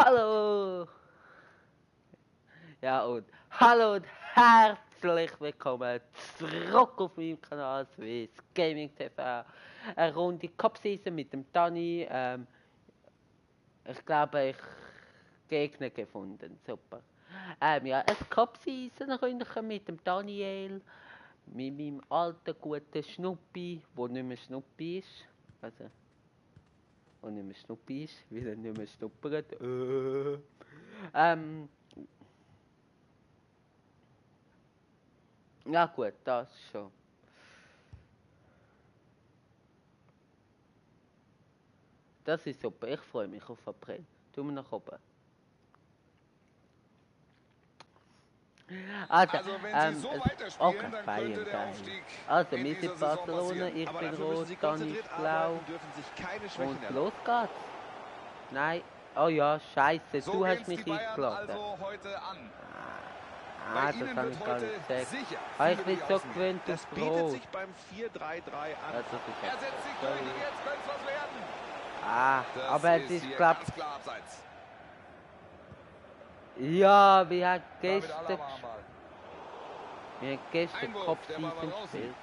Hallo! Ja und hallo und herzlich willkommen zurück auf meinem Kanal Swiss Gaming TV. Eine Runde Cup-Season mit dem Dani. Ich glaube, ich Gegner gefunden. Super. Ja, ein Cup-Season mit dem Daniel. Mit meinem alten guten Schnuppi, der nicht mehr Schnuppi ist. Also, und nicht mehr Schnuppi ist, weil er nicht mehr schnuppert. Ja gut, das schon. Das ist super, ich freue mich auf April. Tun wir nach oben. Also wenn Sie so weiterspielen, dann könnte der Aufstieg Also in wir dieser sind Saison Barcelona, passieren. ich Aber bin dafür müssen rot, sie Dani konzentriert ist blau. arbeiten, dürfen sich keine Schwächen Und erlauben. los geht's. Nein. Oh ja, scheiße, So du hast gehen's mich die Bayern eingeladen. also heute an. Das Ihnen habe wird ich gar heute nicht gesagt. sicher Ah, viel ich bin über die so Außen gehen. gewöhnt Das auf bietet Brot. sich beim 4-3-3 an. Ja, das ist Er jetzt setzt sich sorry. durch, jetzt könnte es was werden. Das Aber es ist, hier glaub ganz klar abseits. ja, wir haben David gestern, Alaba am Ball. Einwurf, der Ball war Kopfseason draußen. gespielt.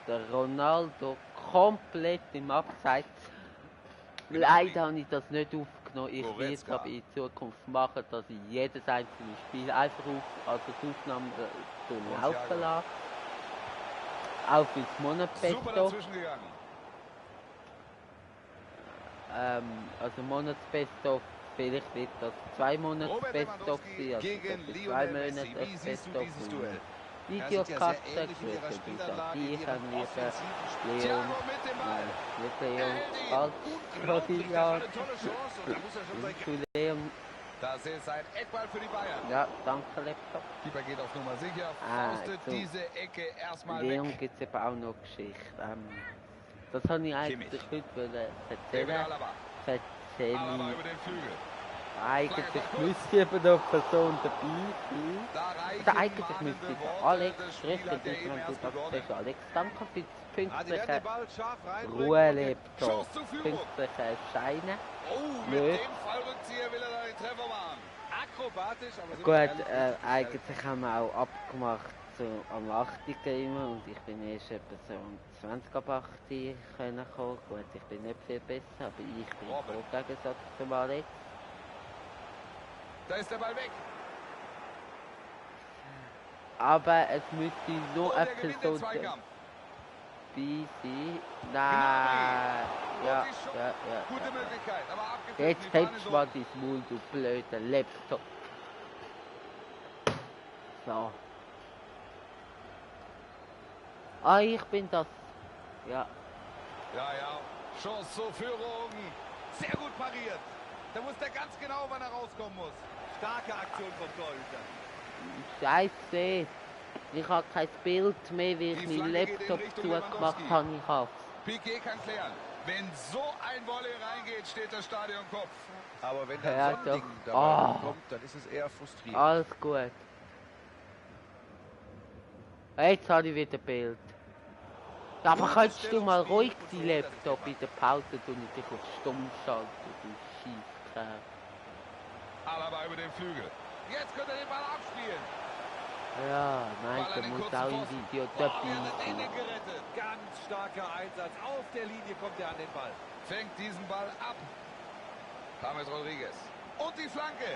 Der Ronaldo komplett im Abseits. Leider habe ich das nicht aufgenommen. Ich will es Goretzka. aber in Zukunft machen, dass ich jedes einzelne Spiel einfach als Aufnahme laufen lasse. Auch ins Super Monatsbesto. dazwischen gegangen. Also Monatsbesto, vielleicht wird das 2 Monatsbesto sein, also gegen für 2 Lionel Monate Messi. Wie siehst du Besto dieses Duell? Videokasse, ähnlich in ihrer Spielanlage, in ich ihrem habe lieber offensiven Spiel. Leon, Thiago mit dem Ball. nicht Leon, Er als Unglaublich, das war eine tolle Chance und da muss er schon sein. zu Leon. Das ist ein Eckball für die Bayern. Ja, danke Laptop. Keeper geht auf Nummer sicher, faustet so. diese Ecke erstmal Leon weg. gibt es eben auch noch Geschichte. Das habe ich eigentlich Kimmich. heute David erzählen. Alaba. Erzähle Alaba ich. über den Flügel. Eigentlich müsste eben noch eine Person dabei sein. Da reichen Oder eigentlich mahnende müsste der Worte. Alex Das Spiel sprechen, hat ja dass eben man erst gut begonnen. absprechen. Alex, danke für das Sie werden pünktliche den Ball scharf reinbringen. Ruhelaptop. Chance zur Führung. Pünktliche Erscheinen. Oh, mit Nö. dem Fallrückzieher will er da den Treffer machen. Akrobatisch, aber sind wir Gut, ehrlich, richtig schnell. eigentlich haben wir auch abgemacht so am 8. Gamer und ich bin erst etwa so um 20 ab 8 können kommen. Gut, ich bin nicht viel besser, aber ich bin Robben. im Gegensatz zum Alex. Da ist der Ball weg. Aber es müsste nur Und eine er gewinnt den Person Zweikampf. dabei sein. Nein, Gnabry. ja, Und die Chance. ja. Gute Möglichkeit, aber abgepfiffen. Jetzt Die Fahne hättest ist du mal unten. dein Maul, du blöder Laptop. So. Ah, ich bin das. Ja. Ja, ja. Chance zur Führung. Sehr gut pariert. Da wusste er ganz genau, wann er rauskommen muss. Starke Aktion vom Torhüter. Scheiße. Ich habe kein Bild mehr, wie ich Die meinen Flanke geht in Laptop Richtung zugemacht Lewandowski. habe. Ich hab's. Piqué kann klären. Wenn so ein Volley reingeht, steht das Stadion Kopf. Aber wenn dann Ja, so ein Ding doch. dabei kommt, dann ist es eher frustrierend. Alles gut. Jetzt habe ich wieder Bild. Ja, aber Gutes könntest du mal Stellungsspiel ruhig und die so hat er sich Laptop in der Pause tun und dich auf Stumm schalten, du Scheisskerl. Alaba über den Flügel. Jetzt könnte er den Ball abspielen. Ja, nein, Ball an da den muss kurzen auch in Pfosten. die Idiot Oh, er hat dabei den sein. gerettet. Ganz starker Einsatz. Auf der Linie kommt er an den Ball. Fängt diesen Ball ab. James Rodriguez. Und die Flanke.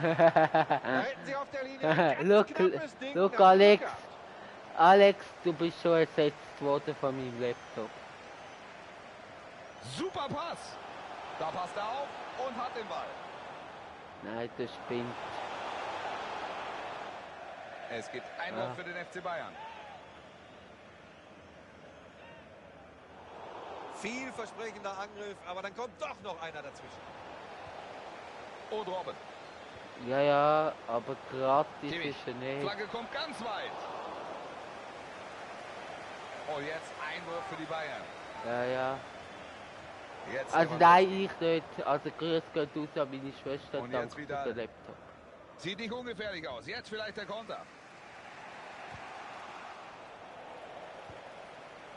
Da hätten sie auf der Linie ein ganz Look, knappes Ding. look, Da hat Alex. Glück gehabt. Alex, du bist schon ersetzt worden von meinem Laptop. Super Pass. Da passt er auf und hat den Ball. Nein, das spinnt. Es gibt Einwurf für den FC Bayern. Vielversprechender Angriff, aber dann kommt doch noch einer dazwischen. Und Robben. Ja, ja, aber gratis Kimmich. ist er nicht. Flanke kommt ganz weit. Und jetzt Einwurf für die Bayern. Ja, ja. Jetzt Also nein, ich nicht. Also grüß geht aus an meine Schwester, Und danke jetzt für wieder- den Laptop. Sieht nicht ungefährlich aus. Jetzt vielleicht der Konter.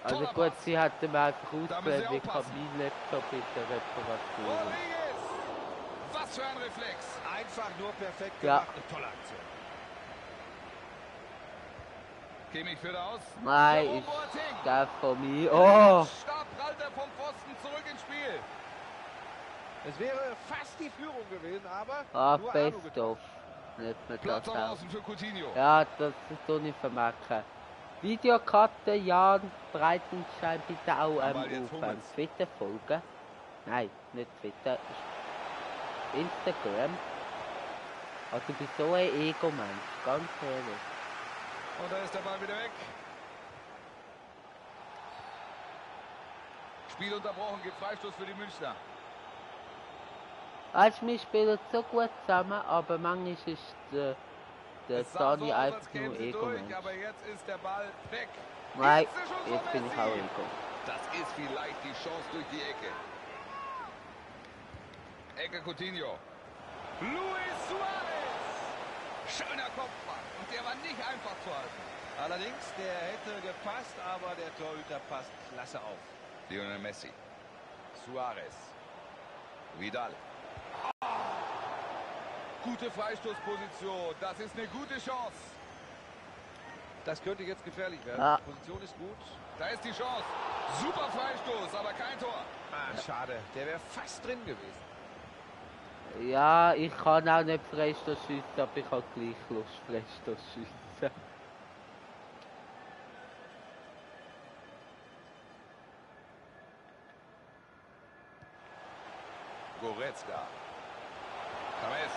Also Toller gut, Pass. sie hat mir einfach Da müssen ausgewählt, Sie ich habe aufpassen. meinen Laptop in der Reparatur. Rodriguez. Was für ein Reflex. Einfach nur perfekt Ja. gemacht. Eine tolle Aktion. Kimmich führt aus. Nein, Jerome ist Boateng. der von mir. Oh! Stark prallt er vom Pfosten zurück ins Spiel. Es wäre fast die Führung gewesen, aber Ah, nur Alu best getroffen. of. Nicht mehr Platz das auf auch. Außen für Coutinho. Ja, das ist nicht vermerken. Videokarte Jan Breitenstein bitte auch Aber jetzt auf Hummels. Twitter folgen. Nein, nicht Twitter. Instagram. Also du bist so ein Ego-Mensch, ganz ehrlich. Und da ist der Ball wieder weg. Spiel unterbrochen, gibt Freistoß für die Münchner. Weißt du, wir spielen so gut zusammen, aber manchmal ist der Es sah so Dani aus, einfach als nur kämen sie durch, Ego-Mensch. aber jetzt ist der Ball weg. Nein, Jetzt der Schuss von jetzt bin ich Messi. auch Ego. Das ist vielleicht die Chance durch die Ecke. Ecke Coutinho. Luis Suarez. Schöner Kopfball. Und der war nicht einfach zu halten. Allerdings, der hätte gepasst, aber der Torhüter passt klasse auf. Lionel Messi. Suarez. Vidal. Gute Freistoßposition. Das ist eine gute Chance. Das könnte jetzt gefährlich werden. Ja. Die Position ist gut. Da ist die Chance. Super Freistoß, aber kein Tor. Ah, schade. Der wäre fast drin gewesen. Ja, ich kann auch nicht Freistoß schiessen, aber ich habe gleich Lust Freistoß schiessen. Goretzka. James.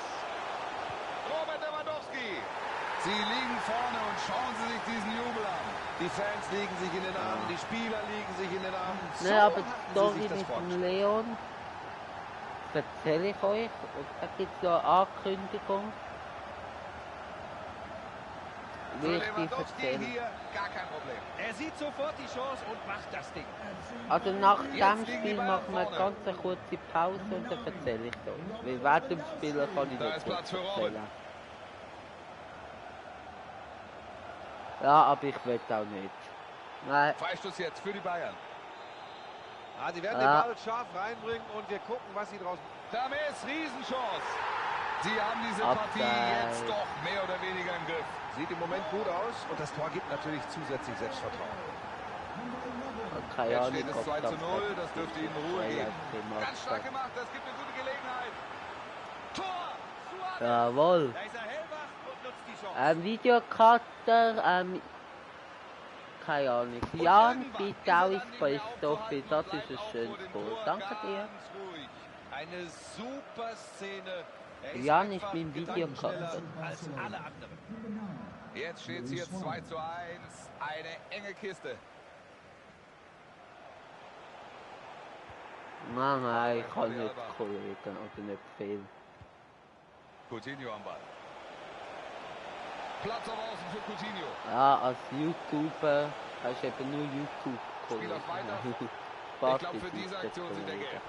Robert Lewandowski. Sie liegen vorne und schauen Sie sich diesen Jubel an. Die Fans liegen sich in den Armen, die Spieler liegen sich in den Armen. So Ne, aber die hatten sie Story sich das mit dem vorgestellt. Leon erzähle ich euch. Und da gibt es ja eine Ankündigung. Für Will ich die Lewandowski erzählen? hier gar kein Problem. Er sieht sofort die Chance und macht das Ding. Also nach dem Jetzt liegen die Spiel Bayern machen wir eine vorne. ganz kurze Pause und dann erzähle ich es euch. Weil während dem Spielen kann ich Da nicht ist Platz für kurz Robben. erzählen. Ja, aber ich will auch nicht. Nein, Freistoß jetzt für die Bayern. Ah, sie werden Ja. den Ball scharf reinbringen und wir gucken, was sie draus machen. James, Riesenchance. Sie haben diese Abseits. Partie jetzt doch mehr oder weniger im Griff. Sieht im Moment gut aus und das Tor gibt natürlich zusätzlich Selbstvertrauen. keine Jetzt Ahnung, steht es ob 2 das zu 0. Das dürfte Ihnen Ruhe Highlight geben. gemacht Ganz stark hat. gemacht. Das gibt eine gute Gelegenheit. Tor. Suarez. Jawohl. Da ist er hellwach und nutzt die Chance. Videokarte, keine Ahnung. Jan, irgendwann bitte ist er auch dann ins nicht mehr Best-of, aufzuhalten das und ist ein bleibt auch schönes vor dem Goal. Tor Danke dir. Ganz ruhig. Eine super Szene. Er ist Jan ist einfach mein gedankenschneller Videokarte. als alle anderen. Jetzt steht es hier 2 zu 1. Eine enge Kiste. Nein, ich kann nicht Kollegen oder nicht viel. Coutinho am Ball. Platz auf Außen für Coutinho. Ja, als YouTuber hast du eben nur YouTube-Kollegen. Spiel auf weiter. Spaß Ich glaube, für ist diese nicht Aktion sind er Kollegen. gelb.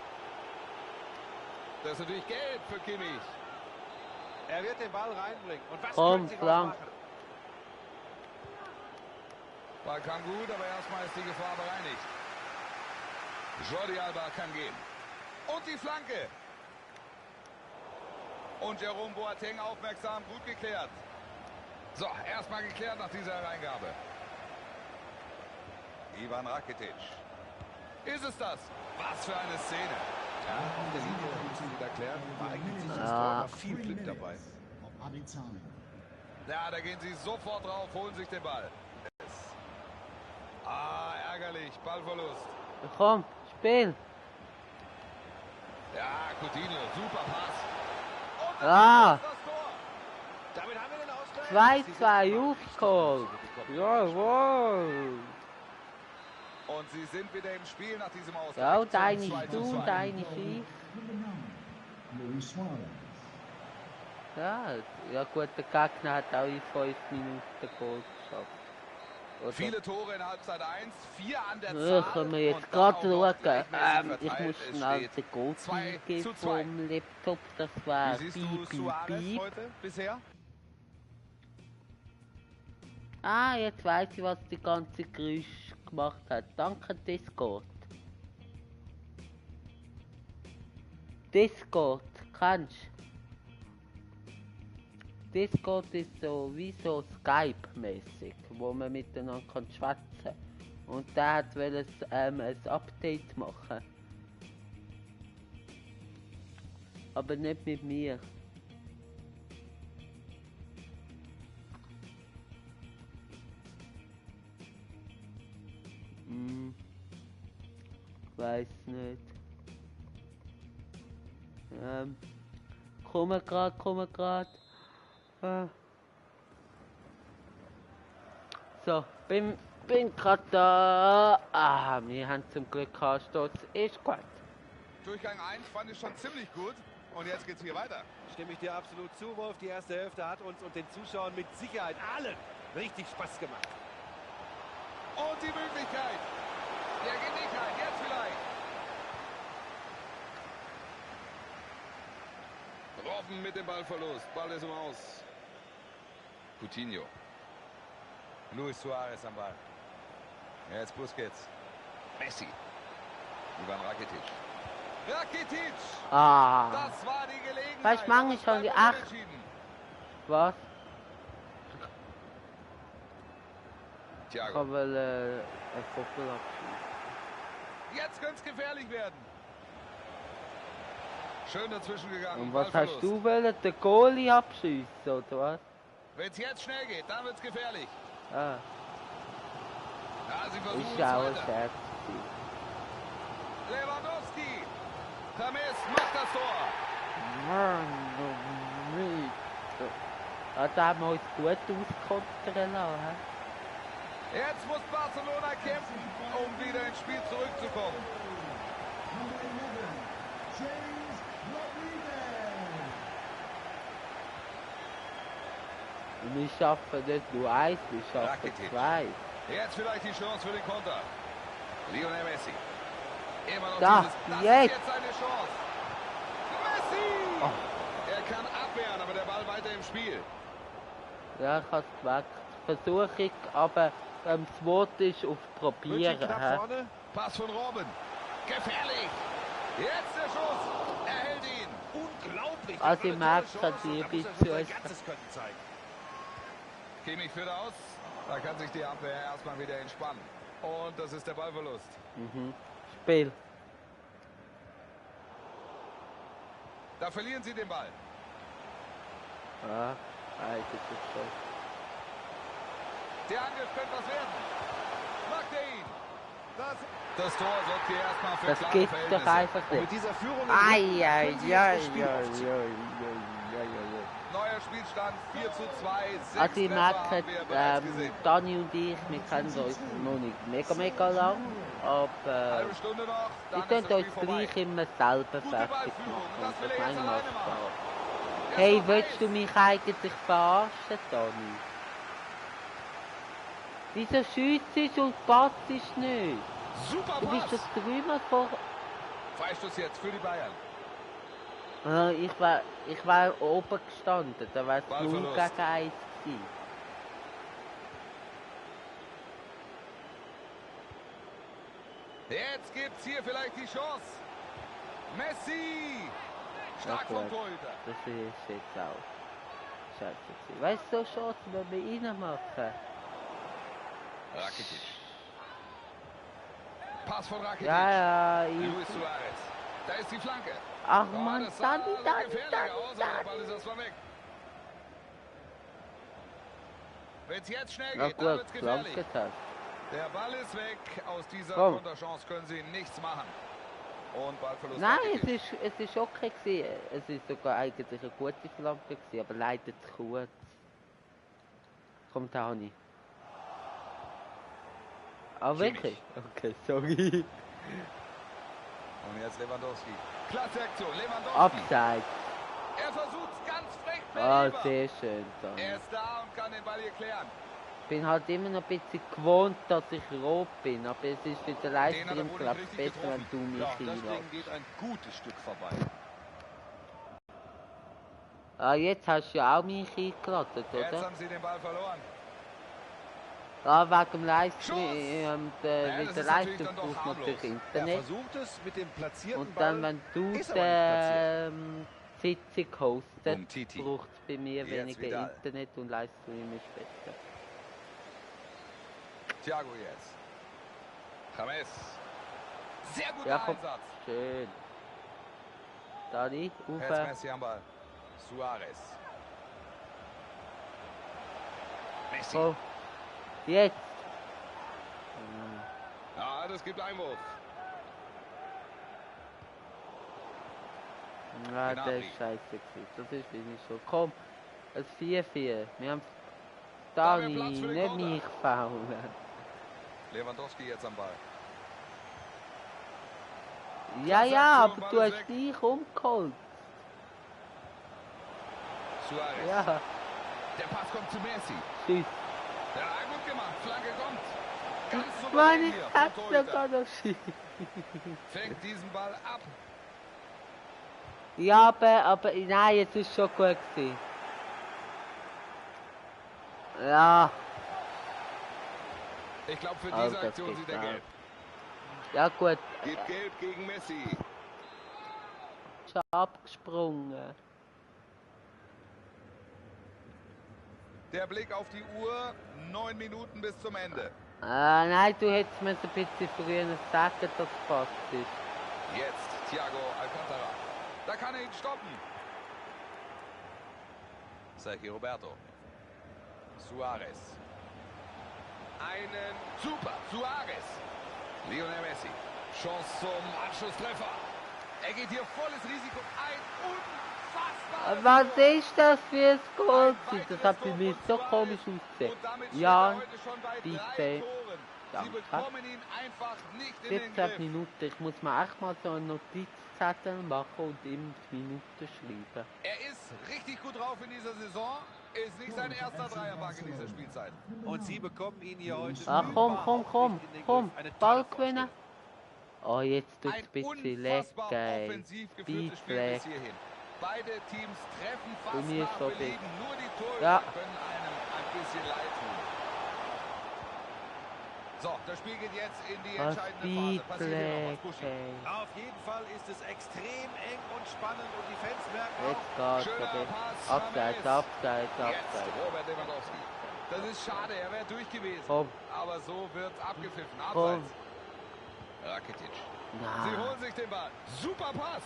Das ist natürlich gelb für Kimmich. Er wird den Ball reinbringen. Und was Komm, können sie draus Flank. machen? Ball kam gut, aber erstmal ist die Gefahr bereinigt. Jordi Alba kann gehen. Und die Flanke. Und Jerome Boateng aufmerksam, gut geklärt. So, erstmal geklärt nach dieser Hereingabe. Ivan Rakitic. Ist es das? Was für eine Szene. Ja, auf der Linie müssen sie da klären. War eigentlich nicht das Ja. Tor, aber viel Glück dabei. Ja, da gehen sie sofort drauf, holen sich den Ball. Ah, ärgerlich. Ballverlust. Komm, spiel. Ja, Coutinho, super Pass. Und Ah. das ist das Tor. Damit haben wir den Ausgleich. 2-2 aufgeholt. Jawohl. Und sie sind wieder im Spiel nach diesem Ausgleich. Ja, zum deine 2 zu du, 2. deine ich. Ja gut, der Gegner hat auch in 5 Minuten Goal geschafft. Oder? Viele Tore in Halbzeit 1, 4 an der Ja, Zahl. können wir jetzt und dann gerade auch noch schauen. gleichmäßig Ich verteilt. muss Es schnell steht den Goal 2 eingeben zu 2. vom Laptop. Das Wie war siehst du Suarez heute bisher? Ah, jetzt weiß ich, was die ganze Geräusche gemacht hat. Danke, Discord. Discord. Kennst du? Discord ist so wie so Skype-mäßig, wo man miteinander kann schwätzen. Und der hat wollte ein Update machen. Aber nicht mit mir. Weiß nicht. Komme grad. So, bin grad da. Wir haben zum Glück Anstoß. Ist gut. Durchgang 1 fand ich schon ziemlich gut. Und jetzt geht's hier weiter. Stimme ich dir absolut zu, Wolf. Die erste Hälfte hat uns und den Zuschauern mit Sicherheit allen richtig Spaß gemacht. Und die Möglichkeit. Der Gelegenheit, jetzt vielleicht. Robben mit dem Ballverlust. Ball ist im Aus. Coutinho. Luis Suarez am Ball. Jetzt Busquets. Messi. Ivan Rakitic. Rakitic! Das war die Gelegenheit. Weißt du, manchmal schon die 8. Was? Thiago. Ich will ein Koppel abschießen. Jetzt könnte es gefährlich werden. Schön dazwischen gegangen. Und was hast du wollen? Den Goalie abschießen, oder was? Wenn es jetzt schnell geht, dann wird es gefährlich. Ah. Ja, sie versuchen Ist es auch ein weiter. Scherz. Lewandowski. James macht das Tor. Da haben wir uns gut auskontern lassen. Jetzt muss Barcelona kämpfen, um wieder ins Spiel zurückzukommen. Wir schaffen nicht nur 1, wir schaffen Rakitic. 2. Jetzt vielleicht die Chance für den Konter. Lionel Messi. Immer noch Da, das jetzt. ist jetzt seine Chance. Messi! Oh. Er kann abwehren, aber der Ball weiter im Spiel. Ja, ich habe es geweckt. Versuche ich, aber das Wort ist auf Probieren. München knapp hä? vorne. Pass von Robben. Gefährlich. Jetzt der Schuss. Er hält ihn. Unglaublich. Also Das ich war eine merke tolle es, Chance. die Da muss er bisschen sein ist- ganzes Können zeigen. Kimmich führt aus. Da kann sich die Abwehr erstmal wieder entspannen. Und das ist der Ballverlust. Spiel. Da verlieren sie den Ball. Ja, eigentlich schon. Der Angriff könnte was werden. Macht er ihn. Das Tor sorgt hier erstmal für Das klare geht Verhältnisse. doch einfach Und mit nicht. dieser Führung im Ai, Rücken ai, können sie ai, jetzt das Spiel ai, aufziehen. Neuer Spielstand 4:2. Also ich Treffer merke, haben wir bereits gesehen. Dani und ich, wir kennen uns noch nicht mega lang, aber Halbe Stunde noch, wir dann tun ist das uns Spiel vorbei. gleich immer selber Gute fertig Ballführung. machen. Das Und will das er jetzt macht alleine machen. Spaß. Er Hey, ist noch willst du heiß. mich eigentlich verarschen, Dani? Wieso schiessest und passt nicht? Super Du bist Pass. das drüber vor... Freistoß jetzt für die Bayern. Ich war oben gestanden, da war es 0 Ballverlust. gegen 1 gewesen. Jetzt gibt's hier vielleicht die Chance. Messi. Stark Ja, vom gut. Torhüter. Das ist jetzt auch scheiße gewesen. Weißt du, so Chance, wenn wir reinmachen. Rakitic. Pass von Rakitic. Ja, Luis Suarez. Da ist die Flanke. Ach Ja, man, das sah Dani, gefährlich aus, aber der Ball ist erstmal weg. Wenn es jetzt schnell Ja geht, dann gut, wird's gefährlich. geflankt hat. Der Ball ist weg. Aus dieser Komm. Konterchance können sie nichts machen. Und Ballverlust. Nein, Rakitic. es ist okay gewesen. Es ist sogar eigentlich eine gute Flanke gewesen, aber leider zu kurz. Kommt Dani. Ah, Kimmich. wirklich? Okay, sorry. Und jetzt Lewandowski. Klasse Aktion. Lewandowski. Abseits. Er versucht es ganz frech. Ah, Belieber. sehr schön, Dani. Er ist da und kann den Ball hier klären. Ich bin halt immer noch ein bisschen gewohnt, dass ich rot bin, aber es ist mit der Den hat er Livestream, wohl glaube nicht ich, richtig besser, wenn du mich Ja, das Ding hinlässt. geht ein gutes Stück vorbei. Ah, jetzt hast du ja auch mich eingeladen, Jetzt oder? haben sie den Ball verloren. Ah, wegen dem Schuss! Livestream, Ja, mit das der ist natürlich Livestream dann doch braucht man harmlos. natürlich Er Internet. versucht es mit dem platzierten Und dann, Ball. wenn du Ist aber nicht platziert. Sitzung hostet, Umtiti. braucht es bei mir Jetzt weniger Vidal. Internet und Livestream ist besser. Thiago jetzt. James. Sehr guter Ja, komm. Einsatz. Schön. Dani, Jetzt Ufer. Messi am Ball. Suarez. Messi. Komm. Jetzt. Ja, das gibt Einwurf. Ja, der Gnabry. ist scheiße gewesen. Das ist wenig so. Komm. Es 4-4. Wir haben Da wär Dani, Platz für den nicht Konter. mich faulen. Lewandowski jetzt am Ball. Ja, Klasse ja, Aktion, aber Ball du ist hast weg. dich umgeholt. Suarez. Ja, Der Pass kommt zu Messi. tschüss. Ja, gut gemacht. Flanke kommt. Ganz Ich souverän meine, hier ich vom hab's Torhüter. sogar noch schießen. Fängt diesen Ball ab. Ja, aber nein, jetzt ist schon gut gewesen. Ja, Ich glaube, für Oh, diese das Aktion geht sieht er klar. gelb. ja gut. Gibt gelb gegen Messi. Schon abgesprungen. Der Blick auf die Uhr. 9 Minuten bis zum Ende. Nein, du hättest mir ein bisschen früher sagen, dass es fast ist. Jetzt Thiago Alcantara. Da kann er ihn stoppen. Sergio Roberto. Suarez. Einen super Suarez. Lionel Messi. Chance zum Anschlusstreffer. Er geht hier volles Risiko ein. Unfassbar. Was ist das für ein Goal? Das hat für mich so komisch ausgesehen. Und damit steht Ja, er heute schon bei 3 bitte. Toren. Sie Danke. bekommen ihn einfach nicht in den 14 Griff. Minuten. Ich muss mir echt mal so einen Notizzettel machen und ihm die Minuten schreiben. Er ist richtig gut drauf in dieser Saison. Ist nicht sein erster Dreierpack in dieser Spielzeit. Und sie bekommen ihn hier heute Ach komm, nicht in den komm. Griff. Eine Ball tolle gewinnen. Oh, jetzt tut es Ein ein bisschen unfassbar lecker. offensiv geführtes Spiel bis hierhin. Beide Teams treffen Bei fast mir nach so Belieben. Nur die Torhüter Ja. können einem ein bisschen leid tun. So, das Spiel geht jetzt in die Was entscheidende Phase. Passiert hier noch was, Buschi? Speedbreak. Auf jeden Fall ist es extrem eng und spannend und die Fans merken auch, Jetzt geht's, Schöner okay. Pass, Abseits, James. abseits, Jetzt abseits. Robert Lewandowski. Das ist schade, er wäre durch gewesen. Komm. Aber so wird abgepfiffen. Komm. Abseits. Rakitic. Sie Na, holen sich den Ball. Super Pass.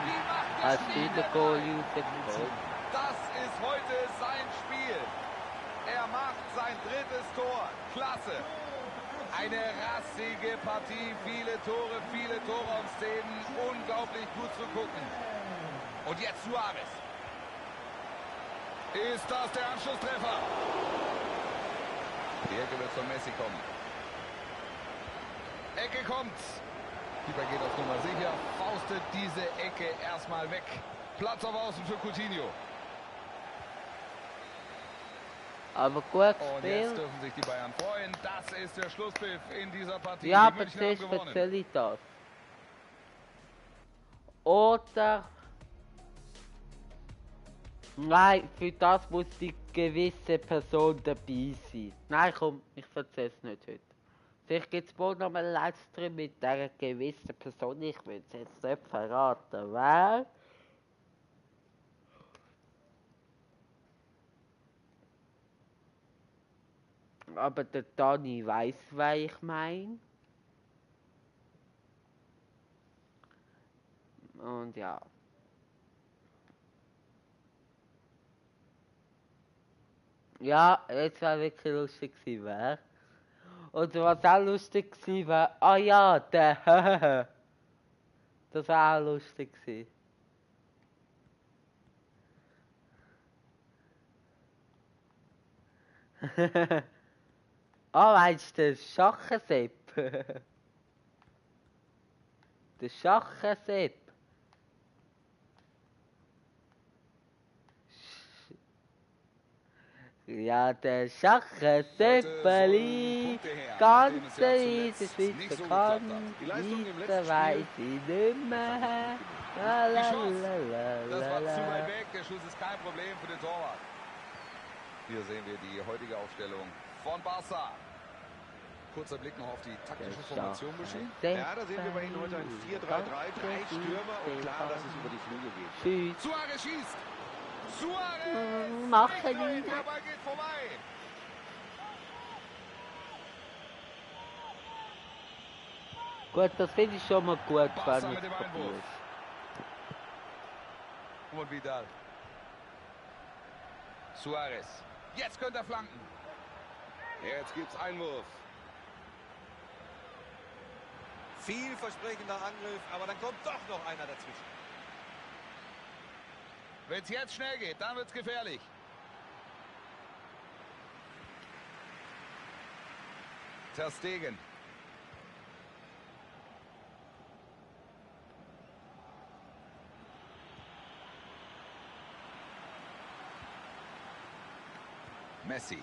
Wie macht der als Spieler wieder Goal rausgekommen. Das ist heute sein Spiel. Er macht sein drittes Tor. Klasse. Eine rassige Partie. Viele Tore und Szenen. Unglaublich gut zu gucken. Und jetzt Suarez. Ist das der Anschlusstreffer? Die Ecke wird von Messi kommen. Ecke kommt. Keeper geht auf Nummer sicher. Faustet diese Ecke erstmal weg. Platz auf Außen für Coutinho. Aber gut Und jetzt gespielt. dürfen sich die Bayern freuen. Das ist der Schlusspfiff in dieser Partie. Ja, Die aber Münchner haben zuerst gewonnen. erzähle ich das. Oder... Nein, für das muss die gewisse Person dabei sein. Nein, komm, ich erzähle es nicht heute. Vielleicht gibt es bald noch mal einen Livestream mit dieser gewissen Person. Ich will es jetzt nicht verraten, wer. Aber der Dani weiß, wer ich meine. Und ja. Ja, jetzt wäre wirklich lustig gewesen, wer? Und was auch lustig gewesen wäre, ah ja, der Das wäre auch lustig gewesen. Ah, meinst du den Schachensepp? Der Schachensepp. Ja, der Schachenseppeli. Ganz easy Schweizer kann. Weiter weiss ich nicht mehr. La, la, la, la, Das la, war zu la. weit weg. Der Schuss ist kein Problem für den Torwart. Hier sehen wir die heutige Aufstellung von Barca. Kurzer Blick noch auf die taktische Der Formation, Buschi. Ja, da sehen wir bei Ihnen heute ein 4-3-3, 3 Stürmer und klar, dass es über die Flügel geht. Tschüss. Suarez schießt. Suarez! Machen Nicht drin, ihn. der Ball geht vorbei. Gut, das finde ich schon mal gut, Barca wenn mit es dem Einwurf. kaputt ist. Und Vidal. Suarez. Jetzt könnte er flanken. Jetzt gibt's Einwurf. Vielversprechender Angriff, aber dann kommt doch noch einer dazwischen. Wenn es jetzt schnell geht, dann wird's gefährlich. Ter Stegen. Messi.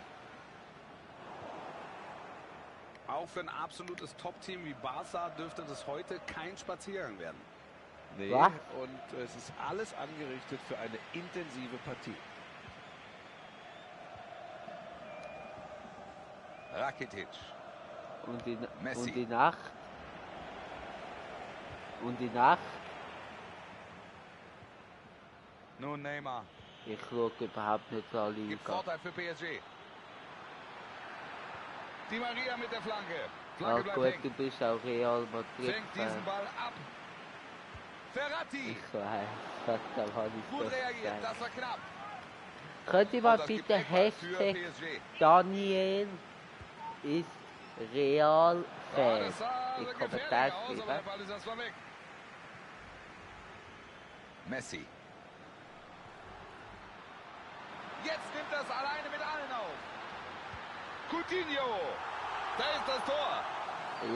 Auch für ein absolutes Top-Team wie Barca dürfte das heute kein Spaziergang werden. Nee, Was? und es ist alles angerichtet für eine intensive Partie. Rakitic. Und die, Messi. und die Nacht. Und die Nacht. Nun Neymar. Ich schaue überhaupt nicht La Gibt Liga. Vorteil für PSG. Di Maria mit der Flanke. Ah, Flanke bleibt gut, hängen. du bist auch Real Madrid. Fängt diesen Ball ab. Ferrati. Ich weiß, was habe ich Gut doch reagiert, gesagt. das war knapp. Könnt ihr Und mal das gibt bitte Eckball für Hashtag PSG. Daniel ist Real Ja, Fan das sah in gefährlich Kommentare aus, aber der schreiben? Ball ist erstmal weg. Messi. Jetzt nimmt das alleine mit allen auf. Coutinho. Da ist das Tor.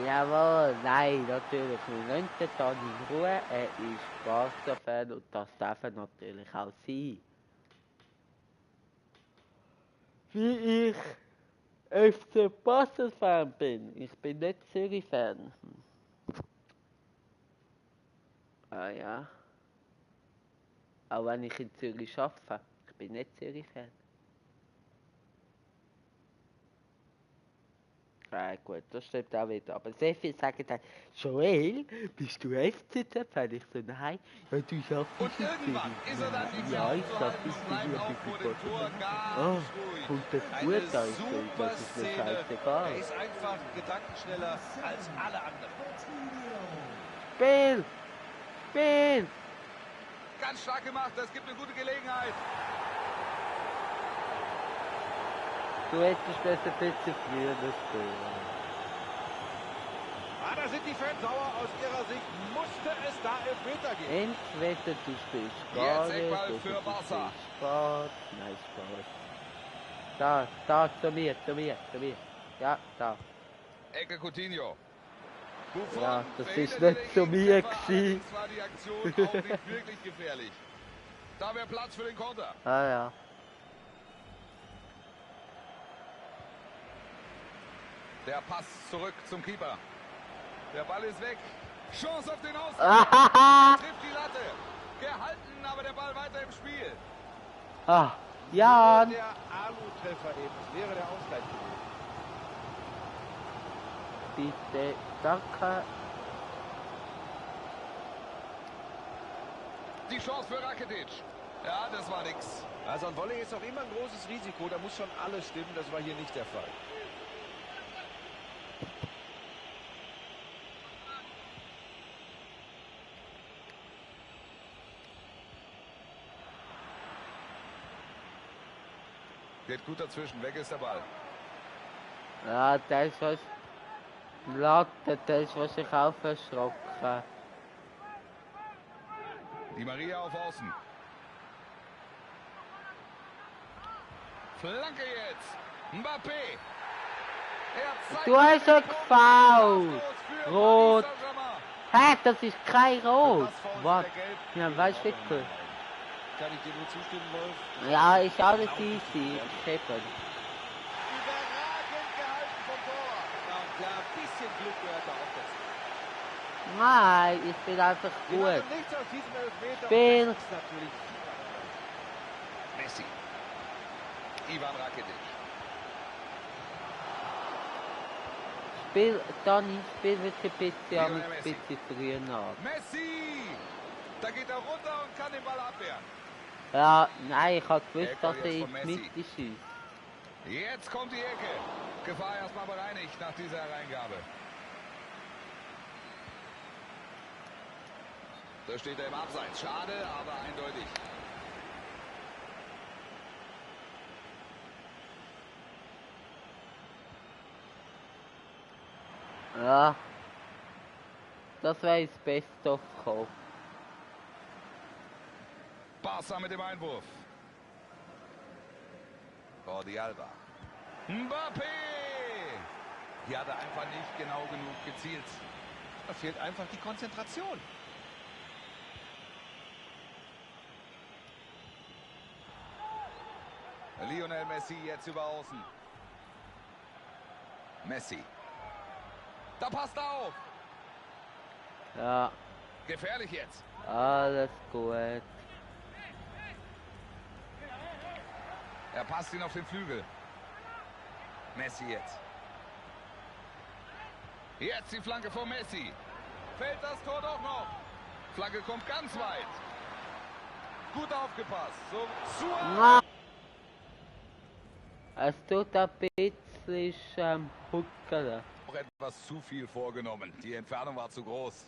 Jawohl, nein, natürlich. Wir lassen den dann in Ruhe. Er ist Barca-Fan und das darf er natürlich auch sein. Wie ich FC Basel-Fan bin. Ich bin nicht Zürich-Fan. Ah ja. Auch wenn ich in Zürich arbeite. Ich bin nicht Zürich-Fan. Ah, gut, das stimmt auch wieder. Aber sehr viele sagen dann, Joel, bist du FCZ-Fan? Ich so, nein, ja, du schaffst Und irgendwann ist er dann nicht mehr Ja, ich aufzuhalten schaff und bleibt auch vor dem Tor ganz ruhig. kommt das Eine gut aus? super Das ist mir Szene. scheißegal. Er ist einfach gedankenschneller als alle anderen. Spiel! Spiel! Ganz stark gemacht, das gibt eine gute Gelegenheit. Du hättest besser ein bisschen früher das Spiel. Ah, da sind die Fans sauer. Aus ihrer Sicht musste es da Elfmeter geben. Entweder du spielst gar Jetzt nicht, Eckball oder für du Barca. spielst Sport. Nein, Sport. Da, zu mir. Ja, da. Ecke Coutinho. Buffon Ja, das verhindert ist den nicht zu mir Gegentreffer, gewesen. allerdings war die Aktion auch nicht wirklich gefährlich. Da wäre Platz für den Konter. Ah ja. Der Pass zurück zum Keeper. Der Ball ist weg. Chance auf den Ausgleich. Ah, Trifft die Latte. Gehalten, aber der Ball weiter im Spiel. ah, Jan. Der Alu-Treffer eben. Das wäre der Ausgleich gewesen. Bitte, danke. Die Chance für Rakitic. Ja, das war nix. Also ein Volley ist auch immer ein großes Risiko. Da muss schon alles stimmen. Das war hier nicht der Fall. Geht gut dazwischen. Weg ist der Ball. Ja, das ist was. Latte, das ist was ich auch verschrocken. Die Maria auf Außen. Flanke jetzt. Mbappé. Er zeigt Du hast ja gefoult. für Rot. Paris Saint-Germain. Hä, das ist kein Rot. Das Foul Was? ist wieder gelb. Ja, weißt du, wie cool. Kann ich dir nur zustimmen, Wolf? Ja, ist alles easy. Eben. Überragend gehalten vom Torwart. Ja, und klar, ein bisschen Glück gehört da auch dazu. Nein, ich bin einfach Wir gut. machen nichts aus diesem Elfmeter. Spiel. Das ist natürlich Messi. Ivan Rakitic. Dani, spiel wirklich ein Lionel bisschen, Messi. bisschen früher nach. Messi! Da geht er runter und kann den Ball abwehren. Ja, nein, ich habe gewusst, Ecke dass er jetzt in von die Messi. Mitte schießt. Jetzt kommt die Ecke. Gefahr erstmal bereinigt nach dieser Hereingabe. Da steht er im Abseits. Schade, aber eindeutig. Ja. Das wäre das Beste of gekommen. Barca mit dem Einwurf. Jordi Alba. Mbappé! Hier hat er einfach nicht genau genug gezielt. Da fehlt einfach die Konzentration. Lionel Messi jetzt über außen. Messi. Da passt er auf. Ja, Gefährlich jetzt. alles gut. Er passt ihn auf den Flügel. Messi jetzt. Jetzt die Flanke von Messi. Fällt das Tor doch noch. Flanke kommt ganz weit. Gut aufgepasst. So, Na. Es tut ein bisschen huckeln. auch etwas zu viel vorgenommen. Die Entfernung war zu groß.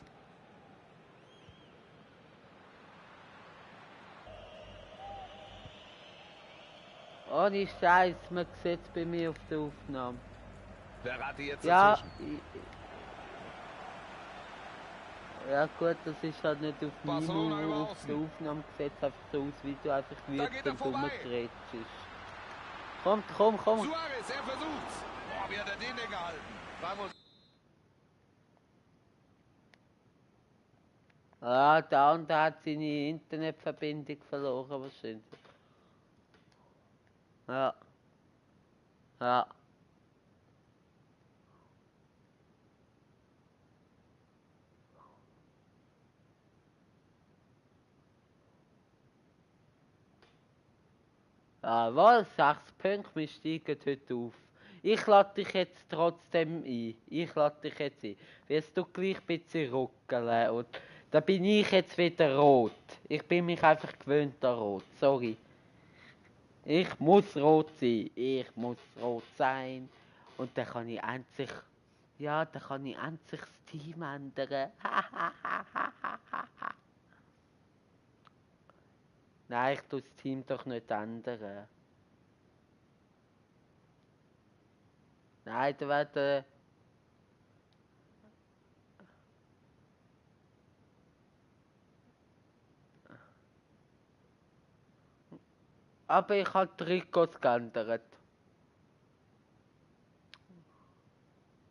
Ohne Scheiß, man sieht es bei mir auf der Aufnahme. Verratti jetzt Ja, dazwischen. ja gut, das ist halt nicht auf Barcelona über meiner auf außen. der Aufnahme gesetzt, einfach so aus, wie du einfach Da geht er wütend vorbei. rumgerätst. Komm. Suarez, er versucht's. Boah, wie hat er den denn gehalten? Vamos. Ja, der andere hat seine Internetverbindung verloren wahrscheinlich. Ja. Ja. Jawohl, 6 Punkte, wir steigen heute auf. Ich lade dich jetzt trotzdem ein. Ich lade dich jetzt ein. Wirst du gleich ein bisschen ruckeln. Und da bin ich jetzt wieder rot. Ich bin mich einfach gewöhnt an rot. Sorry. Ich muss rot sein. Ich muss rot sein. Und dann kann ich endlich. Ja, dann kann ich endlich das Team ändern. Nein, ich tue das Team doch nicht ändern. Nein, da werden. Aber ich habe Trikots geändert.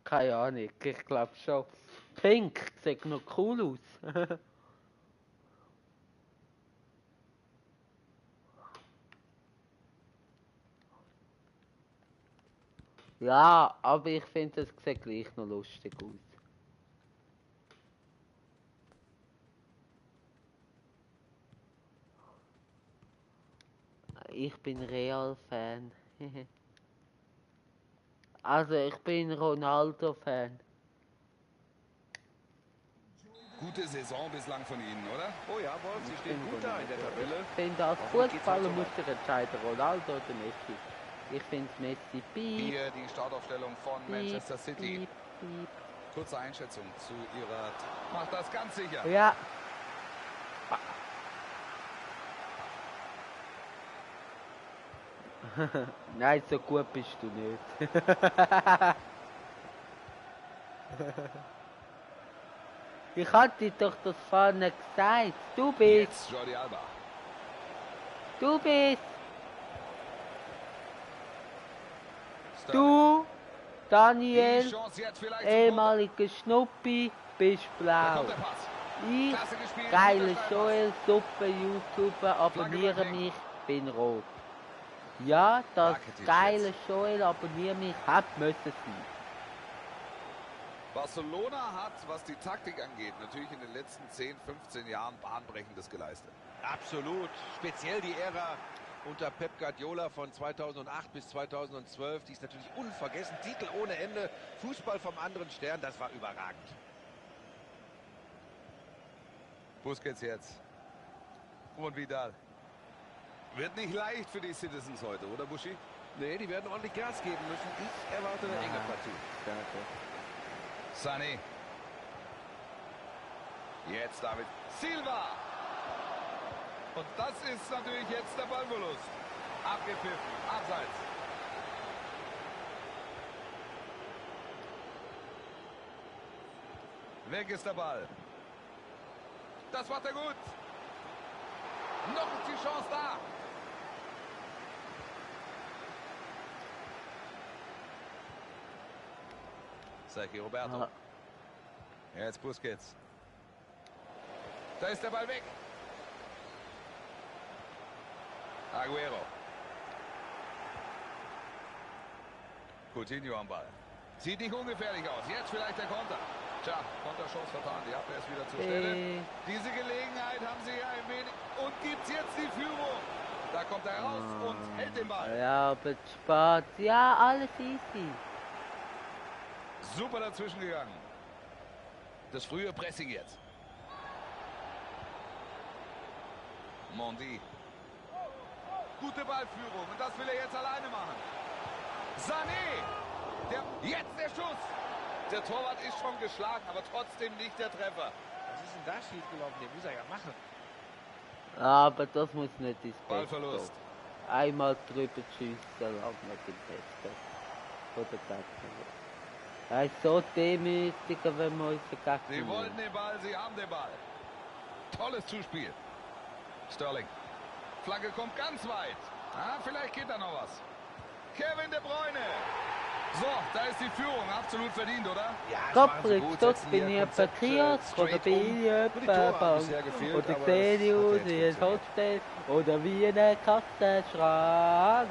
Keine Ahnung, ich glaube schon. Pink sieht noch cool aus. Ja, aber ich finde, es sieht gleich noch lustig aus. Ich bin Real-Fan. Also, ich bin Ronaldo-Fan. Gute Saison bislang von Ihnen, oder? Oh ja, Wolf, Sie stehen gut da in der Tabelle. Ich finde, als Hoffentlich geht's Fußballer heute so muss sich entscheiden, Ronaldo oder Messi. Ich finde Messi piep, Hier die Startaufstellung von Manchester City. piep, piep. Kurze Einschätzung zu Ihrer... Macht das ganz sicher. Ja. Nein, so gut bist du nicht. Ich hatte dir doch das vorne gesagt. Du bist. Jetzt Jordi Alba. Du bist. Sterling. Du, Die Daniel, Chance jetzt vielleicht zum ehemaliger Schnuppi, bist Konter. Da blau. kommt der Pass. Ich, Klasse gespielt. geile Guter Steilpass. Joel, super YouTuber, abonniere Flanke mich, bin rot. Ja, das Rakitic geile jetzt. Joel, abonniere mich, hat müssen sein. Barcelona hat, was die Taktik angeht, natürlich in den letzten 10, 15 Jahren Bahnbrechendes geleistet. Absolut. Speziell die Ära unter Pep Guardiola von 2008 bis 2012. Die ist natürlich unvergessen. Titel ohne Ende. Fußball vom anderen Stern. Das war überragend. Busquets jetzt. Und Vidal. Wird nicht leicht für die Citizens heute, oder Buschi? Nee, die werden ordentlich Gas geben müssen. Ich erwarte eine enge Partie. Sané. Jetzt David Silva. Und das ist natürlich jetzt der Ballverlust. Abgepfiffen, abseits. Weg ist der Ball. Das macht er gut. Noch ist die Chance da. Sergio Roberto. Ah. Jetzt Busquets. Da ist der Ball weg. Aguero. Coutinho am Ball. Sieht nicht ungefährlich aus. Jetzt vielleicht der Konter. Tja, Konterchance vertan. Die Abwehr ist wieder zur Stelle. Diese Gelegenheit haben sie ja ein wenig. Und gibt's jetzt die Führung. Da kommt er raus und hält den Ball. Ja, aber Spaß. Ja, alles easy. Super dazwischen gegangen. Das frühe Pressing jetzt. Mondi. Gute Ballführung. Und das will er jetzt alleine machen. Sané. Jetzt der Schuss. Der Torwart ist schon geschlagen, aber trotzdem nicht der Treffer. Was ist denn da schief gelaufen? Den muss er ja machen. Aber das muss nicht ins Beste. Ballverlust. Einmal drüber schiessen, langt nicht im Beste. Oder das. Er ist so demütiger, wenn wir uns vergessen. Sie wollten den Ball, sie haben den Ball. Tolles Zuspiel. Sterling. Flagge kommt ganz weit. Ah, vielleicht geht da noch was. Kevin De Bruyne. So, da ist die Führung. Absolut verdient, oder? Ja, Kopfrück, dort bin ich etwa Kiosk oder bin ich etwa Bank oder Xenius, wie ein Hotel oder wie ein Kassenschrank.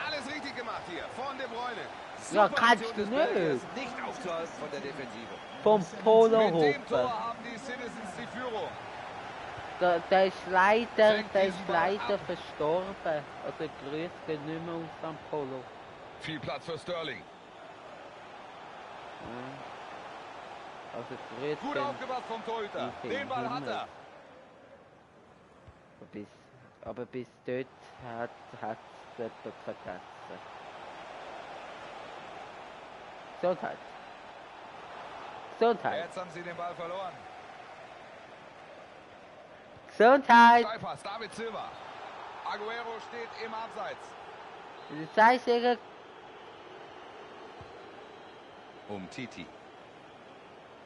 Alles richtig gemacht hier. Von De Bruyne. Ja, kannst du nicht. Nicht aufzuhalten von der Defensive. Vom Polo Mit dem hoch. Tor haben die Citizens die Führung. Der ist leider verstorben. Also grüß geht nicht mehr aus am Polo. Viel Platz für Sterling. Also grüß Gut aufgepasst vom Torhüter. Den Ball hat er. Aber bis dort hat es jemand vergessen. Gesundheit. Gesundheit. Jetzt haben sie den Ball verloren. Gesundheit. Steilpass, David Silva. Aguero steht im Abseits. Das heißt, ihr Titi.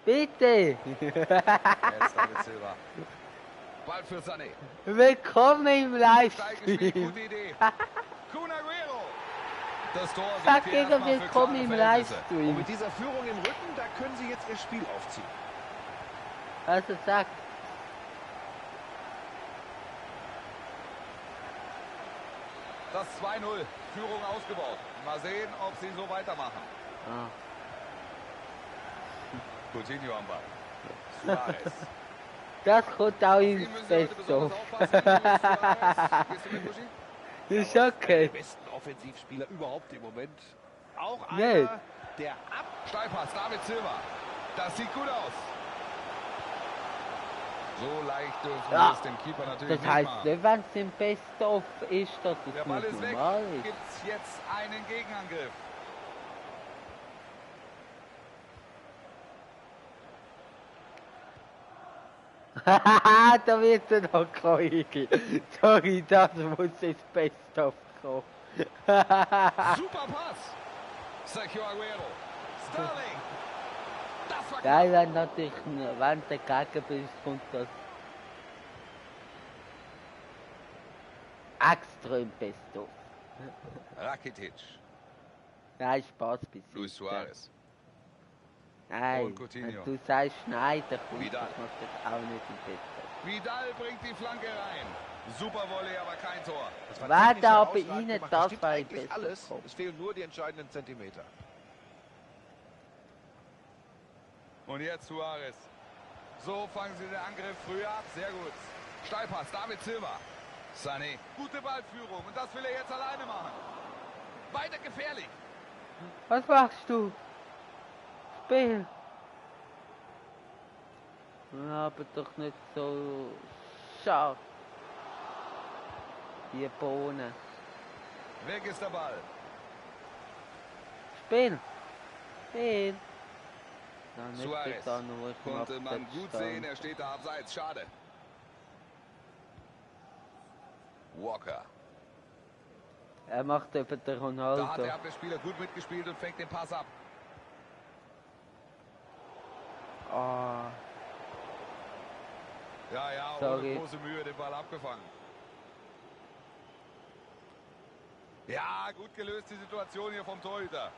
bitte. Jetzt David Silva. Ball für Sané. Willkommen im Steigenspiel, Livestream. gute Idee. Kun Aguero. Das Tor Sag sorgt hier dir erstmal für willkommen klare im Verhältnisse. Und Livestream. mit dieser Führung im Rücken, da können sie jetzt ihr Spiel aufziehen. Also sag. Das 2-0. Führung ausgebaut. Mal sehen, ob sie so weitermachen. Ah. Coutinho am Ball. Suarez. Das kommt auch Sie ins müssen heute Beste. besonders aufpassen. Luis Suarez. Gehst du mit, Buschi? Ist Der okay. besten Offensivspieler überhaupt im Moment. Auch Nee. einer, der Steilpass, David Silva. Das sieht gut aus. So leicht dürfen wir es dem Keeper natürlich Das nicht heißt machen. nicht, wenn es im Best-of ist, dass Der es Ball nicht ist weg. normal ist. Gibt es jetzt einen Gegenangriff. Haha, da wird er noch Kreuge. Sorry, das muss ins Best-of kommen. Super Pass. Sergio Aguero. Sterling. Das war Geil, wenn natürlich, wenn der Gegenbild kommt, das extrem Best-of. Rakitic. Nein, Spaß bis Luis Suarez. Nein, Und Coutinho. wenn du sagst Schneider, kommt Vidal. das natürlich auch nicht im Best-of. Vidal bringt die Flanke rein. Super Volley, aber kein Tor. Das war Warte, technisch aber herausragend Ihnen gemacht. das stimmt war ein eigentlich bestes alles. Tor. Es fehlen nur die entscheidenden Zentimeter. Und jetzt Suarez. So fangen sie den Angriff früh ab. Sehr gut. Steilpass, David Silva. Sané, gute Ballführung und das will er jetzt alleine machen. Weiter gefährlich. Was machst du? Spiel. Ja, aber doch nicht so scharf. Die Bohnen. Weg ist der Ball. Spiel. Spiel. Ja, nicht Suarez. da nur, ich mach Konnte man das gut Stand. sehen, er steht da abseits. Schade. Walker. Er macht eben den Da hat Ronaldo. der Abwehrspieler gut mitgespielt und fängt den Pass ab. Ah, Ja, Sorry. ohne große Mühe den Ball abgefangen. Ja, gut gelöst die Situation hier vom Torhüter.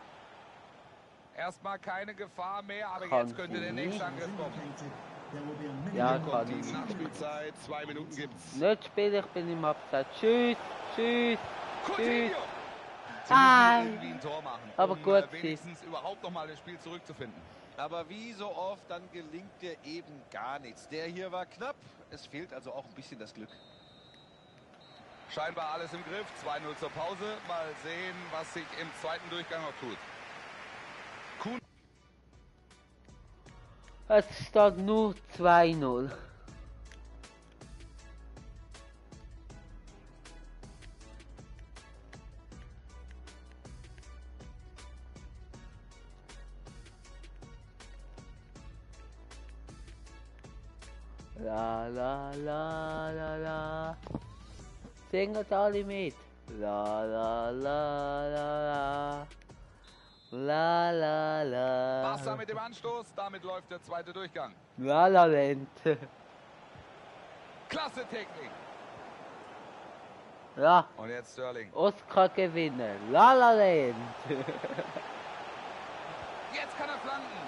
Erstmal keine Gefahr mehr, aber Kann jetzt könnte sie der nächste nicht. Angriff kommen. ja, Kommt kann die ich. Nachspielzeit, 2 Minuten gibt's. Nicht spielen, ich bin im Abseits. Tschüss, tschüss, tschüss. Coutinho! Sie Nein. müssen irgendwie ein Tor machen, Aber um gut, wenigstens überhaupt noch mal das Spiel zurückzufinden. Aber wie so oft, dann gelingt dir eben gar nichts. Der hier war knapp. Es fehlt also auch ein bisschen das Glück. Scheinbar alles im Griff, 2-0 zur Pause. Mal sehen, was sich im zweiten Durchgang noch tut. Kuhn. Es steht nur 2-0. La la la la la. Singet alle mit. La la la la la. La la la. Barca mit dem Anstoß, damit läuft der zweite Durchgang. La la Land. Klasse Technik. Ja, Und jetzt Sterling. Oscar gewinnen. La la Land. Jetzt kann er flanken.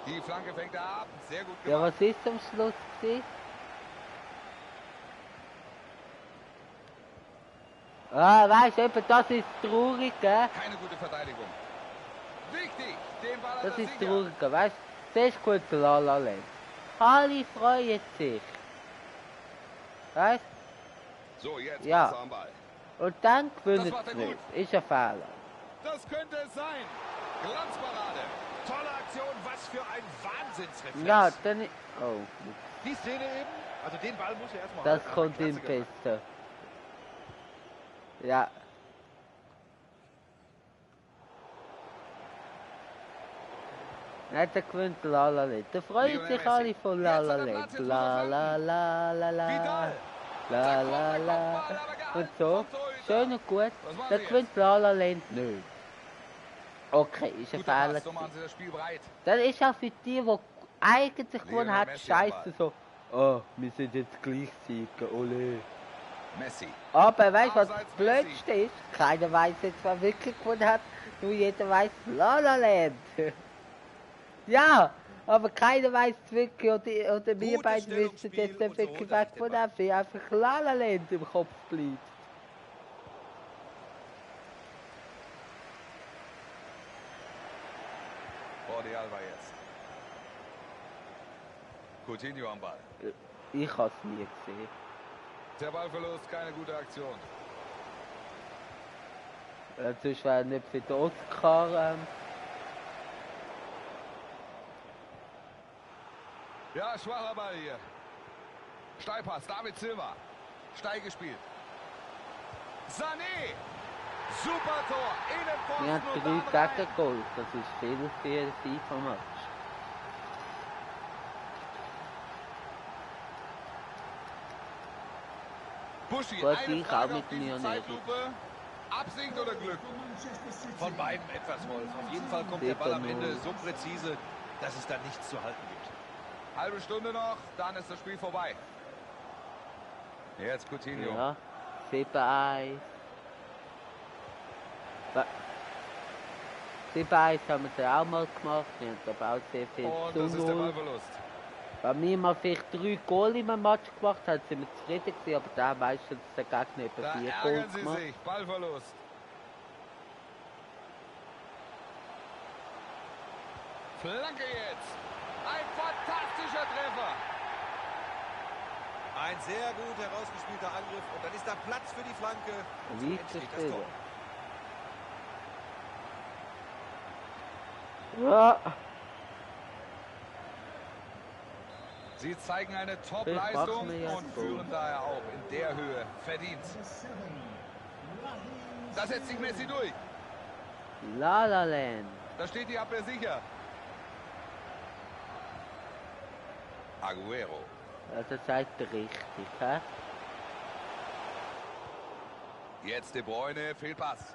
Die Flanke fängt er ab. Sehr gut Ja, gemacht. was ist am Schluss gewesen? Ah, weißt du, eben das ist traurig, gell? Keine gute Verteidigung. Wichtig, den Ball an Das der ist Sieger. traurig, weißt du? Das ist gut, La La Land. Alle freuen sich. Weißt So, jetzt Ja. Barca am Ball. du? Und dann gewinnen Das macht sie er nicht. Ist ein Fehler. Das könnte es sein. Glanzparade. Tolle Aktion, was für ein Wahnsinnsreflex. Ja, dann. Oh, Die Szene eben, also den Ball muss er erstmal das halten, kommt aber ihm klasse gemacht. besser. Ja. Nein, der gewinnt La La Land. Da freuen Lionel sich Messi. alle von La Jetzt La hat er Land. Platz, jetzt muss La er La La La La. Vidal. La Da kommt La der La. Kopfball, aber gehalten Und so. vom Torhüter. Schön und gut. Was machen Da sie gewinnt La La Land nicht. Okay, ist ein Guter Fehler. Pass, so machen sie das Spiel breit. Das ist auch für die eigentlich gewonnen Lionel hat, Messi am scheiße so. Oh, wir sind jetzt gleich Sieger, ole. Messi. Aber weißt du, was das Abseits Blödste ist? Keiner weiß jetzt, wer wirklich gewonnen hat. Nur jeder weiß La La Land. Ja, aber keiner weiß es wirklich. Oder wir Gutes beide wissen Stellungsspiel jetzt nicht und so wirklich, holt er wer sich den gewonnen Ball. hat. Weil einfach La La Land im Kopf bleibt. Jordi Alba jetzt. Coutinho am Ball. Ich habe es nie gesehen. Der Ballverlust, keine gute Aktion. Sonst wäre nicht für den Oscar. Ja, schwacher Ball hier. Steilpass, David Silva. Steil gespielt. Sané. Super Tor. Wir Innenpfosten und haben damit 3 rein. Gegner geholt. Das ist viel für ein FIFA-Match. Buschi, Was eine ich Frage auch auf mit diese mir nicht. Zeitlupe. Absinkt oder Glück? Von beiden etwas, Wolf. Auf jeden Fall kommt der Ball am Ende so präzise, dass es da nichts zu halten gibt. Halbe Stunde noch, dann ist das Spiel vorbei. Jetzt Coutinho. Ja, 7-1. 7-1 haben wir dann auch mal gemacht. Wir haben aber auch sehr viel Und zu das ist der 0. Ballverlust. Wenn wir mal vielleicht 3 Goal in einem Match gemacht haben, sind wir zufrieden gewesen, aber da meistens der Gegner etwa Da 4 Goal ärgern sie gemacht. sich. Ballverlust. Flanke jetzt. Ein fantastischer Treffer. Ein sehr gut herausgespielter Angriff und dann ist da Platz für die Flanke. Und so Wie entsteht zu das Tor. Ja. Sie zeigen eine machen Top-Leistung wir jetzt und so. führen daher auch in der Höhe verdient. Da setzt sich Messi durch. La La Land. Da steht die Abwehr sicher. Aguero. Also seid ihr richtig, hä? Jetzt De Bruyne, Fehlpass.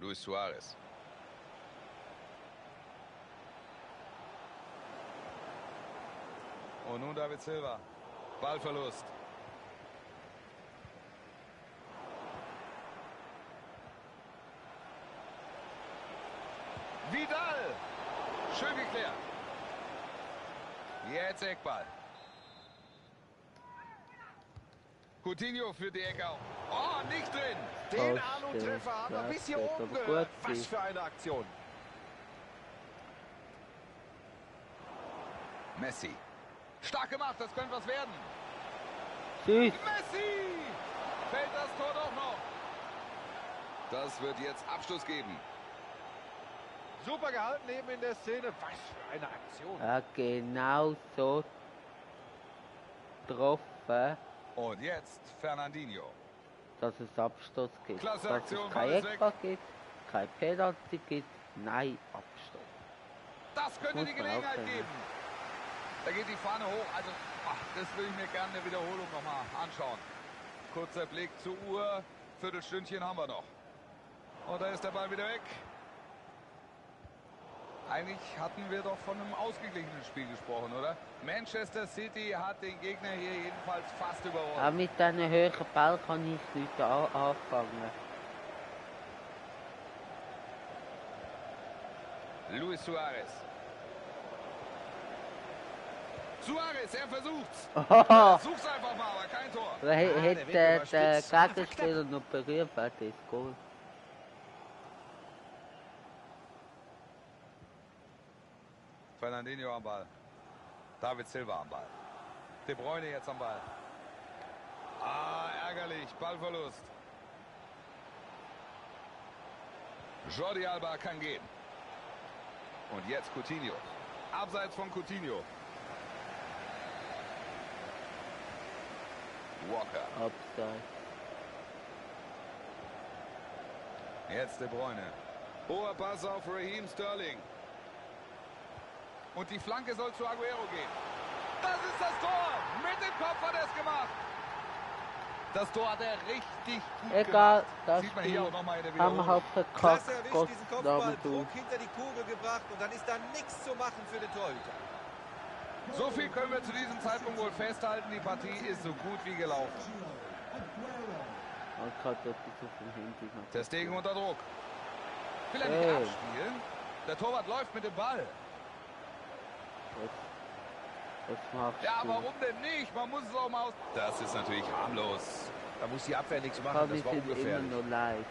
Luis Suarez. Und nun David Silva. Ballverlust. Vidal. Schön geklärt. Jetzt Eckball. Coutinho für die Ecke. Oh, nicht drin. Den Arno-Treffer haben wir bis hier oben gehört. Was für eine Aktion. Messi. Stark gemacht, das könnte was werden. Süß. Messi! Fällt das Tor doch noch. Das wird jetzt Abschluss geben. Super gehalten eben in der Szene. Was für eine Aktion. Ja, genau so getroffen, Und jetzt Fernandinho. dass es Abstoß gibt. Klasse Dass Aktion, es kein Ball ist weg. Eckball gibt, kein Penalty gibt, nein, Abstoß. Das könnte Muss die man auch Gelegenheit sehen. geben. Da geht die Fahne hoch. Also, das will ich mir gerne eine Wiederholung nochmal anschauen. Kurzer Blick zur Uhr. Viertelstündchen haben wir noch. Und da ist der Ball wieder weg. Eigentlich hatten wir doch von einem ausgeglichenen Spiel gesprochen, oder? Manchester City hat den Gegner hier jedenfalls fast überrollt. Auch mit diesen höheren Ball kann ich nichts anfangen. Luis Suarez. Suarez, er versucht's. Versuch's einfach mal, aber kein Tor. Oder hätte wird der überstürzt. Gegenspieler noch berührt, wäre das Goal. Fernandinho am Ball. David Silva am Ball. De Bruyne jetzt am Ball. Ah, ärgerlich. Ballverlust. Jordi Alba kann gehen. Und jetzt Coutinho. Abseits von Coutinho. Walker. Abseits. Jetzt De Bruyne. Hoher Pass auf Raheem Sterling. Und die Flanke soll zu Aguero gehen. Das ist das Tor. Mit dem Kopf hat er es gemacht. Das Tor hat er richtig gut Egal, gemacht. das Sieht man hier auch nochmal in der haben wir Wiederholung. halt verkackt. Klasse erwischt, Gott diesen Kopfball, damit du. Druck hinter die Kugel gebracht und dann ist da nichts zu machen für den Torhüter. So viel können wir zu diesem Zeitpunkt wohl festhalten. Die Partie ist so gut wie gelaufen. Man kann das so vom Handy machen. Der Stegen unter Druck. Will er nicht Hey. abspielen? Der Torwart läuft mit dem Ball. Was machst Ja, du? warum denn nicht? Man muss es auch mal aus... Das ist natürlich harmlos. Da muss die Abwehr nichts machen, Aber das wir war sind immer ungefährlich. noch live.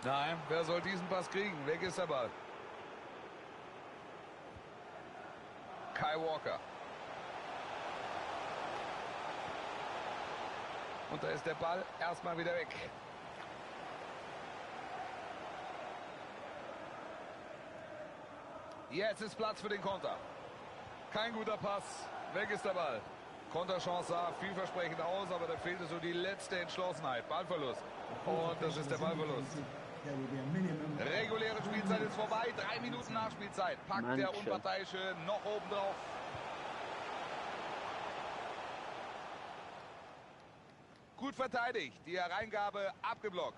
Nein, wer soll diesen Pass kriegen? Weg ist der Ball. Kai Walker. Und da ist der Ball erstmal wieder weg. Jetzt ist Platz für den Konter. Kein guter Pass. Weg ist der Ball. Konterchance sah vielversprechend aus, aber da fehlte so die letzte Entschlossenheit. Ballverlust. Und das ist der Ballverlust. Reguläre Spielzeit ist vorbei. 3 Minuten Nachspielzeit. Packt der Manche. Unparteiische noch oben drauf. Gut verteidigt. Die Hereingabe abgeblockt.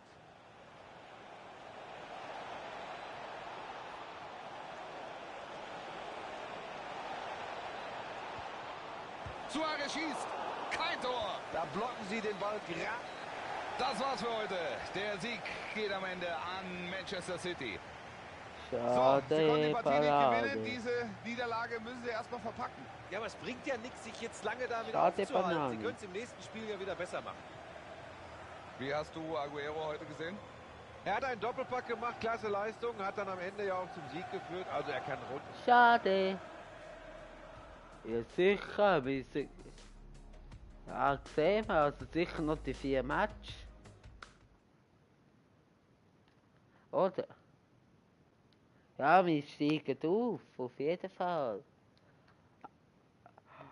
Suarez schießt. Kein Tor. Da blocken sie den Ball gerade. Das war's für heute. Der Sieg geht am Ende an Manchester City. So, sie konnten die Schade, Partie nicht gewinnen. Parade. Diese Niederlage müssen sie erstmal verpacken. Ja, aber es bringt ja nichts, sich jetzt lange da wieder Schade, aufzuhalten. Banane. Sie können es im nächsten Spiel ja wieder besser machen. Wie hast du Aguero heute gesehen? Er hat einen Doppelpack gemacht, klasse Leistung, hat dann am Ende ja auch zum Sieg geführt. Also er kann rund. Schade. Ja, sicher. Ja, gesehen wir. Also sicher noch die 4 Matches. Oder? Ja, wir steigen auf jeden Fall.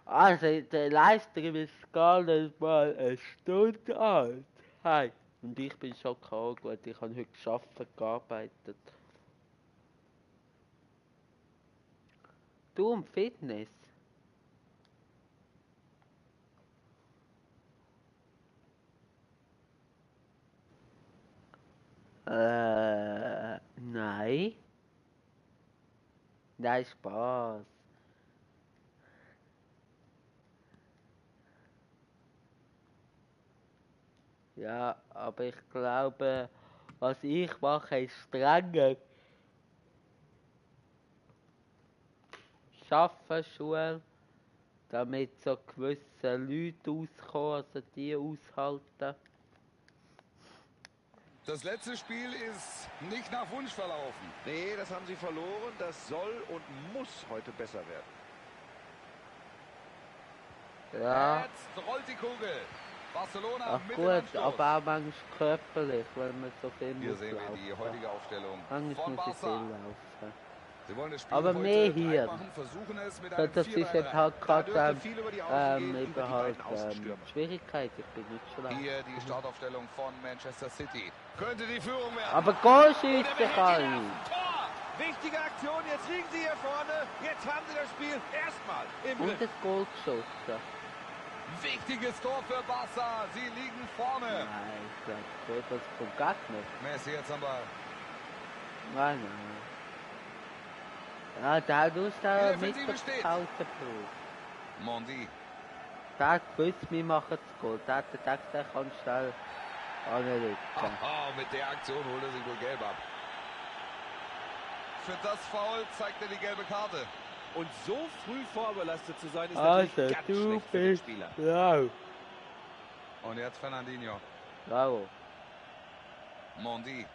Also, der Livestream ist gar nicht mal eine Stunde alt. Hi. Und ich bin schon gut, ich habe heute gearbeitet. Du und Fitness? Nein. Nein, Spaß. Ja, aber ich glaube, was ich mache, ist strenger. Schaffen, Schule, damit so gewisse Leute auskommen, also die aushalten. Das letzte Spiel ist nicht nach Wunsch verlaufen. Nee, das haben sie verloren. Das soll und muss heute besser werden. Ja. Jetzt rollt die Kugel. Barcelona Ach mit dem gut, Anstoß. aber auch manchmal körperlich, weil man so viel Hier muss sehen wir laufen. die heutige Aufstellung Manchmal von muss ich viel Barca. laufen. Sie wollen das Spiel Aber heute mehr drei hier. machen, versuchen es mit So, einem das ist jetzt 4-3-3. halt Da gerade dürfte viel über die Außen gehen, über die eben halt beiden Außenstürmer. Schwierigkeit, ich bin nicht schlecht. Hier die Startaufstellung von Manchester City. Könnte die Führung werden. Aber Goalschütze kann ich. Tor! Wichtige Aktion, jetzt liegen sie hier vorne. Jetzt haben sie das Spiel erstmal im Und Griff. das Goal geschossen. Wichtiges Tor für Barca. Sie liegen vorne. Nein, ich glaube, das kommt gar nicht. Messi jetzt am Ball. Nein, nein. Ja, da du da Die Defensive mitgehalten, steht. Bro. Mondi. Der hat gewusst, wir machen das Goal. Der hat gedacht, der kann schnell anrücken. Aha, mit der Aktion holt er sich wohl gelb ab. Für das Foul zeigt er die gelbe Karte. Und so früh vorbelastet zu sein, ist Also, natürlich ganz du schlecht für den bist Spieler. blau. Und jetzt Fernandinho. Bravo. Mondi.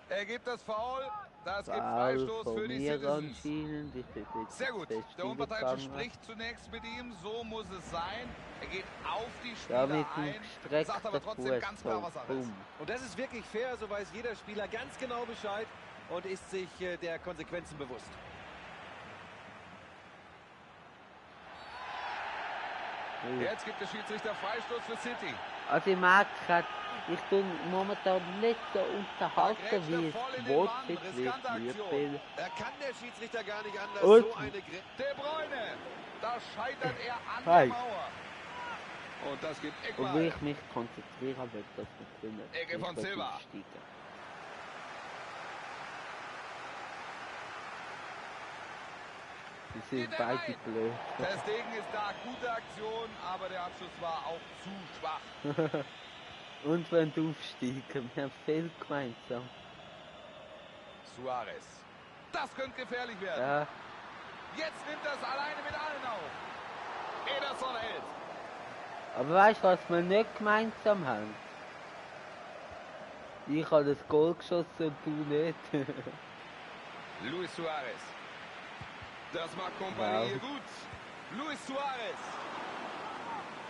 Er gibt das Foul. Das gibt Foul Freistoß für von die mir Citizens. anscheinend. Ich bin jetzt Sehr gut. fest Der Unparteiische eingegangen. spricht zunächst mit ihm. So muss es sein. Er geht auf die Spieler Ja, mit dem ein. gestreckten Sagt aber trotzdem Fuß. ganz klar, was er ist. Boom. Und das ist wirklich fair, so weiß jeder Spieler ganz genau Bescheid und ist sich der Konsequenzen bewusst. Jetzt gibt der Schiedsrichter Freistoß für City. Also ich merke gerade, ich bin momentan nicht so unterhalten, wie es Wortschritt wird. Da kann der Schiedsrichter gar nicht anders. Und- So eine De Bruyne. Da scheitert er an Hi. der Mauer. Und das gibt Und Eckball. wie ich mich konzentrieren will, dass wir gewinnen. Ecke von Ich will Silva. aufsteigen. Die sind Geht er beide rein? blöd. Der Stegen ist da, gute Aktion, aber der Abschluss war auch zu schwach. Und wenn du aufsteigen, wir haben viel gemeinsam. Suarez. Das könnte gefährlich werden. Ja, Jetzt nimmt er es alleine mit allen auf. Ederson hält. aber weißt du, was wir nicht gemeinsam haben? Ich habe das Goal geschossen und du nicht. Luis Suarez. Das macht Kompanie Wow. gut. Luis Suarez.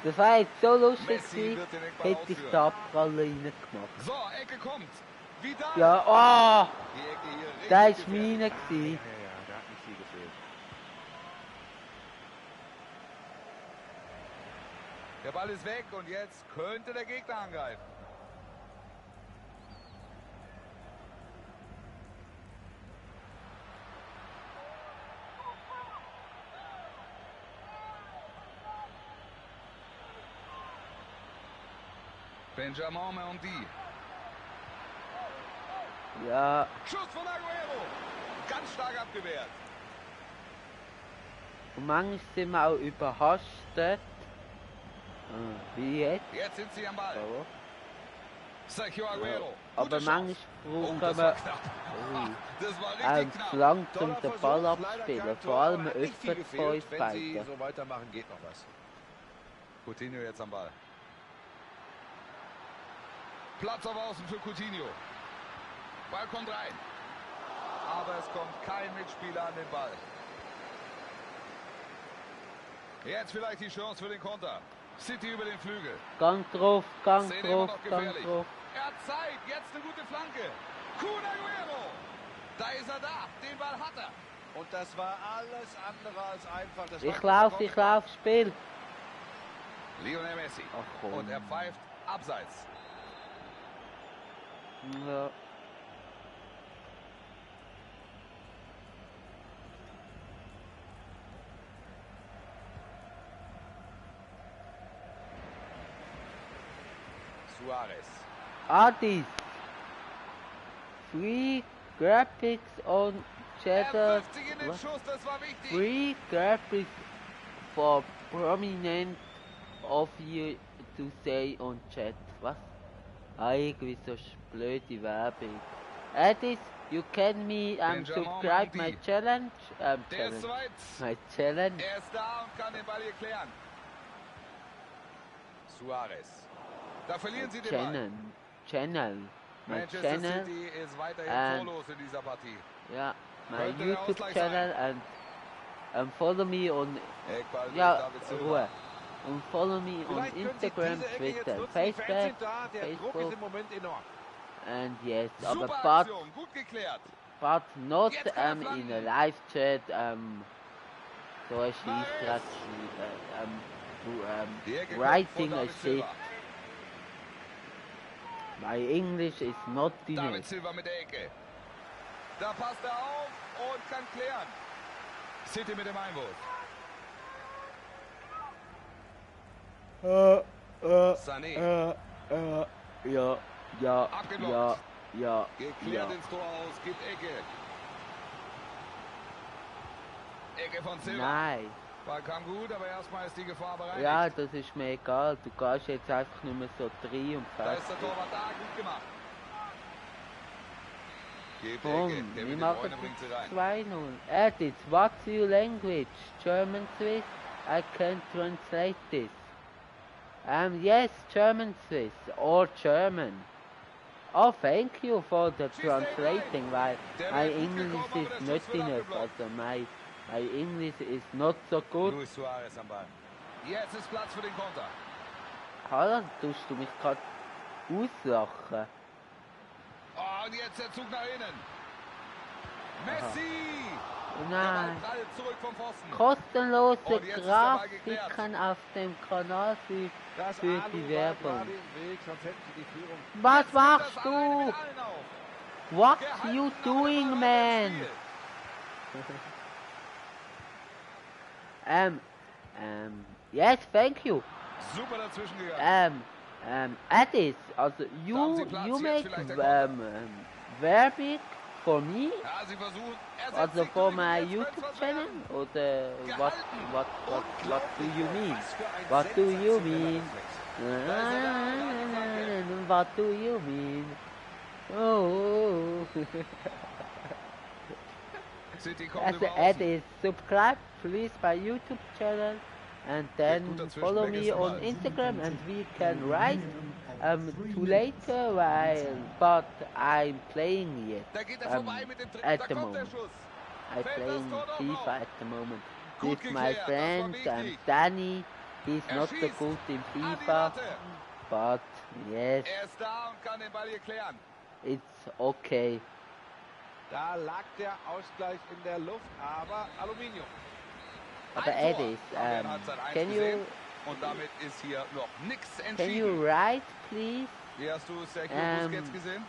Das war jetzt so lustig Messi gewesen, wird den Eckball hätte ich ausführen. den Abprall reingemacht. So, Ecke kommt. Vidal. Ja, oh, Die Ecke hier richtig da war gefährlich. meine gewesen. da hat nicht viel gefehlt. Der Ball ist weg und jetzt könnte der Gegner angreifen. Benjamin Mendy. Ja, Schuss von Aguero. Ganz stark abgewehrt. und manchmal sind wir auch überhastet. Wie jetzt? Jetzt sind sie am Ball. Aber Sergio Aguero. Aber Gute manchmal Chance. brauchen das wir war knapp. Das war richtig knapp. lang zum Toller den Versuch, Ball leider abspielen, kein vor Tor, allem aber hat nicht viel öffnet von uns gefehlt. Wenn sie beiden. so weitermachen, geht noch was. Coutinho jetzt am Ball. Platz auf Außen für Coutinho. Ball kommt rein. Aber es kommt kein Mitspieler an den Ball. Jetzt vielleicht die Chance für den Konter. City über den Flügel. Gang drauf, Gang Szene immer drauf, noch Gang gefährlich. drauf. Er hat Zeit. Jetzt eine gute Flanke. Kun Aguero. Da ist er da. Den Ball hat er. Und das war alles andere als einfach. Das Ich war lauf, Spiel. Lionel Messi. Ach komm. Und er pfeift abseits. Ja. Suarez. Adis. Free graphics on Er Cheddar. wirft sich in den Schuss. Das war wichtig. Free graphics for prominent of you to say on chat. Was? Irgendwie so blöde Werbung. Adis, you can me Benjamin subscribe my Mendy. challenge. Der ist Challenge. soweit. My challenge. Er ist da und kann den Ball hier klären. Suarez. Da verlieren sie den Ball. Channel. My Manchester channel. City ist weiterhin and- torlos in dieser Partie. Yeah, my Könnte der YouTube Ausgleich channel and follow me on Eckball durch ja David Silva. Ruhe und follow me on Vielleicht können Sie Instagram, diese Ecke jetzt Twitter, nutzen. Die Fans Facebook sind da. Der Druck ist Facebook im Moment enorm. and yes, aber Super but Aktion, gut geklärt. not Jetzt kann er in a flanken. live chat so a Nice. schießt Die Ecke kommt writing von a David shit. Silva. My English is not David enough. Silva mit der Ecke. Da passt er auf und kann klären. City mit dem Einwurf. Sané. Ja, Abgeblockt. ja. Geklärt ins Tor aus, gibt Ecke. Ecke von Silva. Nein. Ball kam gut, aber erstmal ist die Gefahr bereinigt. Ja, das ist mir egal. Du gehst jetzt einfach nicht mehr so rein und Da fest. ist der Torwart da, gut gemacht. Gibt Komm, Ecke, wir Kevin De machen Bruyne bringt sie rein. 2-0. Edit, what's your language? German, Swiss? I can translate this. Yes, German, Swiss, or German. Oh, thank you for the translating, weil Der my wird gut English gekommen, aber is der not Schuss wird enough. abgeblockt. Also, my English is not so good. Luis Suarez am Ball. Jetzt ist Platz für den Konter. Hallo, tust du mich gerade auslachen? Oh, und jetzt der Zug nach innen. Messi! Der Nein. Ball prallt zurück vom Pfosten. Kostenlose Und jetzt ist der Ball geklärt. Grafiken auf dem Kanal für Das die Alu war Werbung. gerade im Weg, sonst hätten sie die Führung. Was Jetzt geht machst das alleine du? mit allen auf. What Gehalten, you aber der doing, Ball man? im Spiel. Yes, thank you. Super dazwischen gegangen. Addis, also Da haben Sie Platz, you jetzt make vielleicht der Konter. Werbung for me, Ja, sie versuchen. Er setzt also sich for durch, my jetzt könnte YouTube was channel, werden. oder what do you mean? Was für ein What do you sensationeller mean? Reflex. What do you mean? Oh. City kommt Also über Außen. Addis, subscribe please my YouTube channel and then gut dazwischen, follow weg me ist der on Ball. Instagram and we can write to later while but I'm playing yet. Da geht er vorbei mit dem Tritt. at Da the kommt der moment. Schuss. I Fällt das playing Tor doch FIFA noch? at the moment Gut with my geklärt, das war friend wichtig. Danny. He's Er not so schießt good in an die FIFA, Latte. but yes, Er ist da und kann den Ball hier klären. it's okay. Da lag der Ausgleich in der Luft, aber Aluminium. Aber Ein Tor Addis, haben wir in Halbzeit 1 can gesehen. you Und damit ist hier noch nichts can entschieden. you write please? Wie hast du Sergio Busquets gesehen?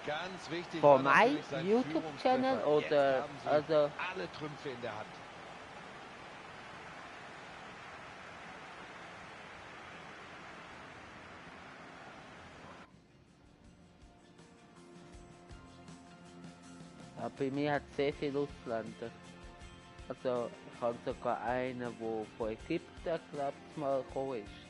Ganz wichtig For war my natürlich sein YouTube channel Führungstreffer. Jetzt oder haben sie also alle Trümpfe in der Hand. ja, bei mir hat sehr viele Ausländer. Also ich habe sogar einen, der von Ägypten, glaube ich, mal gekommen ist.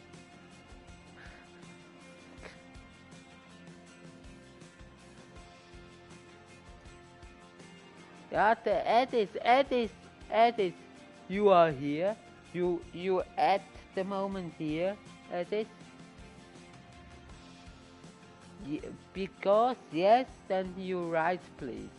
Yeah, the Edis, you are here. You at the moment here, Edis. Because yes, then you right, please.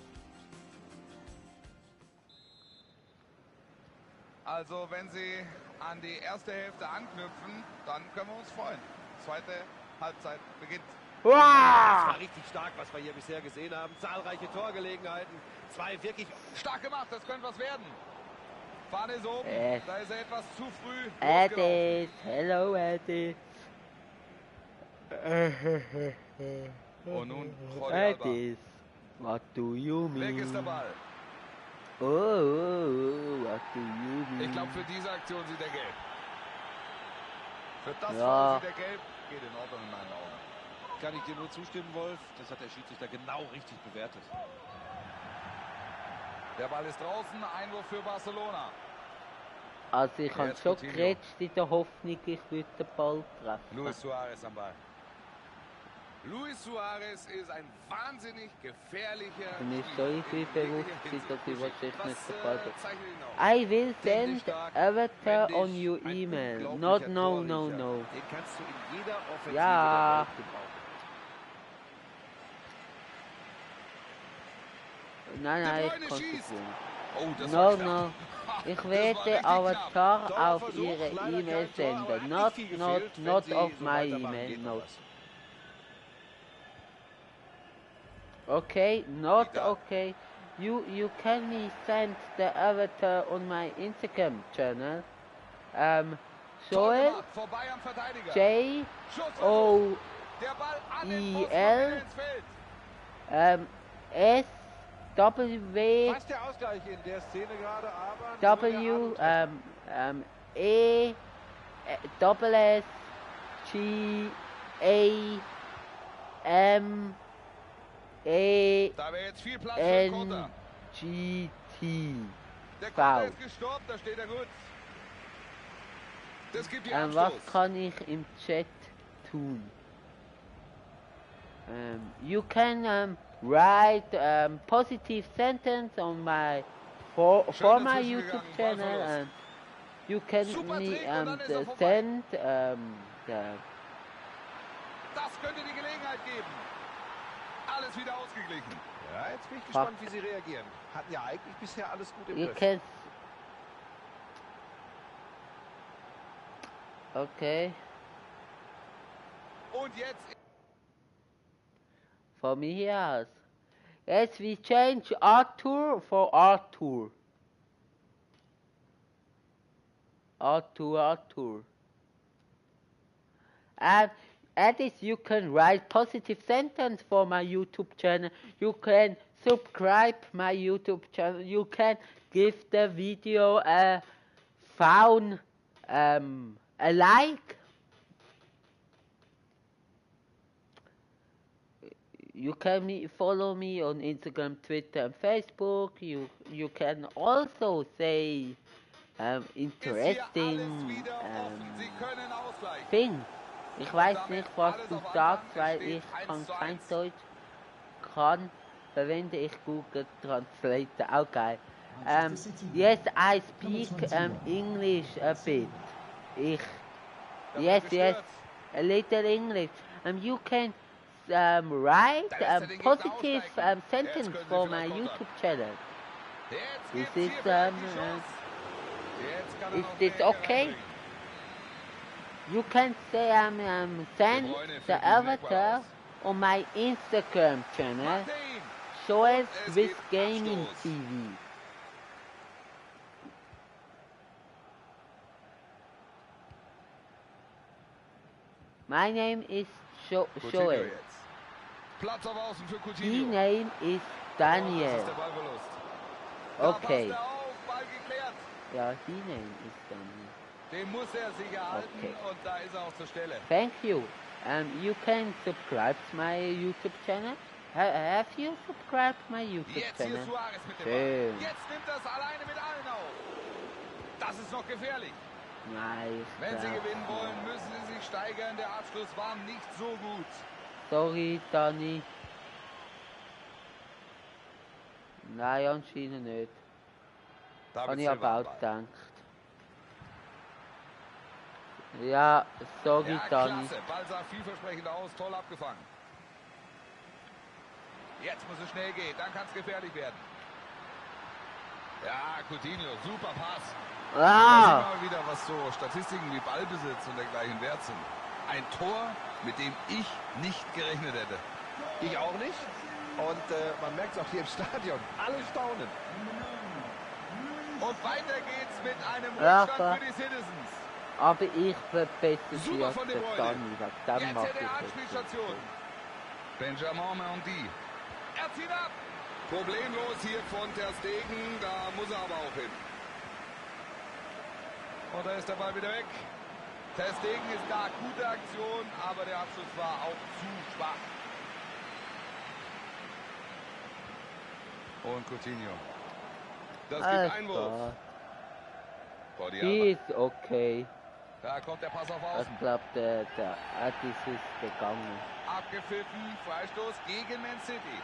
Also, wenn Sie an die erste Hälfte anknüpfen, dann können wir uns freuen. Zweite Halbzeit beginnt. Das Wow! war richtig stark, was wir hier bisher gesehen haben. Zahlreiche Torgelegenheiten. 2 wirklich... Stark gemacht, das könnte was werden. Fahne ist oben, da ist er etwas zu früh losgelaufen. Edis, hello Edis. Und nun Jordi Alba. Edis, what do you mean? Weg ist der Ball. Oh, what do you mean? Ich glaube, für diese Aktion sieht er gelb. Für das Ja. Foul sieht er gelb. Geht in Ordnung in meinen Augen. Kann ich dir nur zustimmen, Wolf? Das hat der Schiedsrichter genau richtig bewertet. Der Ball ist draußen, Einwurf für Barcelona. Also ich habe Jetzt schon Coutinho. gerätscht in der Hoffnung, ich würde den Ball treffen. Luis Suarez am Ball. Luis Suarez ist ein wahnsinnig gefährlicher Und ich Spieler soll in viel jeglicher bewusst sein, Hinsicht. dass ich wahrscheinlich Was, nicht den Ball zeichnet ihn aus? I will Technisch send stark, avatar wendig, on your ein email. unglaublicher Not no. Torriecher. Den kannst du in jeder Offensive Ja. der Welt gebrauchen. Nein, De ich Bruyne kann schießt. nicht. Oh, das No, war knapp. no. Ich Das war werde richtig Avatar knapp. auf Torversuch, Ihre leider E-Mail kein Tor, aber senden. hat Not, nicht viel gefehlt. Wenn not sie auf so my weitermachen, email, geht noch no. was. Okay, not Egal. okay. You can me send the avatar on my Instagram channel. Toll Joel gemacht, vorbei am Verteidiger. J Schussversuch. O Der Ball an den Pfosten IL. und wieder ins Feld. S W Fast der Ausgleich in der Szene gerade, aber... W E double S G A M A Da wäre jetzt viel Platz für den N Konter. G T. Der Konter Foul. ist gestoppt, da steht er gut. Das gibt die Was Abstoß. kann ich im Chat tun? You can write positive sentence on my for Schön my dazwischen YouTube gegangen, channel, Ballverlust. and you can Super me Trick und dann ist er vorbei. send Das könnte die Gelegenheit geben. Alles wieder ausgeglichen. Ja, jetzt bin ich gespannt, wie sie reagieren. Hatten ja eigentlich bisher alles gut im you Griff. can. Okay, Und jetzt from here aus. Yes, we change Arthur for Arthur. Arthur. And at this you can write positive sentence for my YouTube channel. You can subscribe my YouTube channel. You can give the video a like. You can follow me on Instagram, Twitter, and Facebook. You can also say ist hier alles interesting wieder offen. Sie können ausgleichen. thing. Ich weiß damit nicht, was alles du auf sagst, Anfang. Es weil steht ich 1 kann zu kein 1. Deutsch. Verwende ich Google Translator. Okay. Yes, I speak English a bit. Da Yes, wird yes, gestört. a little English. You can write Da lässt er den Gegner positive aussteigen. sentence Jetzt können Sie for my vielleicht kontern. YouTube channel. Jetzt Is gibt's this, hier vielleicht die Chance. Jetzt kann er is noch this Wege okay? reinbringen. You can say send De Bruyne the führt diesen Eckball avatar aus. on my Instagram channel. Macht er ihn. Joel Es Swiss gibt Gaming Abstoß. TV. My name is Coutinho Joel. jetzt. Platz auf Außen für His Coutinho. name is Das Daniel. ist der Ballverlust. Da Okay. passt er auf, Ball geklärt. Ja, his name is Daniel. Den muss er sich erhalten Okay. und da ist er auch zur Stelle. Thank you. You can subscribe to my YouTube channel. Have you subscribed my YouTube Jetzt hier channel? Suarez mit dem Schön. Ball. Jetzt nimmt er es alleine mit allen auf. Das ist noch gefährlich. Nice. Wenn Sie pass. gewinnen wollen, müssen Sie sich steigern. Der Abschluss war nicht so gut. Sorry, Danny. Nein, anscheinend nicht. Habe David ich Silva aber am auch Ball. gedacht. Ja, sorry, Ja, Dani. klasse. Ball sah vielversprechend aus. Toll abgefangen. Jetzt muss es schnell gehen. Dann kann es gefährlich werden. Ja, Coutinho. Super Pass. Da sieht Ah! man mal wieder, was so Statistiken wie Ballbesitz und dergleichen wert sind. Ein Tor, mit dem ich nicht gerechnet hätte. Ich auch nicht. Und man merkt es auch hier im Stadion. Alle staunen. Und weiter geht's mit einem Ja, Rückstand für die Citizens. Aber ich bin besser Super von De als Bruyne. der Dani. Wegen dem Jetzt mache in der ich Anspielstation. es. Benjamin Mendy. Er zieht ab. Problemlos hier von Ter Stegen. Da muss er aber auch hin. Und da ist der Ball wieder weg. Ter Stegen ist da. Gute Aktion, aber der Abschluss war auch zu schwach. Und Coutinho. Das gibt Alles Einwurf. klar. Jordi Die Alba. ist okay. Da kommt der Pass auf Ich Außen. glaube, der Addis ist gegangen. Abgepfiffen, Freistoß gegen Man City.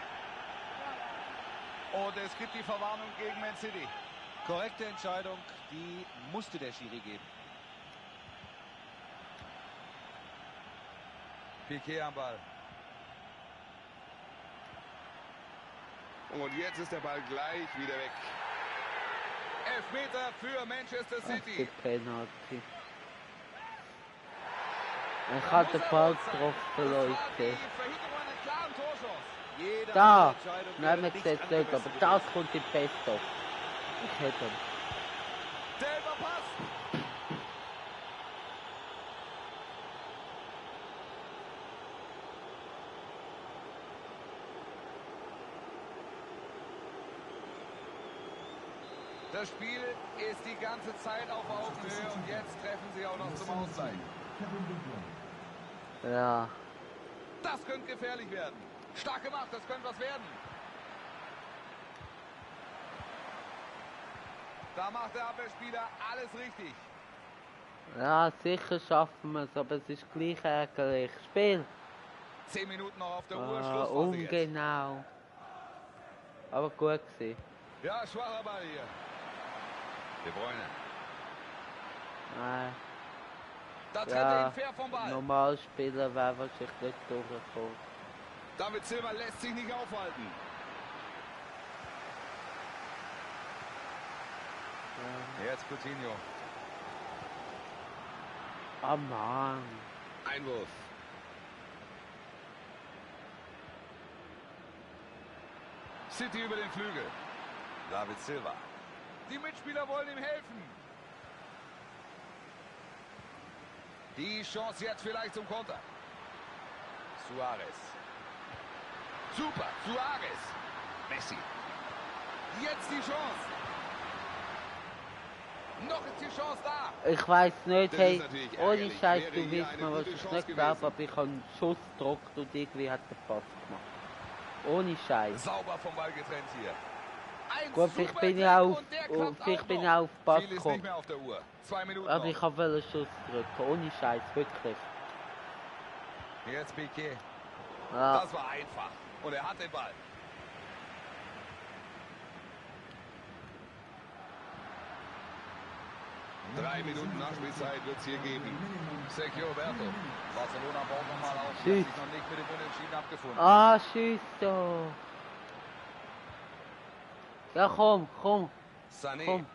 Und es gibt die Verwarnung gegen Man City. Korrekte Entscheidung, die musste der Schiri geben. Piqué am Ball. Und jetzt ist der Ball gleich wieder weg. Elfmeter für Manchester Ach, die City. Penalty. Ich habe den Ball getroffen, Das war die Leute. Verhinderung einer klaren Torchance. Jede Da! andere Entscheidung Nein, wäre man nicht sieht es nicht, aber angemessen das gewesen. kommt die Beste auf. Ich hätte ihn. Selber Pass. Das Spiel ist die ganze Zeit auf Augenhöhe und jetzt treffen sie auch noch zum Ausgleich. Ja. Das könnte gefährlich werden. Stark gemacht, das könnte was werden. Da macht der Abwehrspieler alles richtig. Ja, sicher schaffen wir es, aber es ist gleich ärgerlich. Spiel! 10 Minuten noch auf der Uhr, Ah, Schlussphase jetzt. ungenau. Aber gut gewesen. Ja, schwacher Ball hier. De Bruyne. Nein. Da trennt er Ja, ihn fair vom Ball. normal Spieler wäre wahrscheinlich nicht durchgekommen. David Silva lässt sich nicht aufhalten. Jetzt Coutinho. Ah, Mann. Einwurf. City über den Flügel. David Silva. Die Mitspieler wollen ihm helfen. Die Chance jetzt vielleicht zum Konter. Suarez. Super, Suarez. Messi. Jetzt die Chance. Noch ist die Chance da. Ich weiß nicht, Das hey, ist natürlich ohne ärgerlich. Scheiß, Wäre du hier weißt eine mir, was gute ich Chance nicht gewesen. glaube, aber ich habe einen Schuss gedruckt und irgendwie hat der Pass gemacht. Ohne Scheiß. Sauber vom Ball getrennt hier. Ein Gut, vielleicht super bin ich Trick auf, und der klappt vielleicht auch bin ich noch. auf Pass Viel ist nicht gekommen. mehr auf der Uhr. 2 Minuten Aber noch. ich habe einen Schuss drücken, ohne Scheiß, wirklich. Jetzt Piqué. Ja, Das war einfach. Und er hat den Ball. Drei Minuten Nachspielzeit wird es hier geben. Sergio Roberto. Barcelona baut nochmal auf. Die Tschüss. hat sich noch nicht mit dem Unentschieden abgefunden. ah, schieß doch. Ja, komm, Sané. komm.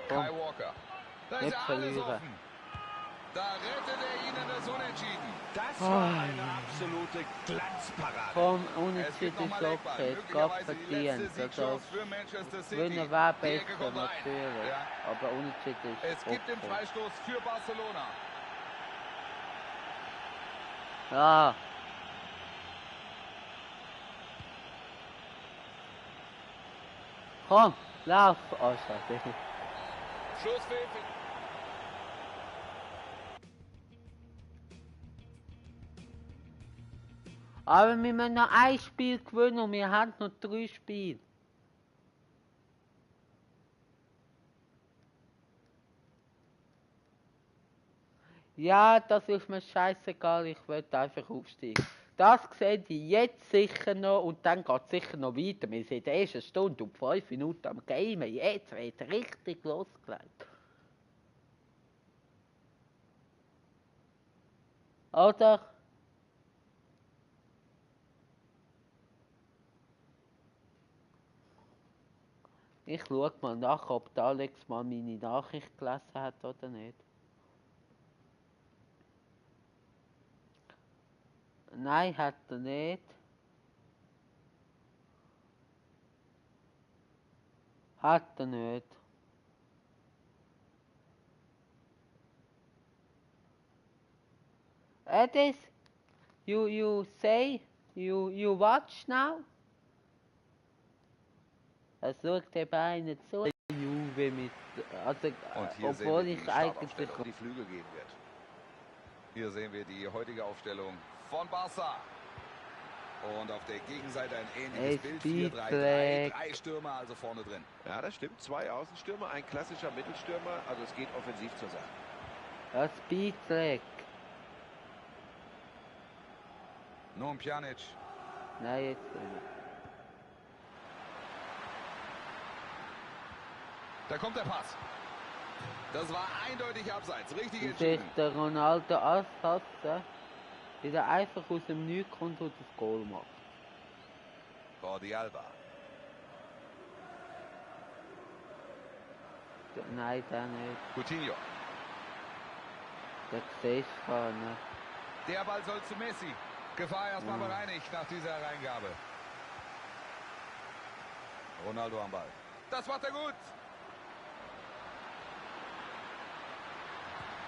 Kai Walker. Da ist Nicht ja alles verlieren. offen. Da rettet er ihnen das Unentschieden. Das Oh, war eine ja. absolute Glanzparade. Komm, Es unentschieden gibt ist nochmal Eckball. okay, es geht Möglicherweise die letzte verdient. Also, Siegchance für Manchester City. gewinnen wäre Die Ecke besser, kommt rein. natürlich. Ja. Aber unentschieden ist Es gibt den okay. Freistoß für Barcelona. Ja, komm, lauf. Oh, schade. Schlusspfiff. Aber wir müssen noch ein Spiel gewinnen und wir haben noch 3 Spiele. Ja, das ist mir scheißegal, ich will einfach aufsteigen. Das sehe ich jetzt sicher noch und dann geht es sicher noch weiter. Wir sind erst eine Stunde und 5 Minuten am Gamen. Jetzt wird richtig losgelegt. Oder? Ich schaue mal nach, ob der Alex mal meine Nachricht gelesen hat oder nicht. Nein, hat er nicht. Hat er nicht. Edis, you say, you watch now? Er sucht eben einen zu. Juve mit, also, Und hier sehen obwohl wir die ich eigentlich... Startaufstellung, die Flügel gehen wird. Hier sehen wir die heutige Aufstellung von Barca. Und auf der Gegenseite ein ähnliches Bild. 4-3-3, 3 Stürmer also vorne drin. Ja, das stimmt. 2 Außenstürmer, ein klassischer Mittelstürmer. Also es geht offensiv zur Sache. Das Speedtrack. Nun Pjanic. Nein, jetzt nicht. Da kommt der Pass. Das war eindeutig abseits. Richtig Und entschieden. sich der Ronaldo anfassen, wie der einfach aus dem Nichts kommt und das Goal macht. Jordi Alba. Nein, der nicht. Coutinho. Der siehst du gar nicht. Der Ball soll zu Messi. Gefahr erstmal bereinigt nach dieser Hereingabe. Ronaldo am Ball. Das macht er gut.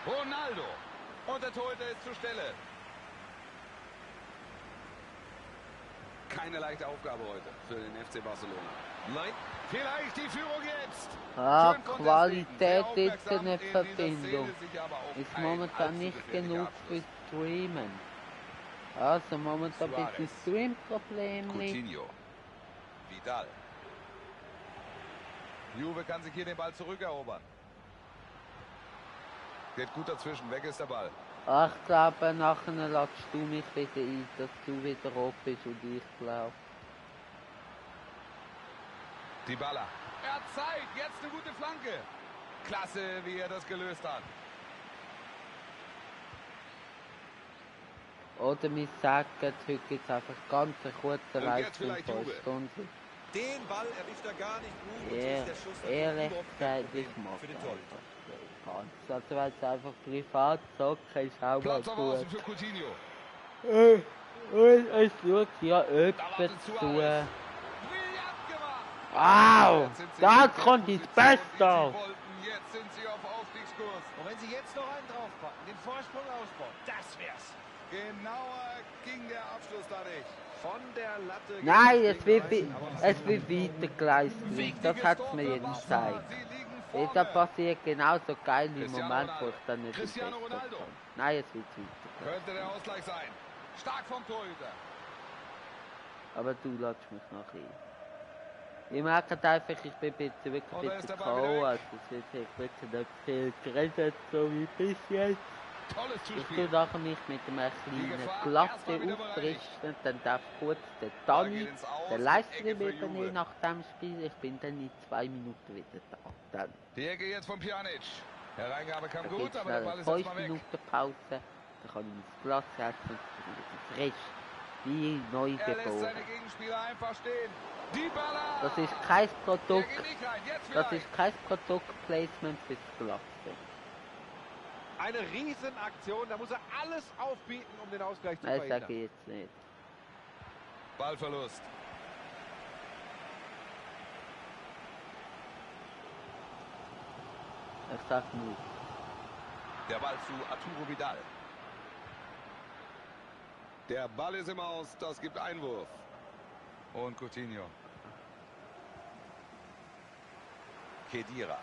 Ronaldo. Und der Torhüter ist zur Stelle. Keine leichte Aufgabe heute für den FC Barcelona. Nein. Vielleicht die Führung jetzt. Ah, Schön von Qualität Sehr aufmerksam in dieser Internetverbindung. Szene, sich aber auch Ist kein momentan allzu nicht gefährlicher genug Abschluss. für Streamen. Also momentan ein bisschen Suarez. Stream-Problem. Coutinho. Vidal. Juve kann sich hier den Ball zurückerobern. Geht gut dazwischen, weg ist der Ball. Ach, ich glaube, nachher lässt du mich wieder ein, dass du wieder oben bist und ich glaube. Dybala. Er hat Zeit, jetzt eine gute Flanke. Klasse, wie er das gelöst hat. Oder wir sagen, heute gibt es einfach ganz eine kurze Und jetzt Leistung vielleicht von Juve. Stunden. Den Ball erwischt er gar nicht gut. Und so Ja, ist der Schuss natürlich ehrlich überhaupt kein gesagt, ich Problem mag für den es Torhüter. einfach nicht. Also wenn es einfach privat zocken ist auch mal Platz auf gut. Außen für Coutinho. Und es schaut ja Da jemand wartet zu. Suarez. Brillant gemacht. Wow, Jetzt sind sie da in der kommt die Position, Beste die sie auf. wollten. Jetzt sind sie auf Aufstiegskurs. Und wenn sie jetzt noch einen draufpacken, den Vorsprung ausbauen, das wär's. Genauer ging der Abschluss da nicht. Von der Latte. geht Nein, das es Ding wird, rein, aber es wird weitergeleistet. Das hat es mir jetzt gezeigt. Sie liegen Da vorne. passiert genauso geil im Cristiano Moment, wo Ronaldo. ich dann nicht Cristiano im Bett Ronaldo. komme. Nein, es wird weitergeleistet. Könnte der Ausgleich sein. Stark vom Torhüter. Aber du lässt mich noch ein. Ich merke einfach, ich bin jetzt wirklich Und ein da ist bisschen der Ball wieder K.O. weg. Also es wird wirklich nicht viel geredet, so wie bis jetzt. Tolles Ich tue Zuspiel. nachher mich mit einem kleinen Gefahr Glatte erstmal wieder bereinigt. auffrischen, dann darf kurz der Ball Dani geht ins Aus, den Ecke Livestream für übernehmen Juve. nach dem Spiel. Ich bin dann in 2 Minuten wieder da. Dann Die Ecke jetzt von Pjanic. Hereingabe kam gibt gut, es aber der schnell Ball eine ist 5 erstmal weg. Minuten Pause. Dann kann ich ins Glas setzen und bin wieder frisch. Wie neu Er lässt geboren. seine Gegenspieler einfach stehen. Dybala. Das ist kein Der Produkt. geht nicht rein. Jetzt Das vielleicht. ist kein Produktplacement fürs Glas. Eine Riesenaktion. Da muss er alles aufbieten, um den Ausgleich zu Nein, sage verhindern. ich jetzt nicht. Ballverlust. Ich sag nicht. Der Ball zu Arturo Vidal. Der Ball ist im Aus. Das gibt Einwurf. Und Coutinho. Kedira.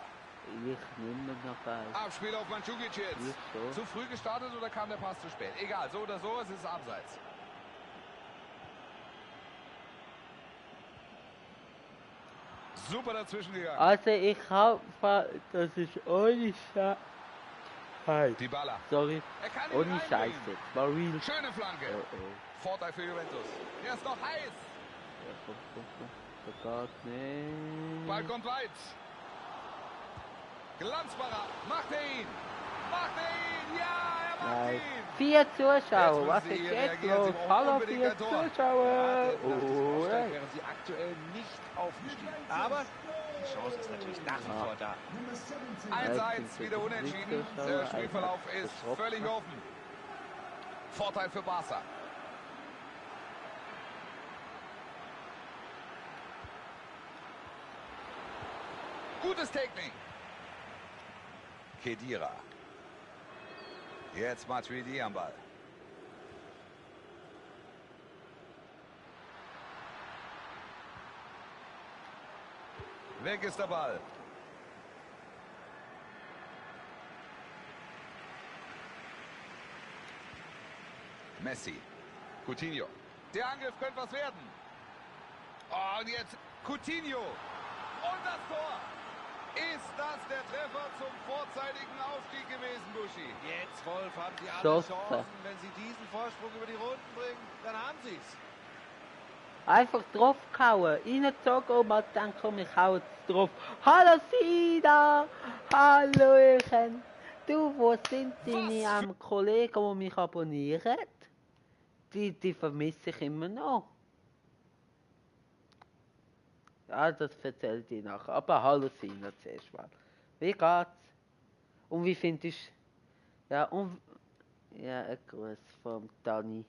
Ich nehme noch ein. Abspiel auf Mandzukic jetzt. Ich schon. Zu früh gestartet oder kam der Pass zu spät? Egal, so oder so, es ist abseits. Super dazwischen gegangen. Also ich hoffe, das ist ohne Hi. Dybala. Sorry. Er kann ihn Ohne reinbringen. Scheiße jetzt. Mal real. Schöne Flanke. Vorteil für Juventus. Er ist noch heiß. Ja, komm. Da geht nicht. Ball kommt weit. Glanzbarer. Macht er ihn. Ja, er macht Nein. ihn. 4 Zuschauer. Jetzt Was müssen ist Sie jetzt reagieren. los? Sie brauchen Hallo, unbedingt 4 ein Tor. Zuschauer. Nach diesem Oh, Aufstellen ja. wären sie aktuell nicht aufgestiegen. Aber die Chance ist natürlich nach wie vor da. 1-1, wieder unentschieden. Der Spielverlauf ist völlig offen. Vorteil für Barca. Gutes Tackling. Khedira. Jetzt Matuidi am Ball. Weg ist der Ball. Messi. Coutinho. Der Angriff könnte was werden. Oh, und jetzt Coutinho. Und das Tor. Ist das der Treffer zum vorzeitigen Aufstieg gewesen, Buschi? Jetzt, Wolf, haben sie alle Chance. Chancen. Wenn sie diesen Vorsprung über die Runden bringen, dann haben sie es. Einfach draufgehauen. Reingezogen und mal gedacht, komm, ich hau jetzt drauf. Hallo Sida! Hallöchen! Du, wo sind deine Kollegen, die mich abonnieren? Die vermisse ich immer noch. Ja, das erzählt ich nachher. Aber hallo Sina zuerst mal. Wie geht's? Und wie findest du... Ja, ein Gruß vom Dani.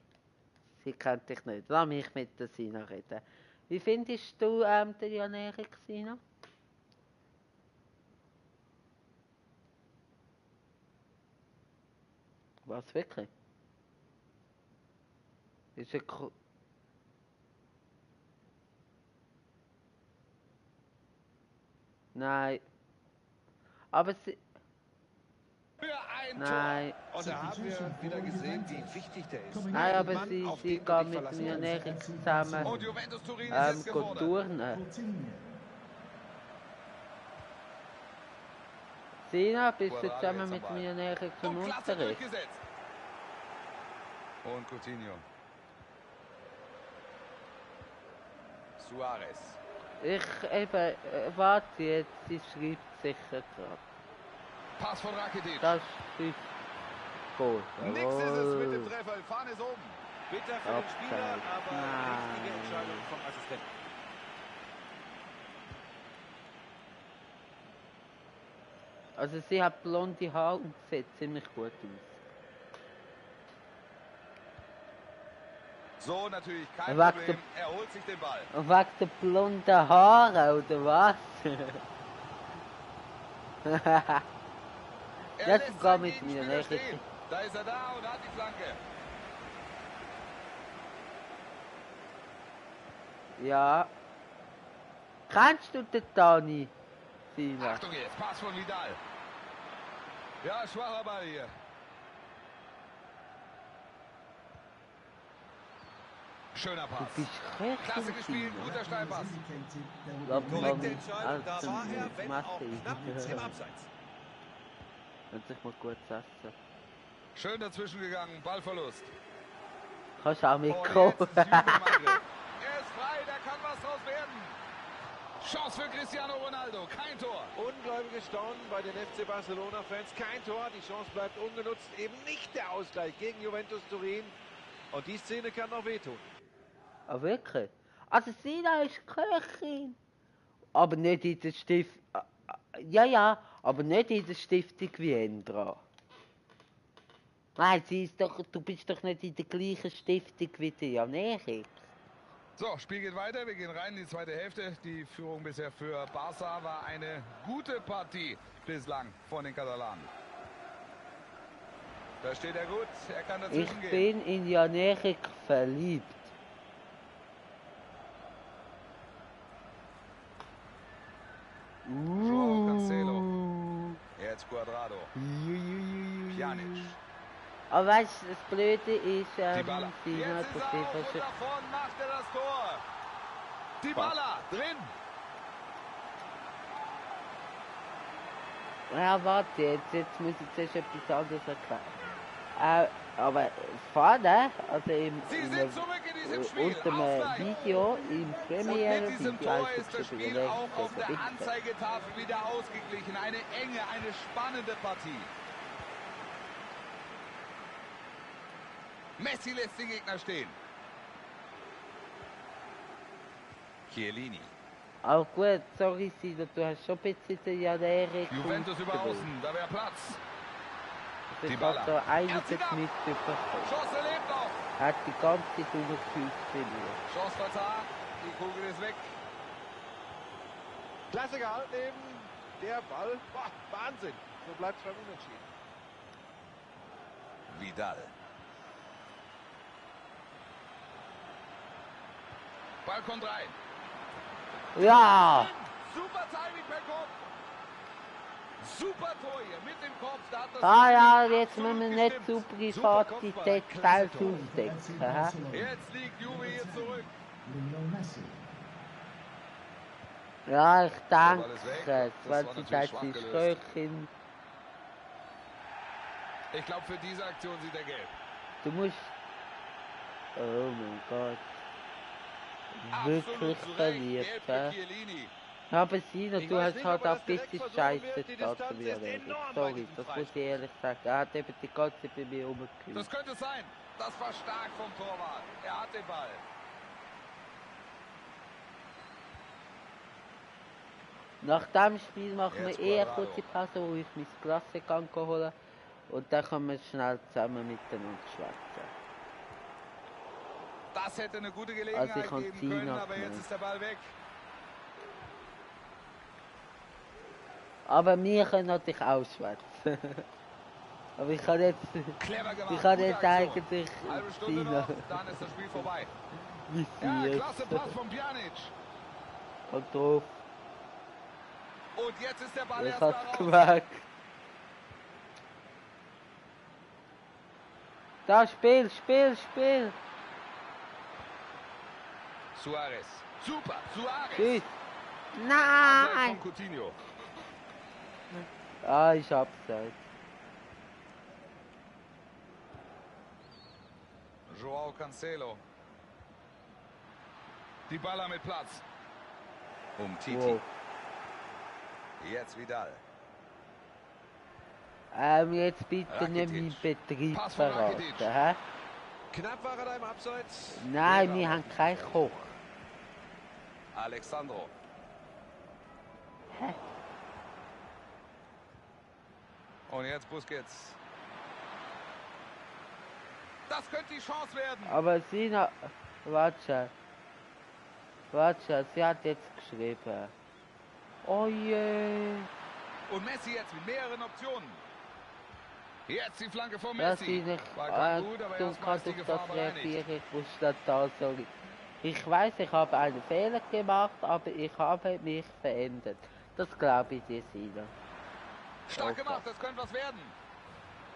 Sie kennt dich nicht. Lass mich mit der Sina reden. Wie findest du den Jan-Erik, Sina? Was, wirklich? Ist er... Nein. Aber sie... Für ein Nein. Und da haben wir wieder gesehen, wie wichtig der ist. Nein, aber Mann, sie auf gehen den du dich mit verlassen dem kannst. Jan-Erik zusammen Tor. Und Juventus Turin ist jetzt gefordert. turnen. Sina, bist du Quadrado zusammen jetzt mit am dem Ball. Jan-Erik zum Und klasse Unterricht? durchgesetzt. Und Coutinho. Suarez. Ich eben, warte jetzt, sie schreibt sicher gerade. Pass von Rakitic. Das ist gut. Nix ist es mit dem Jawohl. Treffer. Fahne ist oben. Bitter für den Spieler, Abseits. aber richtige Nein. Entscheidung vom Assistenten. Also sie hat blonde Haare und sieht ziemlich gut aus. So, natürlich kein Er Problem. Er holt sich den Ball. Und wegen der blonden Haare, oder was? Er Ja, lässt sogar seinen mit mir, Gegenspieler ne? stehen. Da ist er da und hat die Flanke. Ja. Kennst du den Dani? Sina? Achtung jetzt, Pass von Vidal. Ja, schwacher Ball hier. Schöner Pass. Du bist recht Klasse gespielt, guter Steilpass. Korrekte Entscheidung, da war er, wenn auch knapp im Abseits. Wenn sich mal gut essen. Schön dazwischen gegangen, Ballverlust. Kannst auch Und mitkommen. jetzt ist Juve im Angriff. Er ist frei, da kann was draus werden. Chance für Cristiano Ronaldo, kein Tor. Ungläubiges Staunen bei den FC Barcelona-Fans. Kein Tor, die Chance bleibt ungenutzt. Eben nicht der Ausgleich gegen Juventus Turin. Und die Szene kann noch wehtun. Ah, wirklich? Also Sina ist Köchin. Aber nicht in der Stiftung. Ja, aber nicht in der Stiftung wie Endra. Nein, du bist doch nicht in der gleichen Stiftung wie der Jan-Erik. So, Spiel geht weiter, wir gehen rein in die zweite Hälfte. Die Führung bisher für Barca war eine gute Partie bislang von den Katalanen. Da steht er gut, er kann Ich dazwischen gehen. bin in Jan-Erik verliebt. Joao Cancelo. Jetzt Quadrado. Pjanic. Aber weißt du, das Blöde ist, Dybala. Sina, Jetzt ist dass er die auf und davon macht er das Tor. Dybala drin. Ja, warte, jetzt muss ich zuerst etwas anderes erklären. Aber vorne, also Sie sind zurück in diesem Spiel. unter dem Ausgleich. Video im Und Premiere mit diesem Video Tor ist ist das es schon Spiel wieder auch auf der Wichser. Anzeigetafel wieder ausgeglichen. Eine enge, eine spannende Partie. Messi lässt den Gegner stehen. Chiellini. Auch gut, sorry Sino, du hast schon ein bisschen den Janere Juventus über außen, da wäre Platz. Ich Dybala. habe da einiges Er zieht ab. mitbekommen. Chance lebt noch. Er hat die ganze Zeit umgekühlt trainiert. Chance vertan. Die Kugel ist weg. Klasse gehalten eben. Der Ball. Boah, Wahnsinn. So bleibt es beim Unentschieden. Vidal. Ball kommt rein. Ja! Super Timing per Kopf. Super Tor hier mit dem Kopf. Da hat das Ja, Timing jetzt müssen wir absolut nicht gestimmt. zu Super privat Kopfball, die klasse Details Tor. aufdecken. Hä? Jetzt liegt Juve hier zurück. Ja, ich Ball denke, ist weg. Das war 20 natürlich schwach ist gelöst. Stöckchen. Ich glaube, für diese Aktion sieht er gelb. Du musst... Oh mein Gott. Absolut Wirklich zu Recht. verliebt, Gelb für hä? Chiellini. Aber Sino, Ich du weiß hast nicht, halt ob er auch das ein direkt bisschen versuchen Scheiße wird. Die da zu Distanz mir ist erledigt. enorm bei Sorry, diesem das muss Freistoß. ich ehrlich sagen. Er hat eben die ganze Zeit bei mir rumgekühlt. Das könnte es sein. Das war stark vom Torwart. Er hat den Ball. Nach dem Spiel machen wir Jetzt eher eine Cuadrado. kurze Pause, wo ich mein Klassengang holen und dann können wir schnell zusammen miteinander schwätzen. Das hätte eine gute Also Gelegenheit ich kann geben ziehen können, nach aber jetzt mir. ist der Ball weg. Aber wir können natürlich auch schwätzen. Aber ich kann jetzt... Clever gemacht. Ich kann gute jetzt Aktion. eigentlich Halbe Stunde Sino noch, dann ist das Spiel vorbei. wie Ja, sie klasse jetzt. Pass von Pjanic. Kommt drauf. Und jetzt ist der Ball Ich erst mal hab's raus. gemerkt. Da, Spiel. Suarez. Super, Suarez. Tschüss. Abseits Nein! von Coutinho. Ah, ich hab's halt. Joao Cancelo. Dybala mit Platz. Titi. Wow. Jetzt Vidal. Jetzt bitte nicht Rakitic. meinen Betrieb Pass von verraten, Rakitic. hä? Knapp war er da im Abseits. Nein, Der wir war haben keinen Koch. Alexandro. Hä? Und jetzt Busquets. Das könnte die Chance werden. Aber Sina... Warte. Sie hat jetzt geschrieben. Oh je. Und Messi jetzt mit mehreren Optionen. Jetzt die Flanke von Dass Messi. ich nicht War kein gut, aber du erstmal kannst ist die auf Gefahr das bereinigt. reagieren. Ich wusste das, sorry. Ich weiß, ich habe einen Fehler gemacht, aber ich habe mich verändert. Das glaube ich dir, Sina. Stark Okay. gemacht, das könnte was werden.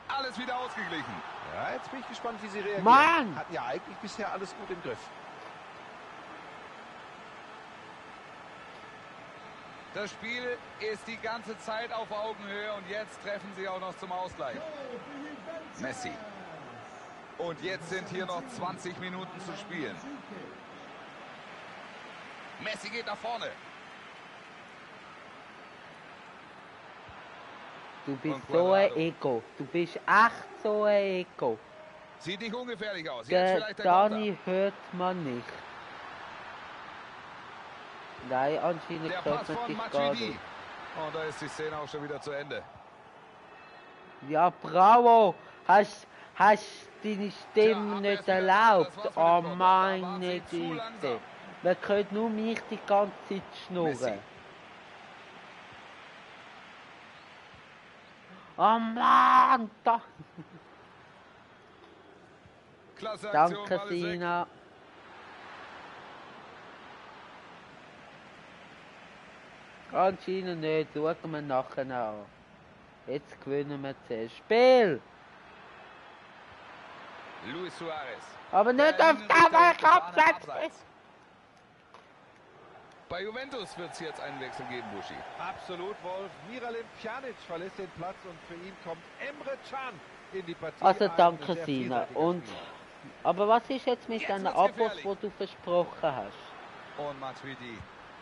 Alles wieder ausgeglichen. Ja, jetzt bin ich gespannt, wie sie reagieren. Mann! Hatten ja eigentlich bisher alles gut im Griff. Das Spiel ist die ganze Zeit auf Augenhöhe und jetzt treffen sie auch noch zum Ausgleich. Messi. Und jetzt sind hier noch 20 Minuten zu spielen. Messi geht nach vorne. Du bist Und so ein Cuadrado. Ego. Du bist echt so ein Ego. Sieht nicht ungefährlich aus. Jetzt Der vielleicht der Dani hört man nicht. Nein, anscheinend Der hört Pass man von dich gar Matuidi. nicht. Und da ist die Szene auch schon wieder zu Ende. Ja, bravo! Hast deine Stimme Tja, nicht abwehr ist wieder erlaubt? da. Das war's mit Oh dem Tor. Da waren meine sie zu Güte. langsam. Man hört nur mich die ganze Zeit schnurren. Messi. Oh Mann! Da. Klasse Aktion, Danke, Ball ist weg. Sina. Anscheinend nicht. Schauen wir nachher an. Jetzt gewinnen wir zuerst. Spiel! Luis Suarez. Aber nicht Der auf Linienrichter den, weil ich gibt es an, absetze! abseits. Bei Juventus wird es jetzt einen Wechsel geben, Buschi. Absolut, Wolf. Miralem Pjanic verlässt den Platz und für ihn kommt Emre Can in die Partie. Also ein danke sehr Sina. vielseitiger Und Spieler. aber was ist jetzt mit Jetzt deinen wird's Abos, gefährlich. die du versprochen hast? Und Matuidi.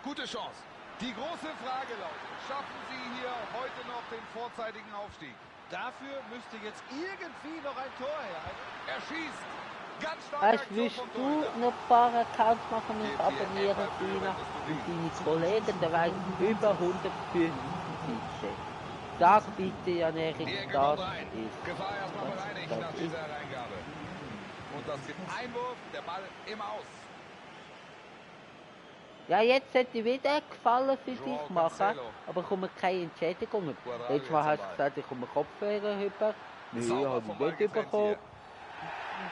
Gute Chance. Die große Frage lautet, schaffen Sie hier heute noch den vorzeitigen Aufstieg? Dafür müsste jetzt irgendwie noch ein Tor her. Er schießt. Ganz starke Weißt Aktion willst vom du Torhüter. noch ein paar Accounts machen und Gebt ihr abonnieren, etwa für Sina? Juventus Und Turin. deine Kollegen, da weiss über 150 bitte. Sag bitte, Jan Erik, Die Ecke das kommt rein. ist. Gefahr erstmal bereinigt das nach ist- dieser Hereingabe. Und das gibt Einwurf, der Ball im Aus. Ja, jetzt hätte ich wieder einen Gefallen für Joao dich machen, Cancelo. aber ich komme keine Entschädigung. Quadrado Letztes Mal jetzt hast du am gesagt, ich komme Kopfhörer rüber. Nee, Sauber habe vom ich Ball nicht getrennt bekommen. hier.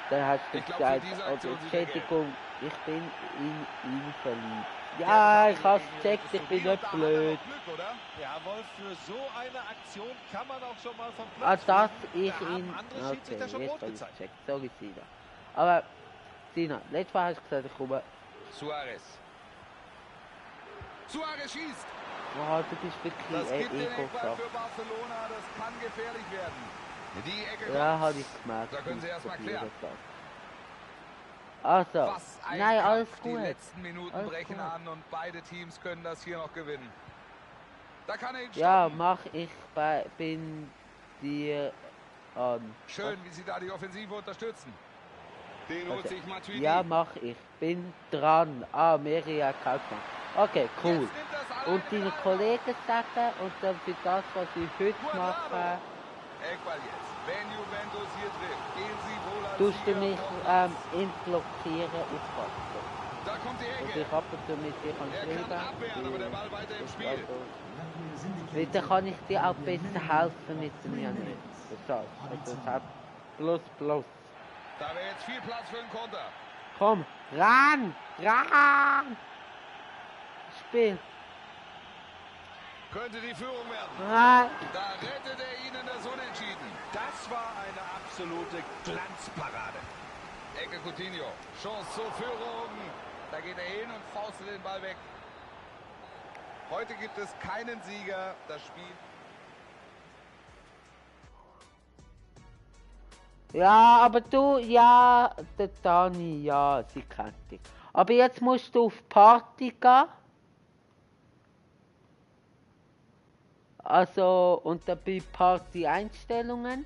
Dann hast du Ich glaub, gesagt, für diese also Aktion sieht er Entschädigung, ich bin in ihn verliebt. Ja, ich hab's gecheckt, ich bin nicht blöd. Glück, oder? Ja, Wolf, für so eine Aktion kann man auch schon mal vom Ah, Platz dass fliegen. ich Da haben ihn... andere Okay, Schiedsrichter schon jetzt rot habe ich gezeigt. gecheckt. Sorry, Sina. Aber, Sina, letztes Mal hast du gesagt, ich komme... Suarez. Suarez schießt. Wow, du bist wirklich Das gibt den Eckball Ego-Sache. für Barcelona. Das kann gefährlich werden. Die Ecke Ja, kommt. habe ich gemerkt. Da können Sie erst mal klären. Also, Was ein nein, Kampf. alles Die gut. letzten Minuten Alles brechen gut. an und beide Teams können das hier noch gewinnen. Da kann er ihn Ja, stoppen. mach ich bin dir an. Schön, wie Sie da die Offensive unterstützen. Den holt Also, sich Matuidi. ja, mach ich. Bin dran. Ah, Meria Kaufmann. Okay, cool. Jetzt nimmt das alleine Und deine mit Einwurf. Kollegen sagen, und dann für das, was ich heute mache, Eckball jetzt. Wenn Juventus hier trifft, gehen Sie wohl als tust du Sieger mich vom Platz. entblockieren auf WhatsApp. Da kommt die Und Ecke. ich ab und zu mit dir Er kann schreiben. abwehren, aber der Ball weiter im Spiel. Weil dann kann ich dir auch besser helfen mit dem Janet. Das heißt, also es hat plus plus. Da wäre jetzt viel Platz für einen Konter. Komm, ran! Ran! Spiel! Könnte die Führung werden. Ran! Da rettet er ihnen das Unentschieden. Das war eine absolute Glanzparade. Ecke Coutinho. Chance zur Führung. Da geht er hin und faustet den Ball weg. Heute gibt es keinen Sieger. Das Spiel. Ja, aber du, ja, der Dani, ja, sie kennt dich. Aber jetzt musst du auf Party gehen. Also, und dann bei Party-Einstellungen.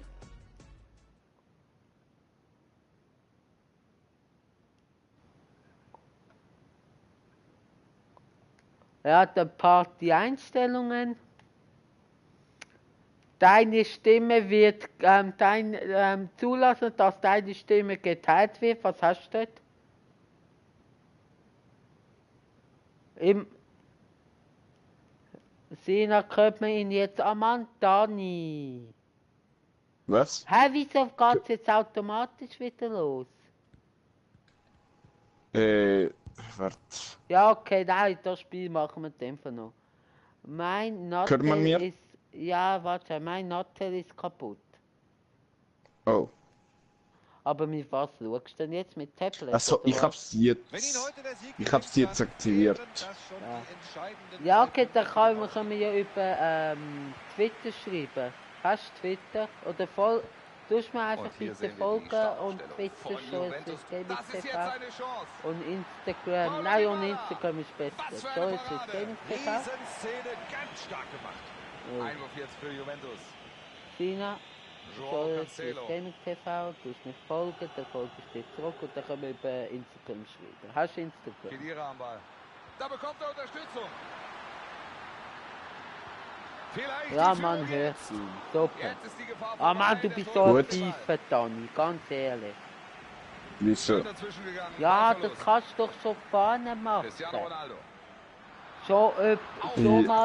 Ja, dann Party-Einstellungen. Deine Stimme wird, zulassen, dass deine Stimme geteilt wird. Was hast du dort? Im Sina, könnte man ihn jetzt Dani. Was? Hä, wieso geht es jetzt automatisch wieder los? Warte. Ja, okay, nein, das Spiel machen wir in dem Fall noch. Mein Hört man Nattel mir? ist... Ja, warte, mein Nattel ist kaputt. Oh. Aber mit was schaust du denn jetzt? Mit Tablet? Also, oder ich was? hab's jetzt. Wenn ihn heute der Sieg Ich hab's gelingt, jetzt dann aktiviert. wären das schon Ja. die entscheidenden Ja, okay, dann Minuten. können wir ja über Twitter schreiben. Hast du Twitter? Oder voll... Tust mir einfach Und hier bitte sehen wir die folgen und Startaufstellung Twitter von schon Juventus. Gaming Das ist jetzt TV eine Chance. und Instagram. Nein, und Instagram ist besser. Was für So eine ist es Parade. Gaming TV. Riesenszene, ganz stark gemacht. Ja. Einwurf jetzt für Juventus. Sina, Joao so ist Cancelo. Gaming TV. Tust mich folgen, dann folge ich dir zurück und dann können wir über Instagram schreiben. Hast du Instagram? Khedira am Ball. Da bekommt er Unterstützung. Vielleicht Ja, die man Führung hört jetzt. ihn. Super. Jetzt ist die Gefahr Ah vorbei, Mann, du der bist so Torhüter ein Gut. ist Ball. Tiefer, Dani, ganz ehrlich. Wieso? Schön dazwischen gegangen. Ja, das Ballverlust. kannst du doch schon vorne machen. Cristiano Ronaldo. Schon Ja. mal Für jemand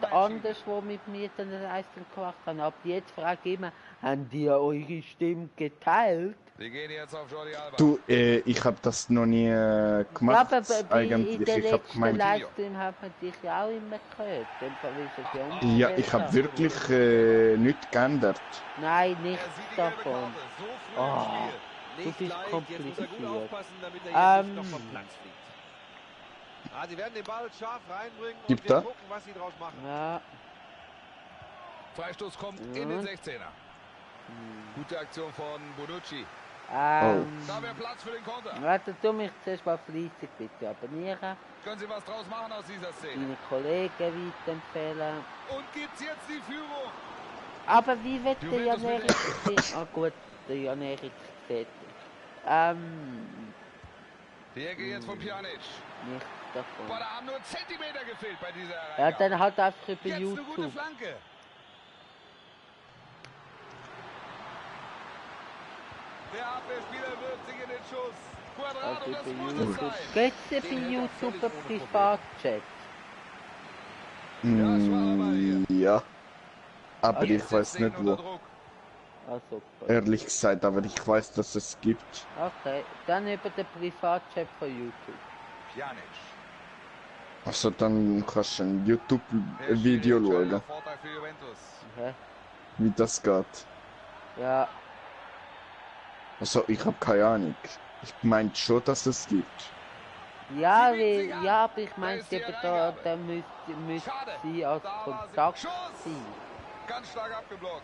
Barcelona anders, der mit mir eine Leistung gemacht hat. Aber jetzt frage ich immer, haben die eure Stimme geteilt? Wir gehen jetzt auf Jordi Alba. Du, ich hab das noch nie Ja, gemacht. aber in Eigentlich. der Ich hab letzten gemeint. Livestream hat man dich ja auch immer gehört. Dann Fall ist es ja umso Ja, ich besser. hab wirklich nichts geändert. Nein, Er nichts sieht die gelbe davon. Karte. So früh Oh. im Spiel. Du Nicht bist leicht, jetzt muss er gut kompliziert. aufpassen, damit er hier nicht noch Ähm. vom Platz fliegt. Ah, die werden den Ball scharf reinbringen und Gibt wir er? gucken, was sie draus machen. Ja. Freistoß kommt Und? in den 16er. Gute Aktion von Bonucci. Ähm. Da wäre Platz für den Konter. Warte, du mich zuerst mal fleissig bitte abonnieren. Können Sie was draus machen aus dieser Szene? Deine Kollegen weiterempfehlen. Und gibt's jetzt die Führung? Aber wie wird der Juventus Jan mit Erik sehen? Ah gut, der Jan Erik sieht. Die Ecke jetzt von Pjanic. Nichts davon. Boah, da haben nur Zentimeter gefehlt bei dieser Ja, Hereingabe. dann halt einfach über Jetzt eine gute YouTube. Flanke. Der Abwehrspieler wirft sich in den Schuss. Quadrado, Also das über muss es YouTube. sein. Gibt's denn für YouTube einen Privatchat? Ja. Aber Also, ich weiß nicht unter wo. Druck. Ah, super. Ehrlich gesagt, aber ich weiß, dass es gibt. Okay, dann über den Privatchat von YouTube. Pjanic. Also dann kannst du ein Der YouTube-Video Schiri, entscheidender schauen, Vorteil für Juventus. Hä? wie das geht. Ja, Also ich habe keine Ahnung. Ich meinte schon, dass es gibt. ja, Sie bieten sich an. ja, aber ich Da meinte ist die eben Hereingabe. da müsste Schade. sie als Da war sie. Kontakt Schuss. sein. Ganz stark abgeblockt.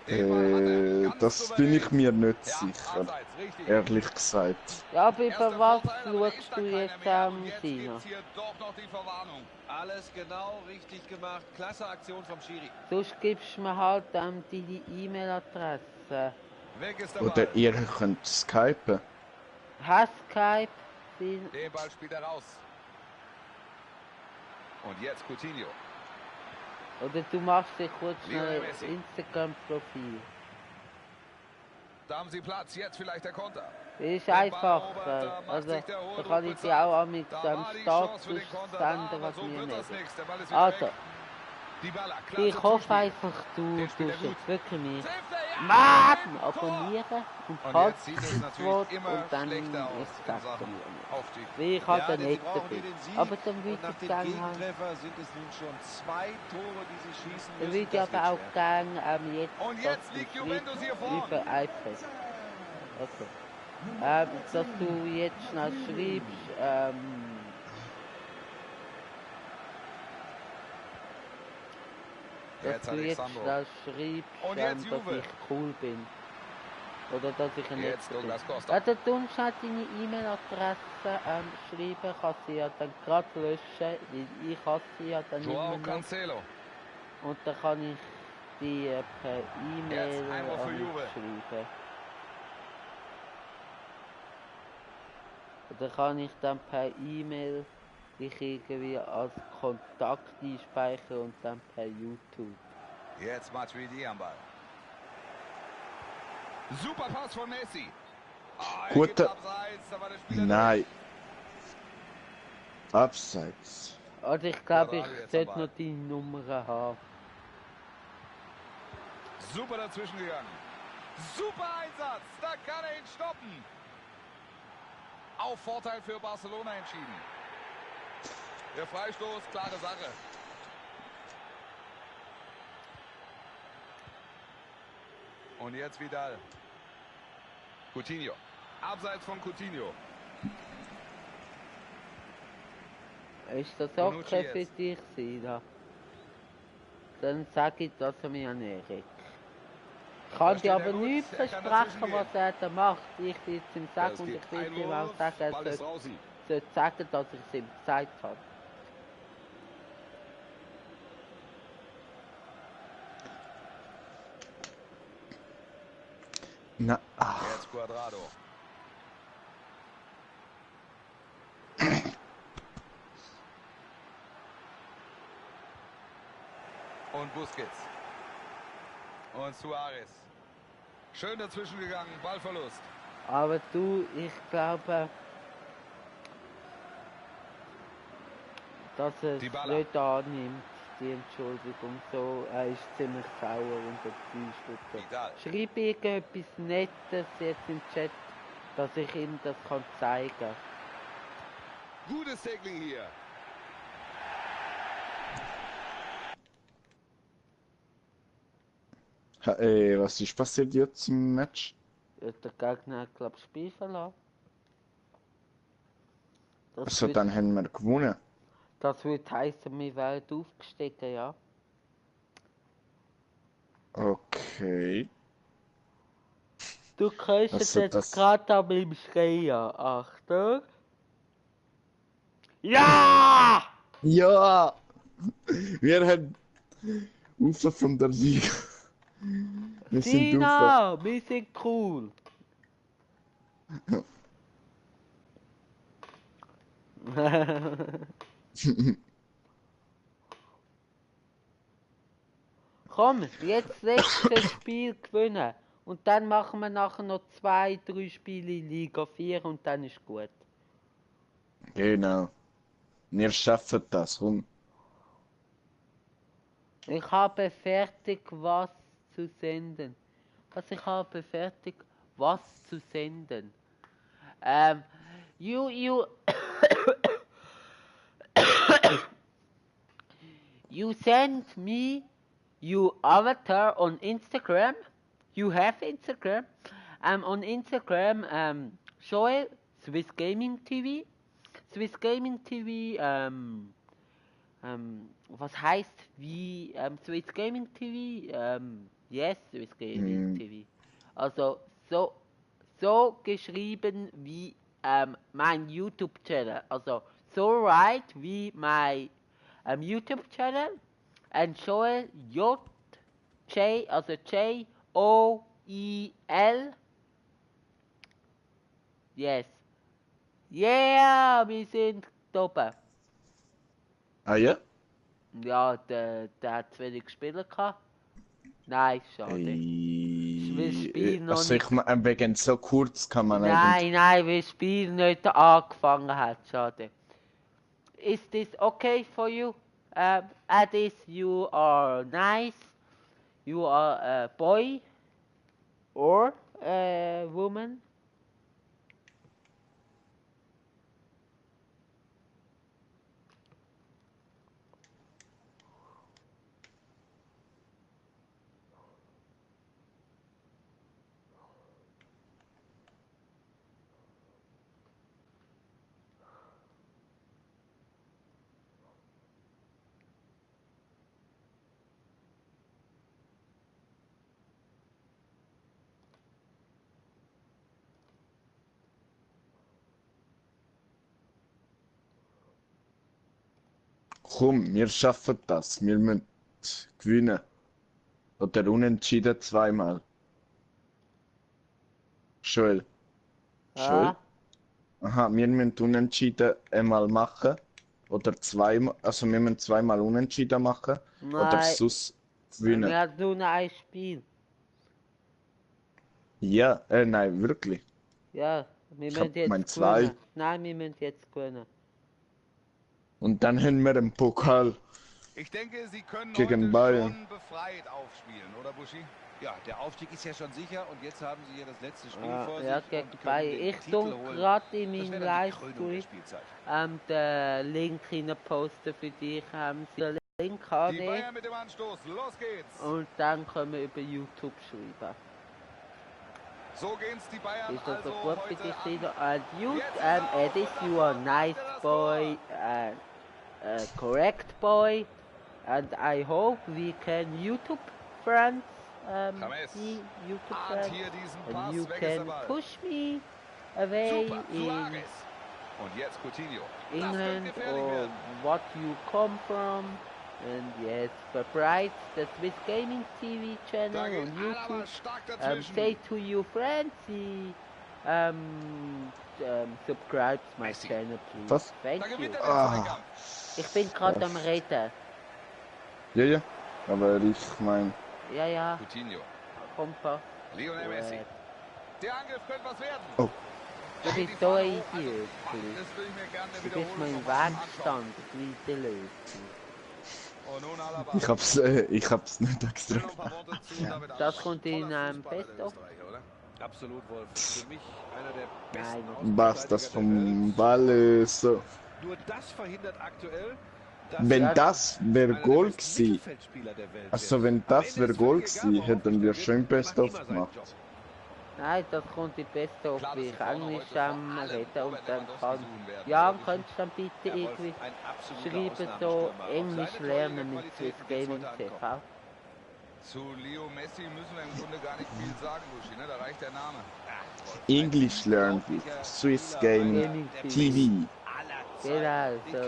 Den Ball hat er ganz Das souverän. bin ich mir nicht Ja, sicher. abseits, richtig. Ehrlich gesagt. Ja, aber Erster über was Vorteil, aber da schaust ist da du keiner jetzt mehr. an, Und jetzt Sina? gibt's hier doch noch die Verwarnung. Alles genau richtig gemacht. Klasse Aktion vom Schiri. Sonst gibst du mir halt deine E-Mail-Adresse. Weg ist der Oder Ball. ihr könnt skypen. Hast Skype? Sina? Den Ball spielt er raus. Und jetzt Coutinho. Oder du machst dir kurz Lionel schnell Messi. Instagram-Profil. Da haben sie Platz. Jetzt vielleicht der Konter. Ist Den Ball einfach. erobert, da macht Also, sich der da Holdruck kann ich bezahlt. dir auch am Da am war die Chance Status für den Konter senden, da, aber was so mir wird das nicht. nichts. Der Ball ist wieder Also, weg. Dybala, klasse ich hoffe Zuspiel. einfach, du Den spielt er tust gut. jetzt wirklich mich. Trifft er, ja! Mann! Tor! Abonnieren und Und jetzt sieht es Podcast natürlich immer und dann schlechter aus in exakt. Sachen Aufstieg. Wie ich halt Ja, der denn sie Nächste brauchen hier bin. den Sieg. Aber dann Und würde nach ich dem gerne haben. Gegentreffer sind es nun schon 2 Tore, die sie schießen Dann müssen. würde ich Das aber wird auch schwer. gerne jetzt, Und dass jetzt du liegt schreibst Juventus hier vorn. über iPad. Okay. Dass du jetzt schnell schreibst, dass Jetzt du jetzt Alexandro. schnell schreibst, Und jetzt dass Juve. ich cool bin. Oder dass ich ein Jetzt Netter bin. Douglas Costa. Ja, dann tust du halt deine E-Mail-Adresse schreiben, kann sie ja dann gerade löschen, weil ich habe sie ja dann Joao immer noch. Cancelo. Und dann kann ich die per E-Mail Jetzt einmal für an mich Juve. schreiben. Oder kann ich dann per E-Mail dich irgendwie als Kontakt einspeichern und dann per YouTube. Jetzt Matuidi am Ball. Super Pass von Messi. Er Guter- gibt abseits, da war der Spieler Nein. Abseits. Also ich glaube, ich Quadrado jetzt am sollte Ball. noch die Nummer haben. durch. Super dazwischen gegangen. Super Einsatz. Da kann er ihn stoppen. Auf Vorteil für Barcelona entschieden. Der Freistoß, klare Sache. Und jetzt Vidal. Coutinho. Abseits von Coutinho. Ist das Bonucci okay für jetzt. dich, Sina? Dann sage ich das an mich an Erik. Ich kann steht dir er aber gut. nichts Er kann versprechen, dazwischen was er da macht. Ich will es ihm sagen Es und ich gibt will ihm auch Einwurf, sagen, er Ball ist sollte draußen. sagen, dass ich es ihm gesagt habe. Na, Jetzt Quadrado. Und Busquets. Und Suarez. Schön dazwischen gegangen, Ballverlust. Aber du, ich glaube, dass er es Dybala. nicht annimmt, die Entschuldigung. So, er ist ziemlich sauer und enttäuscht. Und so. Vidal. Schreib irgendetwas Nettes jetzt im Chat, dass ich ihm das kann zeigen kann. Gutes Tackling hier. was ist passiert jetzt im Match? Der Gegner hat, glaube ich, Spiel verloren. Das Also würd- dann haben wir gewonnen. Das würde heißen, wir wären aufgestiegen, ja. Okay. Du kannst Also jetzt das- gerade an meinem Schreien. Achtung. Ja! Ja! Wir haben Ufer von der Liga. Wir sind Ufer. Sina, wir sind cool. Komm, jetzt das letzte Spiel gewinnen. Und dann machen wir nachher noch 2, 3 Spiele in Liga 4 und dann ist gut. Genau. Wir schaffen das. Komm. Ich habe fertig was zu senden. Ich habe fertig was zu senden. You you send me your avatar on Instagram. You have Instagram. On Instagram, Joel, Swiss Gaming TV. Swiss Gaming TV, was heißt wie Swiss Gaming TV? Yes, Swiss Gaming TV. Also so geschrieben wie mein YouTube-Channel. Also so right wie mein YouTube-Channel. And Joel J, also Joel. Yes. Yeah, wir sind oben. Ah ja? Ja, der hat zu wenig Spieler gehabt. Nein, schade. Wir spielen noch Also nicht. ich meine, wegen so kurz kann man eigentlich. Nein, weil das Spiel nicht angefangen hat, schade. Is this okay for you? Addis, you are nice. You are a boy or a woman. Komm, wir schaffen das. Wir müssen gewinnen. Oder unentschieden zweimal. Joel. Joel? Ah, Aha, wir müssen unentschieden einmal machen. Oder zweimal. Also wir müssen zweimal unentschieden machen. Oder nein. sonst Wir gewinnen. haben nur noch ein Spiel. Ja, nein, wirklich. Ja, wir Ich müssen hab jetzt mein zwei. gewinnen. Nein, wir müssen jetzt gewinnen. Und dann haben wir einen Pokal. Ich denke, sie können Gegen heute Bayern. schon befreit aufspielen, oder Buschi? Ja, der Aufstieg ist ja schon sicher und jetzt haben sie hier das letzte Spiel vor sich. Ja, und gegen können Bayern. den Ich Titel tue holen. gerade in Das meinem wäre dann die Krönung der Livestream Spielzeit. den Link rein posten für dich. Sie den Link Die annehmen Bayern mit dem Anstoß. Los geht's. und dann können wir über YouTube schreiben. So gehen's die Bayern Ist das so also gut für heute dich, an. Sino? And you, Jetzt ist er Edis, auf you are und nice dann macht er das boy and correct boy. And I hope we can YouTube friends, James be YouTube ahnt friends. hier diesen And Pass. you Weg ist der can Ball. push me away Super, in Suarez. Und jetzt Coutinho. Das England könnte gefährlich or werden. what you come from. And yes, subscribe the Swiss Gaming TV Da channel geht on YouTube. Alaba stark dazwischen. Say to your friends, subscribe to my Messi. channel, please. Was? Thank Da you. gewinnt er den Ah. Zweikampf. Ich bin gerade am Reden. Ja, ja. Aber ich meine, Ja, Coutinho. Kompa. Lionel Messi. Der Angriff könnte was werden. Oh. Du Hält bist die so Fahne easy, hoch. Also, wirklich. das will ich mir gerne Du wiederholen. bist mein nochmal anschauen. Wegstand, wie die Lösung. Und nun Alaba. ich hab's nicht extra Noch ein paar Worte zu David Das Alaba. kommt in Toller einem Fußballer, der Best-of. Österreicher, oder? Absolut, Wolf. Für mich einer der Nein, besten Was das Außenverteidiger der vom Welt. Ball ist. So. Nur das verhindert aktuell, dass Wenn er das wäre einer der Goal besten gewesen. Mittelfeldspieler der Welt Also wird. wenn Am das Ende wäre ist Goal völlig egal, gewesen, worauf hätten wir gestellt schön wird. Best Er macht of immer seinen gemacht. Job. Nein, das kommt die Beste auf, Klar, wie dass ich die vorne Englisch heute vor am allem reden und alle dann Lewandowski kann. suchen werden, Ja, glaube ich. könntest du dann bitte Ja, Wolf, irgendwie ein absoluter schreiben, so Ausnahmestürmer. Auf Englisch seine lernen mit Torjägerqualitäten Swiss geht's Gaming heute TV. ankommen. Zu Leo Messi müssen wir im Grunde gar nicht viel sagen, Buschi, ne? Da reicht der Name. English learn with Swiss Gaming Gaming TV. Genau, so.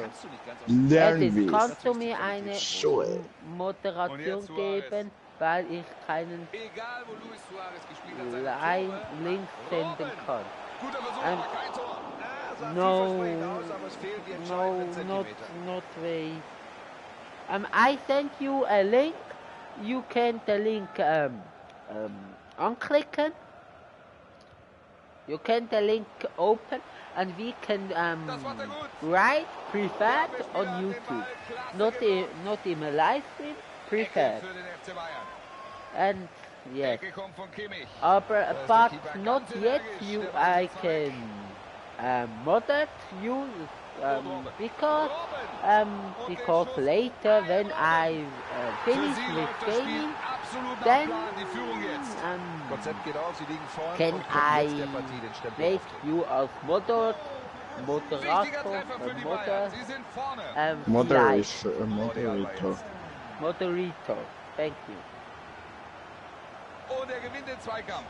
Learn Edith, with. kannst du mir eine Sure. Moderation Und jetzt Suarez. geben, weil ich keinen Egal, wo Luis Suarez gespielt hat, seine Link senden kann? Guter Versuch, Ein- aber kein Tor. No, not way. I sent you a link. You can the link anklicken. You can the link open and we can Das macht er gut. write preferred Der on Spieler hat den YouTube. Ball klasse Not in a live stream, Ecke preferred. für den FC Bayern. And yes. Ecke kommt von Kimmich. Aber ist der but Keeper not ganz yet energisch, you der Ball I ist weg. can modder you because Und der Schuss. later when I Für finish sie with läuft das Spiel gaming absolut nach then Plan. Die Führung jetzt. Konzept geht auf, sie liegen vorn can und können I jetzt der Partie den Stempel make aufdrücken. you as Wichtiger Moderator Treffer für die Bayern. Sie sind vorne. vielleicht. Moderator. Moderator, thank you. Und er gewinnt den Zweikampf.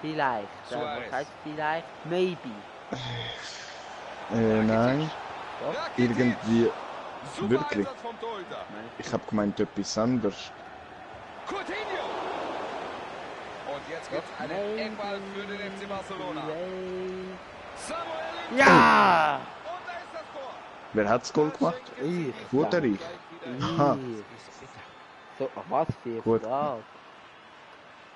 Vielleicht, Suarez. was heißt vielleicht? Maybe. Nein, Rakitic. irgendwie Super wirklich. Einsatz vom Torhüter. Ich hab gemeint etwas anderes. Coutinho. Und jetzt gibt's einen Eckball für den FC Barcelona. Samuel. Ja! Und da ist das Tor. Wer hat's Goal gemacht? Ich. Fuderich. Aha. So, was für Gut. Frage.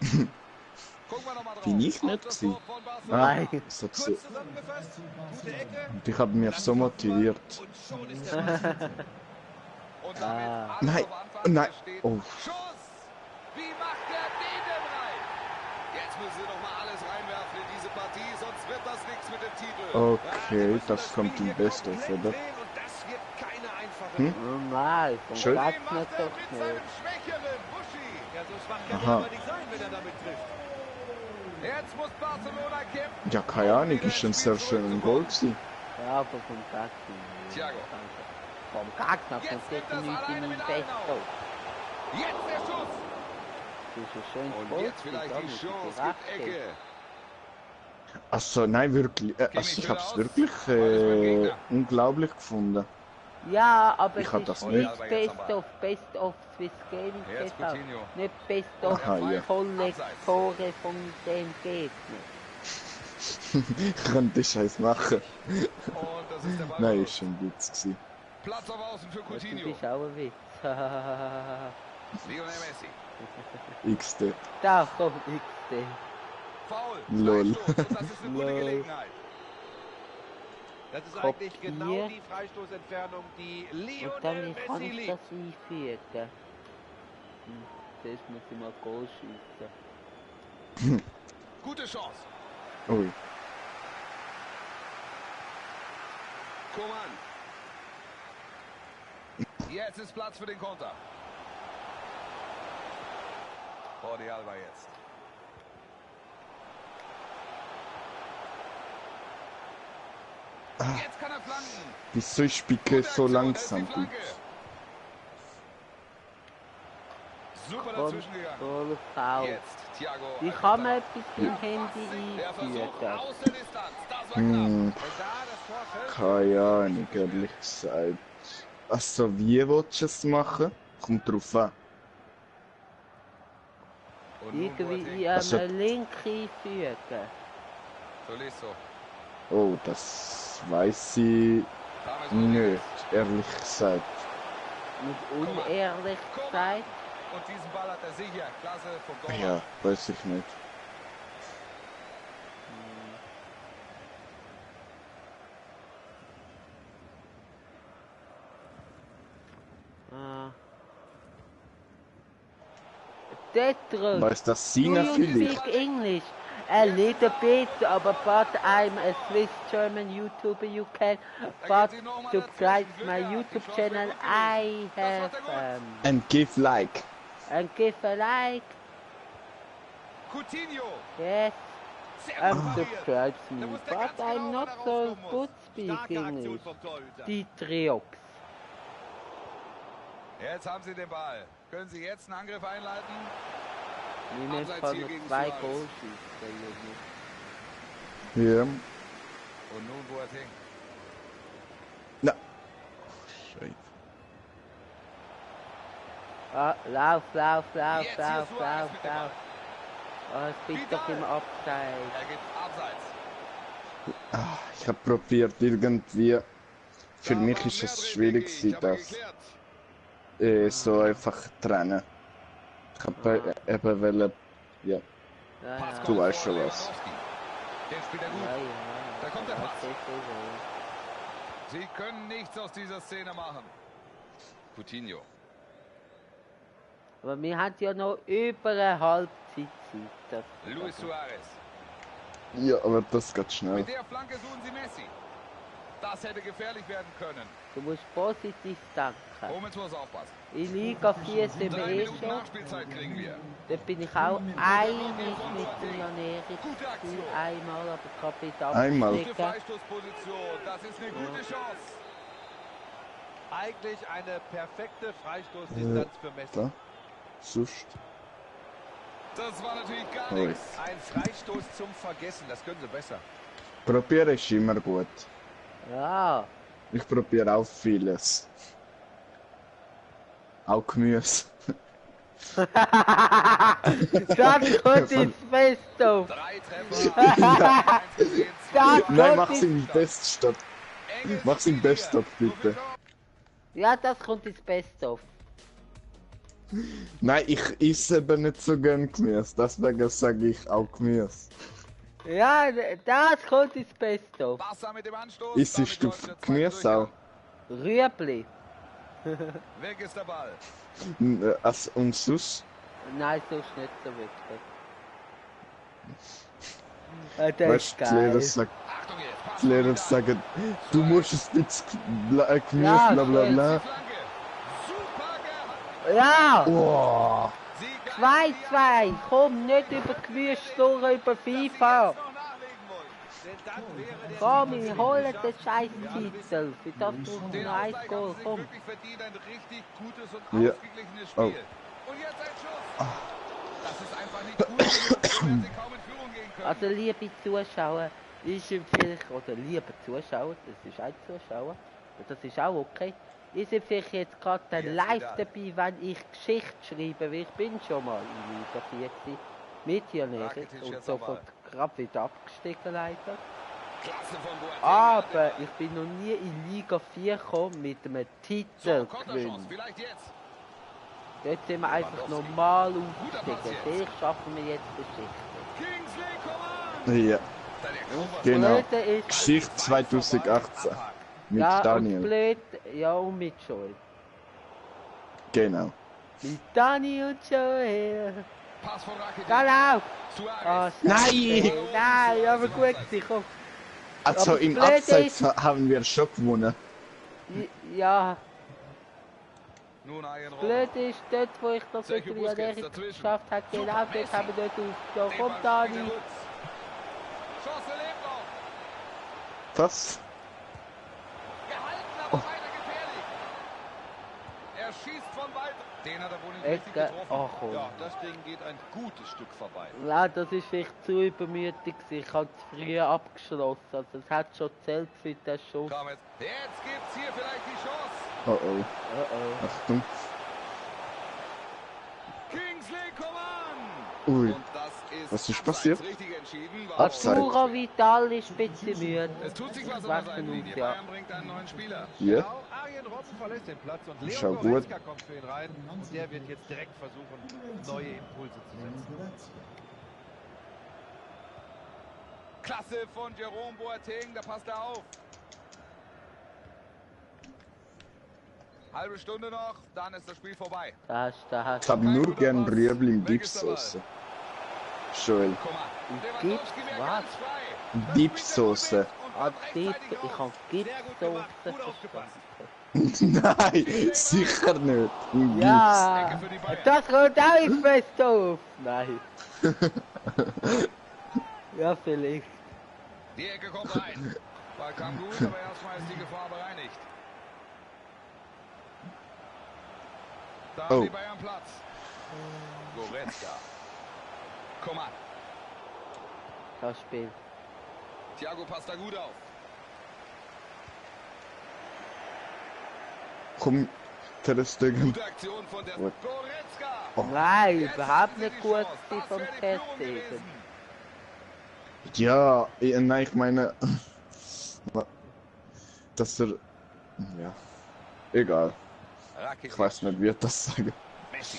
Gucken wir noch mal drauf. Bin ich nicht Auf das gewesen? Tor von Barcelona. Nein. So Kurz zu, zusammengefasst, gute Ecke. und ich habe mich so motiviert. Und schon ist der Ball. Und damit alles Nein, auf Anfang. nein. Es steht Oh. Schuss. Wie macht er den denn rein? Jetzt müssen sie noch mal alles reinwerfen in diese Partie, sonst wird das nichts mit dem Titel. Okay, das kommt im Best of, oder? Und das wird keine einfache. Normal, vom Schön. Platz Wie macht nicht er doch mit schnell. seinem Schwächeren, Buschi? Ja, so schwach kann Aha. er aber nicht sein, wenn er damit trifft. Jetzt muss Barcelona kämpfen. Ja, keine Ahnung, ist ein sehr schöner Goal gewesen. Ja, aber vom Gegner. Thiago. Vom Gegner Jetzt kommt nimmt sicher das nicht in alleine mein mit Besto. Jetzt der Schuss. Das ist ein schönes Und Goal, jetzt vielleicht da die muss ich Chance. dir recht Gibt geben. Ecke. Also nein, wirklich. Also ich hab's wirklich unglaublich gefunden. Ja, aber Ich es hab ist das nicht nicht. Best of Swiss Gaming Jetzt TV. Coutinho. Nicht Best of Aha, ja. Kollektoren von dem Gegner. Ich könnte den Scheiß machen. Und das ist der Ball. Nein, ist schon gut gewesen. Platz auf Außen für Ja, du Coutinho. bist auch ein Witz. Lionel Messi. XD. Da kommt XD. Foul. Lol. Freistoß. Und das ist eine gute Lol. Gelegenheit. Das ist Kopf eigentlich genau hier. die Freistoßentfernung, die Und Lionel dann kann Messi ich liebt. das einfügen. Das muss ich mal Goal schießen. Gute Chance. Ui. Coman. Jetzt ist Platz für den Konter. Jordi Alba jetzt. Jetzt kann er flanken. Wieso ist Piqué Gute so Aktion, langsam? da ist die Flanke. Super dazwischen gegangen. Goal foul. Jetzt Thiago. Wie kann man etwas im Handy Der Versuch einfügen? aus der Distanz. Das war knapp. Hm, Wenn da das Tor fällt, keine Ahnung, ehrlich gesagt. Also wie willst du es machen? Kommt drauf an. Und nun Irgendwie Boateng. in Also- einen Link einfügen. Tolisso. Oh, das weiß ich James nicht, Rodriguez. ehrlich gesagt. Und unehrlich gesagt, Und diesen Ball hat er sicher. Klasse vom Torwart. Ja, weiß ich nicht. Detrus. Weiß das Do Sina you vielleicht? speak English? A little bit, but I'm a Swiss German YouTuber. You can but subscribe my YouTube channel. I have And give like. and give a like. Coutinho. Yes, Sehr gut subscribe Da me, wusste er but ganz genau, I'm wann not er so rauskommen muss. good speak Starke Aktion English. vom Torhüter. Die Triox. Jetzt haben sie den Ball. Können sie jetzt einen Angriff einleiten? Niemand Abseits kann hier nur gegen 2 Suarez. Goal schießen, Junge. Ja. Und nun Boateng. Na. Scheiße. Ah, lauf, lauf, lauf, Jetzt hier lauf, Suarez lauf, mit dem lauf. Oh, es kriegt doch im Abseits. Er geht abseits. Ah, ich habe probiert irgendwie. Für Da mich war ist mehr es drin, schwierig, denke ich, gewesen, aber das geklärt. so einfach trennen. Ich habe eben wollen, ja. Ja, Pass ja. Du kommt weißt vor schon was. Lewandowski. Der spielt er gut. Ja, ja. Da kommt der Ja, Pass. das ist Sie können nichts aus dieser Szene machen. Coutinho. so. Aber wir haben ja noch über eine Halbzeit Zeit. Luis Suarez. Ja, aber das geht schnell. Mit der Flanke suchen sie Messi. Das hätte gefährlich werden können. Du musst positiv denken. Hummels muss aufpassen. In Liga 4 sind wir 3 eh Minuten schon. Nachspielzeit kriegen wir. Da bin ich auch einig mit dem Janeri. Gute Aktion. Einmal, aber gerade bei der Einmal. Gute Abschläge. Freistoßposition. Das ist eine gute Chance. Eigentlich eine perfekte Freistoßdistanz für Messi. Da. Sonst. Das war natürlich gar Ui. nichts. Ein Freistoß zum Vergessen, das können sie besser. Probieren ist immer gut. Ja. Ich probiere auch vieles. Auch Gemüse. Das kommt ins Beste. 3 Treffer. Eins gesehen, zwei Das Tore. Nein, kommt mach's im Beststopp. Enges Mach's im Spiel. Beststopp, bitte. Ja, das kommt ins Beste. Nein, ich esse eben nicht so gern Gemüse. Deswegen sage ich auch Gemüse. Ja, das kommt ins Beste. Barca mit dem Anstoß. Isst Damit du läuft der zweite Gemüse auch? Durchgang. Rüebli. Weg ist der Ball. Und sonst? Nein, so ist nicht so wirklich. Das Weißt ist du, die Lehrer geil. Achtung jetzt. Pass die Lehrer wieder. sagen, du musst ein bisschen Gemüse, Ja, bla bla Die bla. Flanke. Super Gerhard. Ja! Oh, Sie greifen die 2-2. Komm, nicht über Gemüse, über FIFA. jetzt noch nachlegen wollen. Denn dann wäre der Komm, Sieg wir holen den sicher. Scheiß-Titel. Für das brauchen Den wir ein Ausgleich Goal. haben sie sich Komm. wirklich verdient. Ein richtig gutes und Ja. ausgeglichenes Spiel. Oh. Und jetzt ein Schuss. Das ist einfach nicht gut genug. So werden sie kaum in Führung gehen können. Also, liebe Zuschauer, ich empfehle, oder liebe Zuschauer, das ist ein Zuschauer, das ist auch okay. Ich empfehle jetzt gerade Jetzt live wieder. dabei, wenn ich Geschichte schreibe, weil ich bin schon mal in Liga 40 mit Janeri Rakitic und jetzt sofort nochmal. gerade wieder abgestiegen leider. Klasse von Boateng. Aber ich bin noch nie in Liga 4 gekommen mit einem Titel So, Konterchance. gewinnen. Vielleicht jetzt. Dort sind wir einfach normal Guter Pass aufgestiegen. jetzt. Vielleicht schaffen wir jetzt Geschichte. Kingsley, komm an. ja, Der genau. Blöde ist, Geschichte 2018 mit ja, und Daniel. blöd, ja, und mit Joel. Genau. Mit Dani und Joel. Pass von Rakitic. Geh lauf! Suarez. Oh, Nein! Scheiße. Nein, aber gut, ich komm. Also Aber im das Blöde Abseits ist- haben wir schon gewonnen. Ja, Nun Arjen Robben. blöd ist, dort wo ich das mit Sergio dem Busquets Janeri dazwischen. geschafft habe, genau Super dort Messi. haben wir dort aufgenommen. Den Komm, Ball Dani! spielt er Lutz. Chance lebt noch. Was? Gehalten, aber weiter gefährlich. Er schießt von weit. Den hat er wohl nicht richtig Ecke. getroffen. Oh, komm. Ja, das Ding geht ein gutes Stück vorbei. Ja, das ist vielleicht zu übermütig gewesen. Ich habe zu früh abgeschlossen. Also es hat schon zählt für den Schuss. Komm jetzt. Jetzt gibt's hier vielleicht die Chance. Oh oh. Oh Achtung. Kingsley, komm an. Ui. Und das ist Was ist abseits. passiert? Richtig entschieden. oh. Warum? Abseits. Arturo Vidal ist ein bisschen müde. Es tut sich was an der Wachen Seitenlinie. auf, ja. Bayern bringt einen neuen Spieler. Ja. Genau, Arjen Robben verlässt den Platz und Leo Schau gut. Goretzka kommt für ihn rein. Und der wird jetzt direkt versuchen, neue Impulse zu setzen. Klasse von Jerome Boateng, da passt er auf. Halbe Stunde noch, dann ist das Spiel vorbei. Ich habe nur gern Rüebli im Dipsauce. Joel. Guck mal, Gibt's Lewandowski wäre was? ganz frei. Dipsauce. Ah, Dip, Rechtzeitig ich auf. habe Sehr gut gemacht, Gipssoße gut aufgepasst. Nein, sicher nicht. Im Ja, Ecke für die Bayern. das kommt auch ins Beste auf. Nein. Ja, vielleicht. Die Ecke kommt rein. Ball kam gut, aber erstmal ist die Gefahr bereinigt. Da haben die Bayern Platz. Goretzka. Coman. Das Spiel. Thiago passt da gut auf. Komm, Ter Stegen. Gute Aktion von der Gut. Goretzka. Nein, Jetzt überhaupt ist nicht die gut Chance. gewesen Das vom wäre die Führung Testegen. gewesen. Ja, nein, ich meine, dass er, ja, egal. Rakitic. Ich weiß nicht, wie ich das sage. Messi.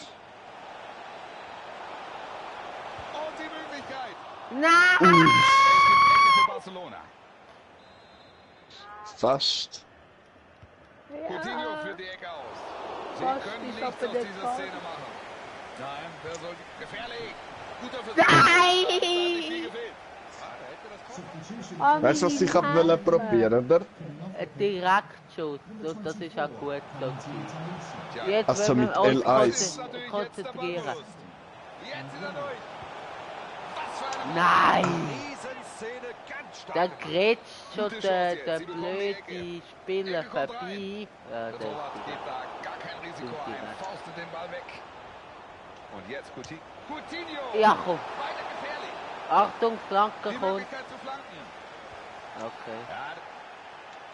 Und die Möglichkeit. Nein! Es gibt Ecke für Barcelona. Fast. Coutinho führt die Ecke aus. Sie Fast, können ich nichts hoffe, aus der dieser Tor. Szene machen. Nein, wer soll gefährlich. Guter Versuch. Nein! Das hat nicht viel gefehlt. Oh, Weißt du, was ich hab meine wollen probieren, oder? Ein Direktschuss, und das ist auch gut so gewesen. Tja, Jetzt Also wollen wir mit uns L1. ist natürlich jetzt der Ball konzentrieren. bewusst. Jetzt ist er durch. Was für eine Nein! Riesenszene, ganz stark. Da gemacht. grätscht schon Gute Chance der jetzt. Sie bekommen die Ecke. blöde Spieler Ecke kommt vorbei. Ja, Der das Torwart geht da gar kein Risiko Sind die ein. weg. Faustet den Ball weg. Und jetzt Coutinho. Ja, komm. Weiter gefährlich. Achtung, Flanke Die kommt. Möglichkeit zu flanken. Okay. Ja,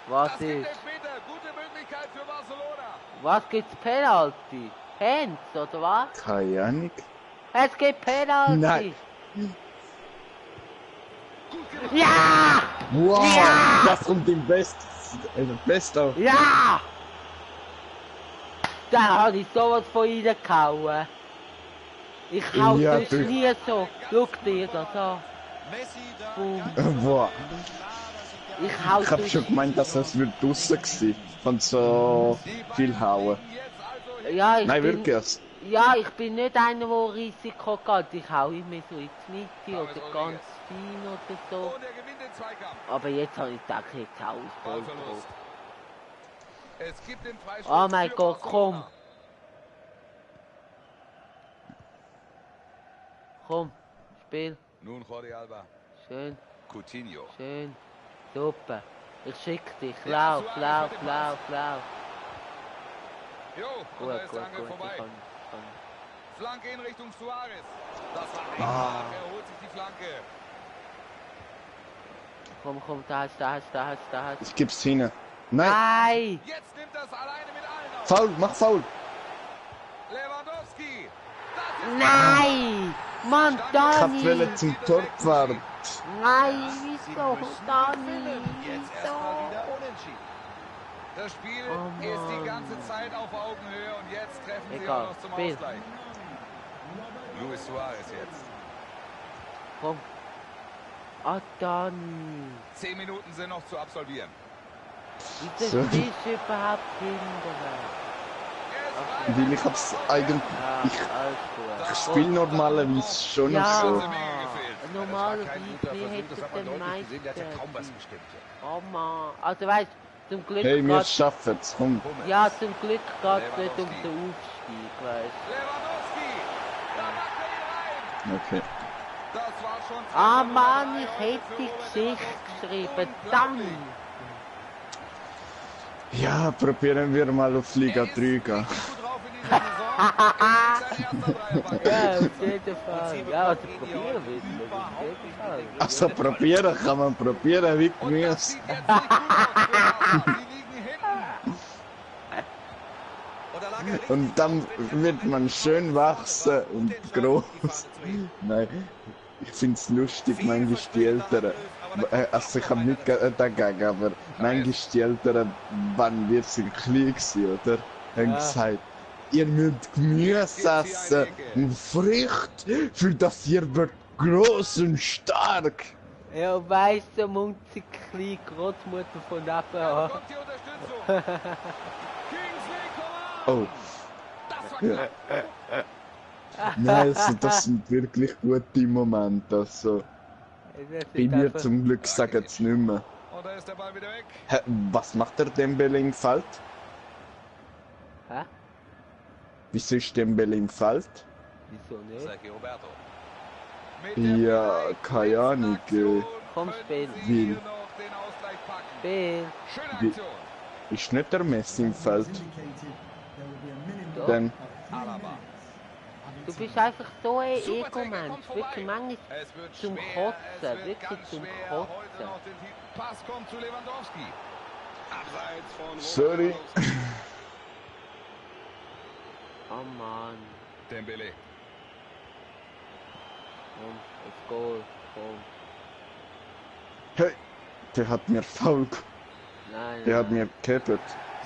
Was das gibt ist? Elfmeter. Gute Möglichkeit für Barcelona. Was gibt's Penalty? Hands, oder was? Keine Ahnung. Es gibt Penalty! Nein. Gut gemacht. Ja! Wow, Ja! das kommt im Best auf. Ja! Da habe ich sowas von reingehauen. Ich hau Ja, sonst du- nie so. Schau dir das an. Messi da. Boom. Boah, Ich hau ich hab sonst- schon gemeint, dass es wird draussen gewesen. Von so viel hauen. Jetzt also Ja, ich Nein, bin, wirklich. ja, ich bin nicht einer, der Risiko geht. Ich hau immer so ins Mitte James oder Rodriguez. ganz fein oder so. und er gewinnt den Zweikampf. Aber jetzt habe ich gedacht, jetzt hau ich voll drauf. Ballverlust. Es gibt den Freistoß Oh mein für Gott, Barcelona. Komm, Spiel. Nun Jordi Alba. Schön, Coutinho. schön. Super. Ich schick dich. Ja, Lauf, Suarez lauf, mit dem lauf, lauf. Jo, und Gut, da ist gut, der Angriff gut. vorbei. Ich kann. Flanke in Richtung Suarez. Das war einfach. Er holt sich die Flanke. Komm, da hast. Ich geb's hin. Nein, Nein! Jetzt nimmt das alleine mit allen auf. faul, mach faul. Lewandowski. Das ist Nein! Mann, Ich hab Dani! wollen zum Torwart. Nein, Sie wieso? müssen Dani! gewinnen. Jetzt erstmal wieder unentschieden. Das Spiel Oh ist die Mann. ganze Zeit auf Augenhöhe und jetzt treffen sie Egal, auch noch zum Spiel. Ausgleich. Luis Suarez jetzt. Komm. Ah, Dani! 10 Minuten sind noch zu absolvieren. Wieso So. stehst du überhaupt hinterher? Er ist Weil ich hab's eigentlich. Ja, Ich alles gut. spiel normalerweise schon noch Ja, so. Menge gefehlt. normalerweise, Kein guter wie Versuch, hätte das hat den man deutlich gesehen. Der hat ja kaum was Meister? gestimmt. Oh Mann. Also weißt zum Glück Hey, wir geht's- schaffen's. Komm. Hummels. Ja, zum Glück geht es nicht um Lewandowski. den Aufstieg, weißt Lewandowski. Da macht er ihn rein. Okay. Das war schon Ah Treffer Mann, Nummer ich drei hätte heute die für Robert Geschichte Lewandowski. geschrieben. Unglaublich. Dann! Ja, probieren wir mal auf Liga 3 gehen. Gut drauf in dieser Saison. Es ist sein erster Dreierpack. Ja, auf jeden Und Fall. sie Ja, also bekommen ihn probieren hier wir es. überhaupt Auf jeden nicht Fall. mit den Also probieren kann man probieren, wie Und das Gemüse. sieht jetzt nicht gut aus für Barca. Sie liegen hinten. Und da lag er richtig Und dann drauf, wenn wird er man schön wachsen gute und Entscheidung, die groß. Fahne zu heben. Nein, ich find's lustig, manchmal die Älteren. Also ich hab nicht dagegen, aber manchmal die Älteren, wann wir sind klein gewesen, oder? Haben Ja. gesagt, ihr müsst Gemüse essen und Früchte, für das ihr wird groß und stark. Ja, und weißt du, munzig kleine Großmutter von Da nebenan. kommt die Unterstützung. Kingsley Coman. Oh, Das war knapp. nein, also das sind wirklich gute Momente. Also, bei mir zum Glück sagen es nicht mehr. Und da ist der Ball wieder weg. Hä, was macht der Dembele im Feld? Hä? Wieso ist Dembele im Feld? Wieso nicht? Sergio Roberto. Mit der Ja, keine Ahnung. Komm, Spiel. können sie Will. hier noch den Ausgleich packen. Spiel. Schöne Wie- Aktion. Ist nicht der Messi im Feld? Doch. Dann, Alaba. Du bist einfach so ein Superträger Ego-Mensch. kommt vorbei. Wirklich manchmal Es wird zum schwer, Kotzen, es wird wirklich ganz zum schwer, Kotzen. heute noch den Titel. Pass kommt zu Lewandowski. Abseits von sorry. Oh Mann. Dembele. Komm, das Goal. Komm. hey, der hat mir faul. Nein, Der hat nein. mir gekettert.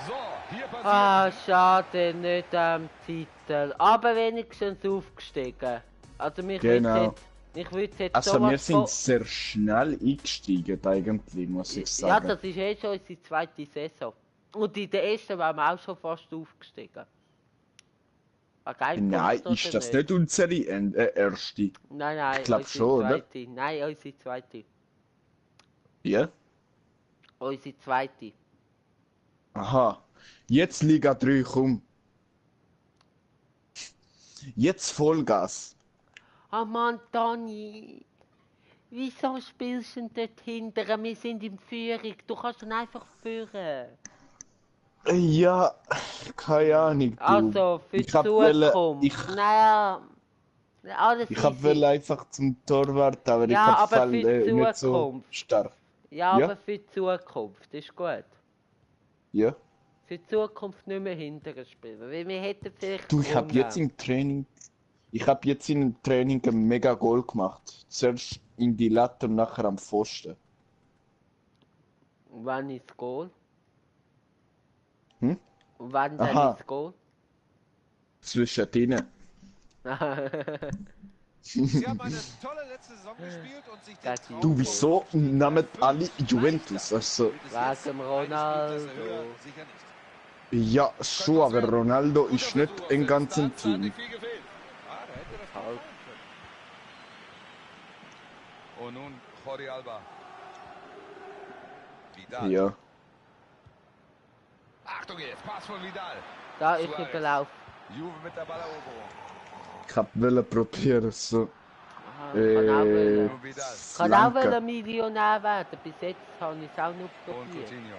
So, hier passiert. Ah, schade, nicht am Titel. Aber wenigstens aufgestiegen. Also mich Genau. würde jetzt Also sowas wir sind sehr schnell eingestiegen eigentlich, muss ich Ja, sagen. das ist eh schon unsere zweite Saison. Und in der ersten waren wir auch schon fast aufgestiegen. War geil. Nein, Punkt, ist oder das nicht unsere erste? Nein, nein, Ich glaub unsere schon, oder? zweite. Nein, unsere zweite. Ja? Unsere zweite. Aha. Jetzt Liga 3, komm. Jetzt Vollgas. Oh Mann, Dani. Wieso spielst du denn dort hinten? Wir sind in Führung. Du kannst dann einfach führen. Ja, keine Ahnung. Du. Also, für die Ich hab wollen- Zukunft. ich- Naja, alles Ich hab easy. will einfach zum Torwart, aber ich Ja, hab aber Fall für die nicht so Zukunft. stark. Ja, Ja. aber für die Zukunft ist gut. Ja. Für die Zukunft nicht mehr hinterher spielen. Weil wir hätten vielleicht Du, ich hab gewonnen. jetzt im Training ein mega Goal gemacht. Zuerst in die Latte und nachher am Pfosten. Wann ist das Goal? Hm? Und wann dann Aha. ist das Goal? Zwischen denen. Sie haben eine tolle letzte Saison gespielt und sich den Das Traum Du, vom wieso Aufstieg nehmen alle erfüllt. Juventus? Also, Bis Wegen jetzt eine Ronaldo. Spielklasse höher sicher nicht. ja, schon, aber Ronaldo Guter ist nicht Versuch, im ganzen Distanz, hat Team. nicht viel gefehlt. Ah, da hätte das noch Halt. fallen können. Und nun Jordi Alba. Vidal. Ja. Achtung jetzt, Pass von Vidal. Da ist Suarez. der Lauf. Juve mit der Balleroberung. Ich hab wollen probieren, so. Aha, kann auch wollen. Nun Vidal. Kann auch Flanke. wollen Millionär werden. Bis jetzt habe ich es auch nur Und probiert. Coutinho.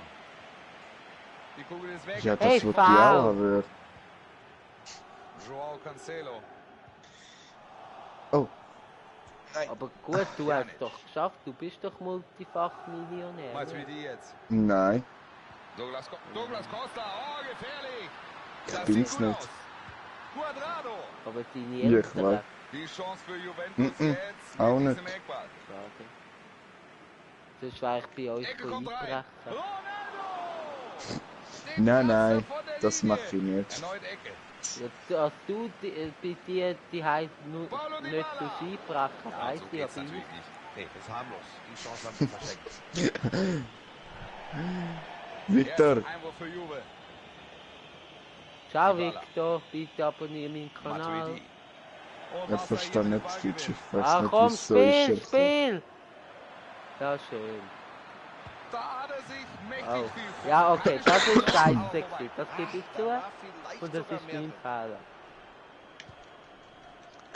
Die Kugel ist weg. Ja, das Hey, wird ich Foul. auch haben. Joao Cancelo. Oh, Aber gut, du hast es doch geschafft. Du bist doch Multifach-Millionär. Matuidi jetzt. nein. Douglas Costa. Oh, gefährlich. Ich Das bin's sieht gut nicht. aus. Quadrado. Aber seine Ja, ich Eltern. weiß. Die Chance für Juventus Mhm. jetzt Auch mit nicht. diesem Eckball. Schade. Sonst wäre ich bei euch Ecke von kommt rein. einbrechen. Ronaldo! Den Nein, Kratzer nein, von der das Linie. mach ich nicht. Erneut Ecke. Ja, als du bei dir die Heim Paulo nicht Dybala. so einbrechen, weiss so ich ja geht's bei natürlich uns. nicht. Nee, das ist harmlos. Die Chance haben sie verschenkt. Victor, Erster Einwurf für Juve. Ciao Dybala. Victor, bitte abonniere meinen Kanal. Matuidi. Und ich was er verstehe hier mit nicht Ball Deutsch, ich gewinnt. weiß Ah nicht, komm, wieso ist Spiel, er so. Spiel! Ja, schön. Da hat er sich mächtig Oh. viel Ja, okay, das ist scheiße Vorbei. gewesen, das gebe ich Da zu. war vielleicht Und das sogar ist mehr mein drin. Fehler.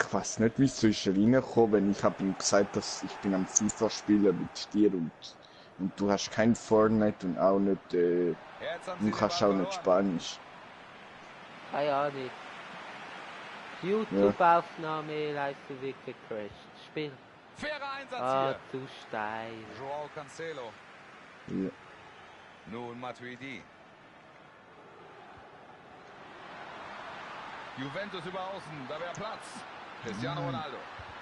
Ich weiß nicht, wieso ist er reingekommen, wenn ich habe ihm gesagt, dass ich bin am FIFA spielen mit dir und du hast kein Fortnite und auch nicht, Jetzt haben sie du den kannst Ball auch nicht verloren. Spanisch. Keine Ahnung. Die YouTube-Aufnahme leistet wirklich crashed. Spiel. Fairer Einsatz Ah, hier. zu steil. Joao Cancelo. Ja. Nun Matuidi. Juventus über außen, da wäre Platz. Cristiano Ronaldo.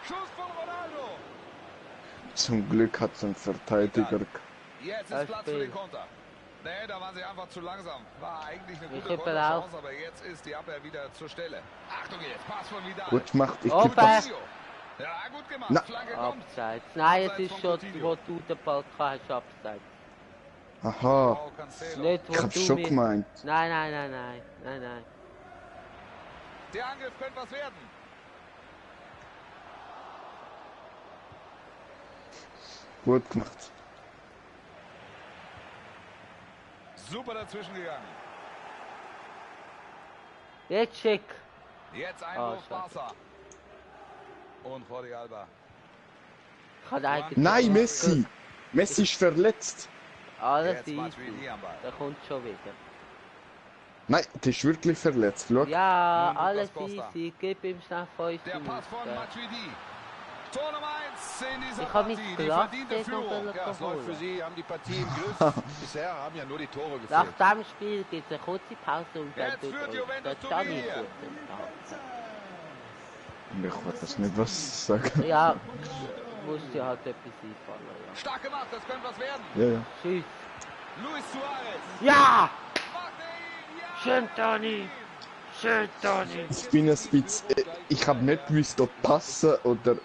Schuss von Ronaldo. Zum Glück hat es ein Verteidiger. Jetzt Das ist Platz für Spiel. den Konter. Nee, da waren sie einfach zu langsam. War eigentlich eine Ich gute hab Konterchance, aber jetzt ist die Abwehr wieder zur Stelle. Achtung jetzt, Pass von Vidal. Gut gemacht, ich Oh, geb Bär. das. Coutinho. Ja, gut gemacht. Na. Flanke kommt. Abseits. Nein, es Abseits ist von schon, Coutinho. wo du den Ball gehabt hast, abseits. Aha, Joao Cancelo. Nicht, wo ich hab's du schon mir... gemeint. Nein, nein, nein, nein, nein, nein. Der Angriff könnte was werden. Gut gemacht. Super dazwischen gegangen. Jetzt schick. Jetzt Einwurf schade. Barca. Und Jordi Alba. Kann eigentlich Nein, nicht. Messi! Messi ist verletzt. Alles Jetzt easy. Matuidi am Ball. Der kommt schon wieder. Nein, der ist wirklich verletzt. Schau. Ja, Nun alles Lucas Costa. easy. Gib ihm schnell 5 Der Pass von Minuten. Matuidi. Tor Nummer 1 in dieser Ich habe Partie. mich Die gelacht, verdiente den Führung. noch Ja, es läuft für holen. sie, haben die Partie im Griff. Bisher haben ja nur die Tore Nach gefehlt. dem Spiel gibt es eine kurze Pause und dann Jetzt tut führt euch Juventus der Turin Gianni hier. kurz enthalten. Ich wollte das nicht was sagen. Ja, musst dir halt etwas einfallen, ja. Stark gemacht, das könnte was werden. Ja, ja. Tschüss. Luis Suarez. Ja! Macht er ihn? Ja! Schön, Toni! Schön, Toni! Ich bin ein bisschen... Ich habe nicht gewusst, ob passen oder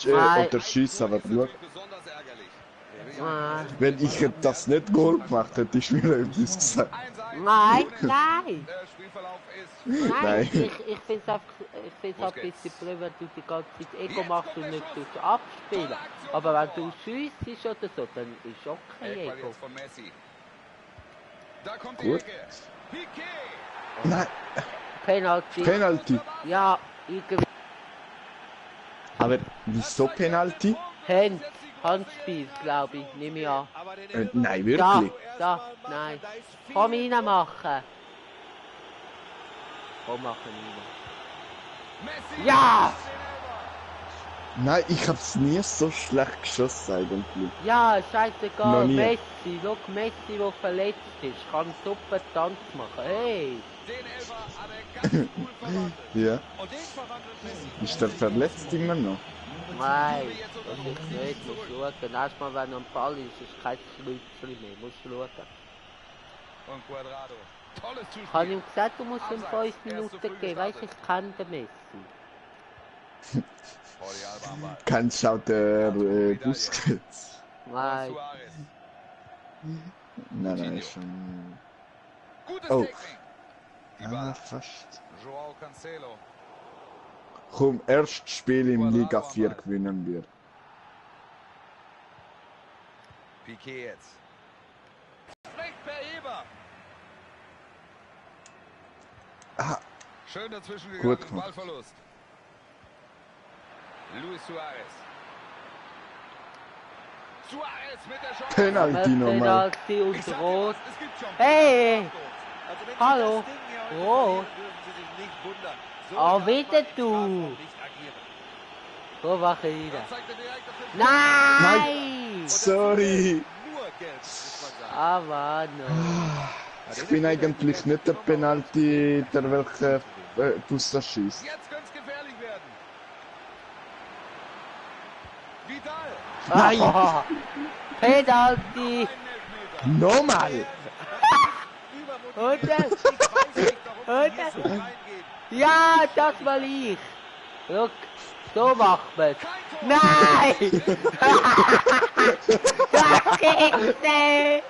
Nein. schiessen, aber Ist schau. natürlich besonders ärgerlich. Nein, Wenn ich das nicht Goal gemacht hätte, ich mir etwas gesagt. 1-1. nein, nein! Der Spielverlauf ist Nein, Nein. ich finde es ein bisschen blöd, wenn du die ganze Zeit Ego machst und nicht abspielen. Aber wenn du schiessest oder so, dann ist okay, Eckball Ego. jetzt von Messi. Da kommt die Gut. Ecke. Piqué. Nein, Penalty. Penalty. Ja, irgendwie. Aber wieso Penalty? Handspiel, glaube ich, nehme ich an. Aber den Nein, Da, wirklich? nein. Komm rein machen. Komm machen rein. Messi. Ja! Nein, ich hab's nie so schlecht geschossen eigentlich. Ja, Noch scheißegal. nie. Messi, schau, Messi, der verletzt ist, kann super Tanz machen. Hey! Den Elfer hat er ganz cool verwandelt. Ja. Und den verwandelt Messi. Ist der verletzt immer noch? Nein, das ist nicht. Musst schauen. Erstmal, wenn er am Ball ist, ist kein Schlüpfchen mehr. Musst schauen. Und Cuadrado. Tolles Zuspiel. Ich habe ihm gesagt, du musst ihm Abseits. 5 Er ist zu Minuten früh geben. Weißt du, gestartet. ich kenne den Messi. Jordi Alba am Ball. Kennst du auch der Busquets? Nein. Suarez. Nein, ist schon... Gutes Oh. Technik. Ah, Dybala. fast. Joao Cancelo. Komm, erstes Spiel in Liga 4 gewinnen wir. Piqué jetzt. Spricht per Eber. Ah, Schön dazwischen Gut gegangen. gemacht. Ballverlust. Luis Suarez. Suarez mit der Chance. Penalty nochmal. Penalty und Ich sag dir Rot. was, es gibt schon Hey! Also wenn Sie Hallo. das Ding hier heute Rot. verlieren, dürfen Sie sich nicht wundern. So Ah, darf wieder man im du. Strafraum nicht agieren. So mache ich Da das. zeigt er direkt auf den Nein! Sorry. Nur gelb, muss man sagen. Aber no. Ich bin eigentlich nicht der Penalty, der welcher Bussa schießt. Jetzt könnte es gefährlich werden. Vidal. Nein! Ah, Penalty! Ein Elfmeter. Nochmal! Übermotiviert. Oder? Ich weiß nicht, warum Sie hier Oder? so reingehen. Ja, das mal ich. Schau, so macht man's. Kein Tor. Nein! Das geht nicht!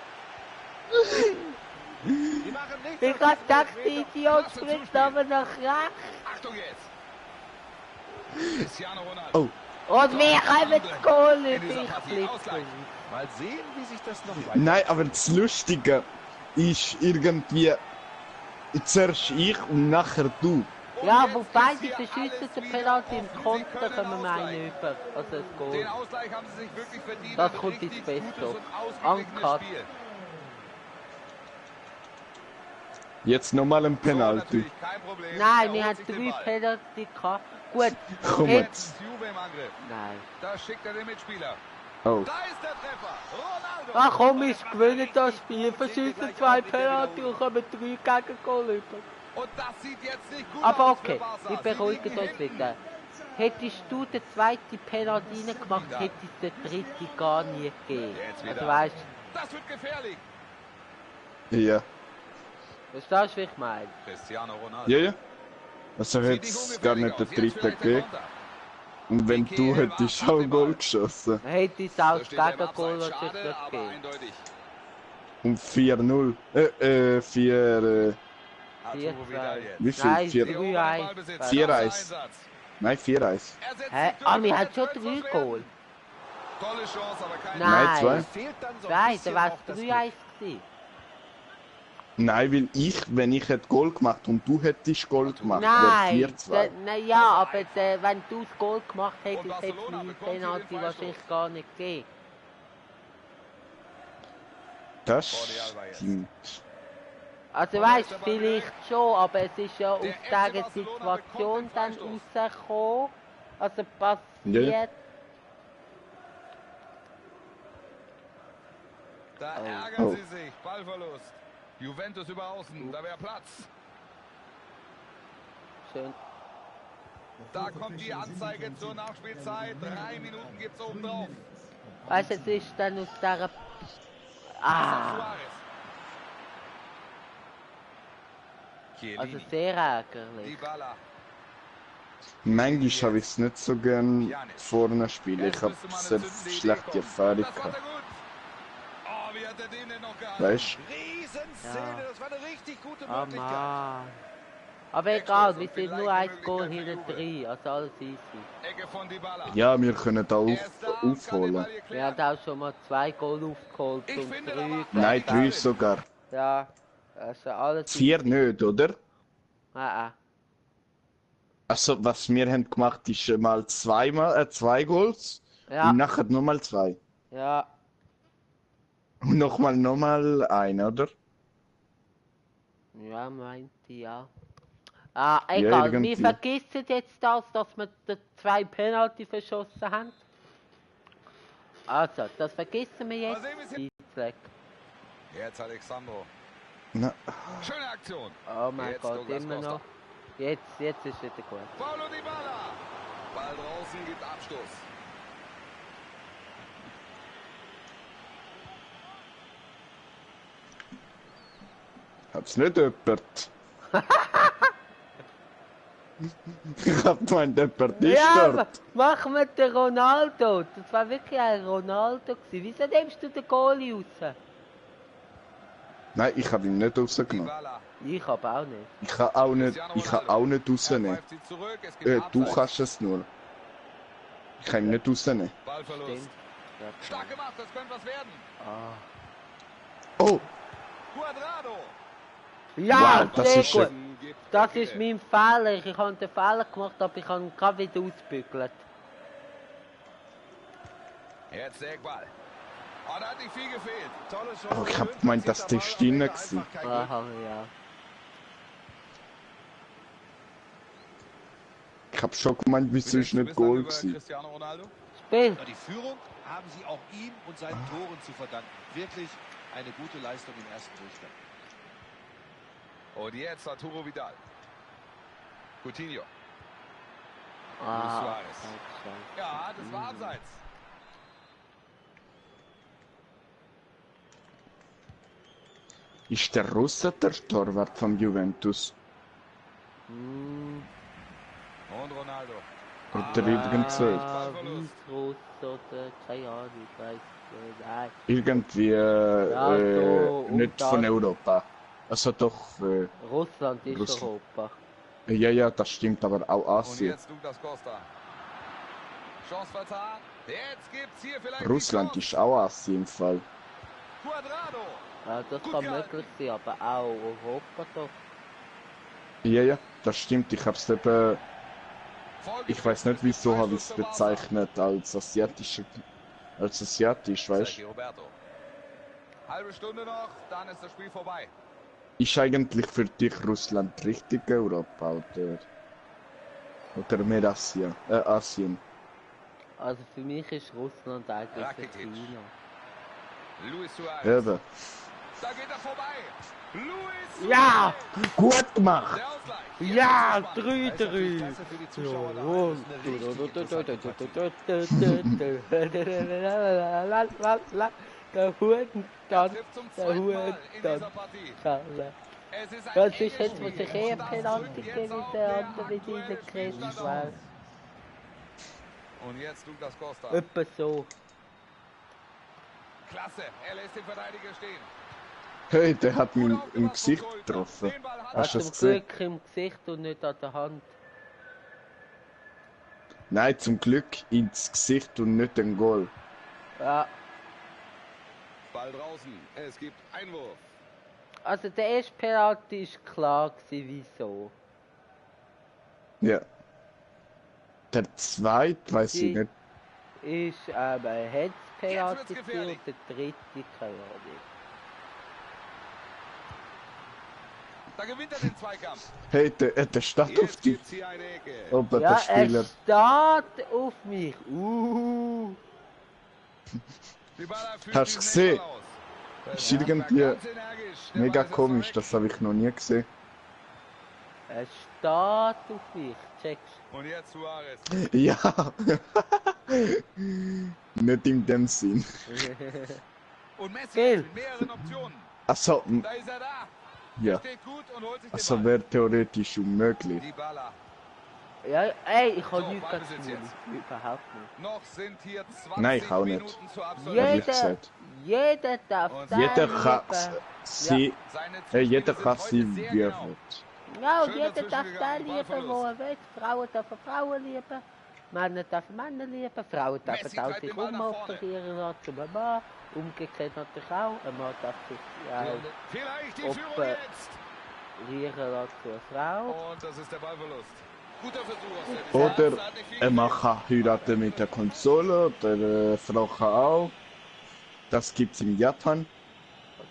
Die machen nichts. Ich hab gedacht, die Idiot springt aber nach rechts. Achtung jetzt. Cristiano Ronaldo. Oh, Und wir kommen das Goal In nicht. dieser Ich Partie flippe. Ausgleich. Mal sehen, wie sich das noch weiter. nein, aber das Lustige ist irgendwie zuerst ich und nachher du. Ja, Und wobei jetzt die ist hier verschiessen alles den wieder Penalty im offen. Sie Konter können kommen wir einen ausgleichen. über. Also das Den Goal. Ausgleich haben sie sich wirklich verdient. Das Ein kommt richtig ins Beste. gutes und ausgeglichenes Uncut. Spiel. Jetzt nochmal ein So, Penalty. natürlich kein Problem. Nein, Er wir holt haben sich den 3 Ball. Penalty gehabt. Gut, Komm jetzt. jetzt. Juve im Angriff. Nein. Da schickt er den Mitspieler. Oh, Da ist der Treffer. Ronaldo. Ach komm, ich gewinne das Spiel. Verschießen 2 Penalty und kommen 3 Gegengol über. Und das sieht jetzt nicht gut Aber aus okay, für Barca. wir Sie beruhigen liegen uns hinten. wieder. Hättest du den zweiten Penalty reingemacht, hätte es den dritten gar nie gegeben. Jetzt wieder. Also weißt Das wird gefährlich. ja. du, verstehst du, wie ich meine? Cristiano Ronaldo. Ja, ja. Also Sieht hätte nicht es gar ungefährlich nicht den aus. Jetzt dritten vielleicht der gegeben. Konter. Und wenn du hättest auch ein Goal geschossen. Dann hätte es So auch das steht er im Gegengol Abseits. natürlich Schade, nicht aber gegeben. eindeutig. Und 4-0. 4... Arturo Vidal jetzt. Wie viel? Nein, 4... Sie erobern den 3-1. Ballbesitz. 4-1. Krasser Einsatz. Nein, 4-1. Er setzt Hä? sich Ah, durch. wir haben Jetzt schon könnte 3 was werden. Goal. Tolle Chance, aber keine. Nein. Nein, 2. Fehlt dann so ein Nein, bisschen dann war auch es das 3-1 gewesen. Nein, weil wenn ich hätte Goal gemacht und du hättest Goal gemacht, wäre Nein, 4-2. ja, aber wenn du das Goal gemacht hättest, hätte es die Penalty wahrscheinlich gar nicht gegeben. Das stimmt. Also weißt du, vielleicht schon, aber es ist ja aus dieser Situation dann rausgekommen. Also passiert. Da Oh. ärgern Oh. sie sich. Ballverlust. Juventus über außen. Da wäre Platz. Schön. Da kommt die Anzeige zur Nachspielzeit. 3 Minuten gibt's oben drauf. Weißt du, es ist dann aus dieser. Also sehr ärgerlich. Dybala. Manchmal habe ich es nicht so gern vorne spielen. Ich habe sehr schlechte Erfahrung Das macht gehabt. er gut. Oh, wie hat er den denn noch gehalten? Weißt Riesenszene, Ja. das war eine richtig gute Oh Möglichkeit. Mann. Aber egal, wir sind nur ein Goal hinter 3, also alles easy. Ecke von Dybala. du? Ja, wir können da Er ist da und kann den aufholen. Ball hier Wir klären. haben auch schon mal 2 Goal aufgeholt Ich und finde, 3 da macht Nein, er 3 sogar. Ja, also alles 4 nicht, oder? Ah. Also, was wir haben gemacht, ist mal 2 Goals Ja, und nachher nochmal 2. ja. Und nochmal ein, oder? Ja, meinte ja. Ah, egal, irgendwie. wir vergessen jetzt das, dass wir die 2 Penalty verschossen haben. Also, das vergessen wir Mal jetzt. sehen, wie es Schiedsrichter. Jetzt Alexandro. Na, Schöne Aktion. Oh mein Jetzt Gott, Douglas immer Costa. noch. Jetzt ist wieder gut. Paulo Dybala. Ball draußen, gibt Abstoß. hat's nicht jemand? Ich hab gemeint, jemand ist Ja, dort. mach mit den Ronaldo. Das war wirklich ein Ronaldo gewesen. Wieso nimmst du den Goalie raus? Nein, ich habe ihn nicht rausgenommen. Dybala. Ich aber auch nicht. Ich kann auch nicht Er rausnehmen. pfeift sie zurück. Es gibt Du Abseits. kannst es nur. Ich kann ihn nicht rausnehmen. Ballverlust. Stimmt. Ja, Stark gemacht, das könnte was werden. Ah. Oh, Cuadrado. Ja, Wow, das sehr ist gut. Gibt Das Ecke. ist mein Fehler. Ich habe den Fehler gemacht, aber ich habe ihn gerade wieder ausgebügelt. Jetzt der Eckball. Oh, da hat nicht viel gefehlt. Tolle Chance. Oh, ich hab gemeint, das Schön ist platziert, drin aber gewesen. einfach kein Glück. Aha, ja. ich hab schon gemeint, wieso ist nicht Goal gewesen. Cristiano Ronaldo. Spiel. Ja, die Führung haben sie auch ihm und seinen Toren zu verdanken. Wirklich eine gute Leistung im ersten Durchgang. Und jetzt Arturo Vidal. Coutinho. Ah, Suarez. Scheiße. Ja, das war abseits. Ist der Russe der Torwart von Juventus? Hm. Und Ronaldo. Oder irgend so? Weißruss oder keine Ahnung, ich weiß nein. Irgendwie Ja, so, nicht und von dann- Europa. Also doch, Russland ist Russland. Europa. ja, das stimmt, aber auch Und Asien. jetzt Douglas Costa. Chance vertan. Jetzt gibt's hier vielleicht Russland die ist auch Asien im Fall. Chance. Cuadrado. Ja, das Gut kann gehalten. möglich sein, aber auch Europa doch. Ja, das stimmt. Ich hab's eben, ich weiß nicht wieso habe ich es bezeichnet. bezeichnet als asiatisch, weißt du? Roberto. Halbe Stunde noch, dann ist das Spiel vorbei. Ist eigentlich für dich Russland richtig Europa oder mehr Asien? Asien. Also für mich ist Russland eigentlich Rakitic. China. Luis Suarez. Eben. Da geht er vorbei. Luis Ja! Suarez. Gut gemacht! Der Ausgleich. Jetzt Ja, ist es spannend. Das ist natürlich 3-3. klasse für die Zuschauer daheim. Das ist eine richtig interessante Partie. Der Huren Er dann, trifft zum der zweiten Mal Huren in dann. dieser Partie. Schade. Es ist ein Das ist enges jetzt, muss Spiel. ich eher Und das Penalty drückt jetzt geben, auch der andere wieder aktuelle reingekriegt Spielstand war. aus. Und jetzt Douglas Costa. Etwa so. Klasse, er lässt den Verteidiger stehen. Hey, der hat mich Gut im aufgepasst Gesicht vom Torhüter. getroffen. Den Ball hat Hast du Zum das gesehen? Glück im Gesicht und nicht an der Hand. Nein, zum Glück ins Gesicht und nicht den Goal. Ja, Ball draußen. Es gibt Einwurf. Also der erste Penalty ist klar gewesen, wieso. Ja. Der zweite, weiß ich nicht. Ist ein Heads-Penalty und der dritte keine Ahnung. Da gewinnt er den Zweikampf. Hey, der steht auf Jetzt die. gibt's hier eine Ecke. Ober Ja, der Spieler. er steht auf mich. Dybala führt Hast du diesen gesehen? Eckball aus. Ist irgendwie Ganz energisch. Der mega Ball ist komisch, weg. das habe ich noch nie gesehen. Er steht auf mich. Checkst Und jetzt Suarez. Ja. Nicht in dem Sinn. Und Messi Phil. mit mehreren Optionen. Also, Da ist er da. ja. Steht gut und holt sich Also den Ball. wäre theoretisch unmöglich. Dybala. Ja, ey, ich habe So, nichts Ballbesitz dazu. jetzt. Überhaupt nicht. Noch sind hier 20 Nein, ich auch nicht. Minuten zu absolvieren. Hab ich gesagt. Jeder darf Und sein Jeder kann Leben. sie, Seine jeder Zuspiele kann sind sie heute sehr wie er genau. will. Ja, und Schön jeder dazwischen darf gegangen, den lieben, Ballverlust. wo er will. Frauen dürfen Frauen lieben. Männer dürfen Männer lieben. Frauen Messi dürfen auch treibt sich den Ball nach vorne. umoperieren lassen zum Mann. Umgekehrt natürlich auch. Ein Mann darf sich Vielleicht die Ob, Führung jetzt. lieren lassen zu einer Frau. Und das ist der Ballverlust. Guter Versuch aus der Oder Distanz, hat nicht viel er gegeben. kann heiraten mit der Konsole, oder Frau kann auch. Das gibt's in Japan.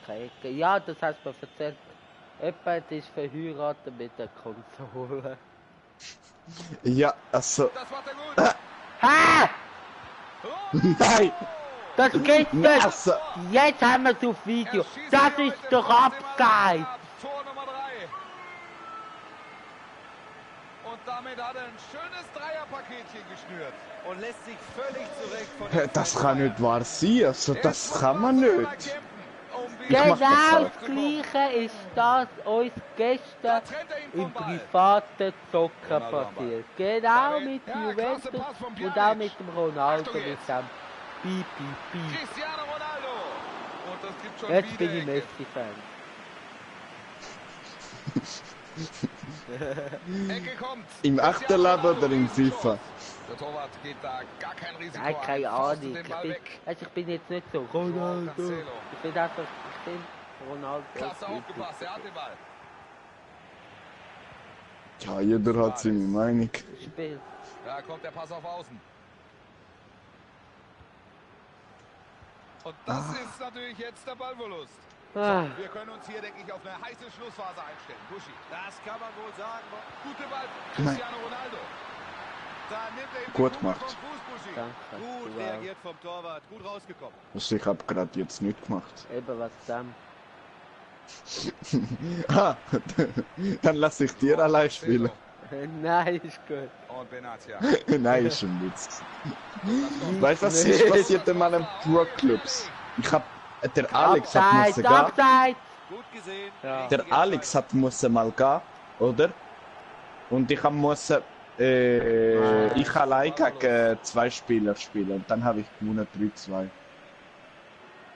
Okay, ja, das hast du mir erzählt. Jemand ist verheiratet mit der Konsole. Ja, also, Das macht er gut. Ha! nein! Das geht nicht! Also, Jetzt haben wir es auf Video. Das ist doch abgeil! Tor Nummer 3. Und damit hat er ein schönes Dreierpaketchen geschnürt. Und lässt sich völlig zurecht von den das Feinden kann nicht wahr sein, also das kann man nicht. Ich mach Genau das auch. das Gleiche ist das uns Da gestern trennt er ihn im vom Ball. privaten Zocken Wunderbar. passiert. Genau mit Ja, Juventus klasse Pass von und Pjanic. auch mit dem Ronaldo Achtung mit jetzt. dem Piep, Piep, Piep. Cristiano Ronaldo. Und das gibt schon Jetzt wieder bin ich Ecke. Messi-Fan. Ecke kommt. Im echten Cristiano Leben oder im Ronaldo, FIFA? Der Torwart geht da gar kein Risiko Nein, keine ein. Ahnung. Faustet den Ball weg. Ich bin jetzt nicht so Ronaldo. Cancelo. Ich bin einfach, ich bin Ronaldo. Klasse aufgepasst, er hat den Ball. Ja, jeder hat seine Meinung. Spiel. Da kommt der Pass auf Außen. Und das ist natürlich jetzt der Ballverlust. Ah, Wir können uns hier, denke ich, auf eine heiße Schlussphase einstellen. Buschi. Das kann man wohl sagen. Gute Ball. Cristiano Ronaldo. Da nimmt er ihm Gut die Kugel gemacht. vom Fuß, Buschi. danke. Gut Wow. reagiert vom Torwart, gut rausgekommen. Also ich hab grad jetzt nicht gemacht. Eben was dann. Ah, dann lass ich dir allein spielen. Nein, ist gut. Und Benatia. Nein, ist schon Witz. Weißt du, was ist passiert in meinen Pro-Clubs? Ich hab, der Alex hat Abseits, müssen gehen. abseits! Gut gesehen. Ja. Der Alex hat müssen mal gehen, oder? Und ich hab müssen, ich allein gegen 2 Spieler spielen. Und dann habe ich gewonnen 3-2.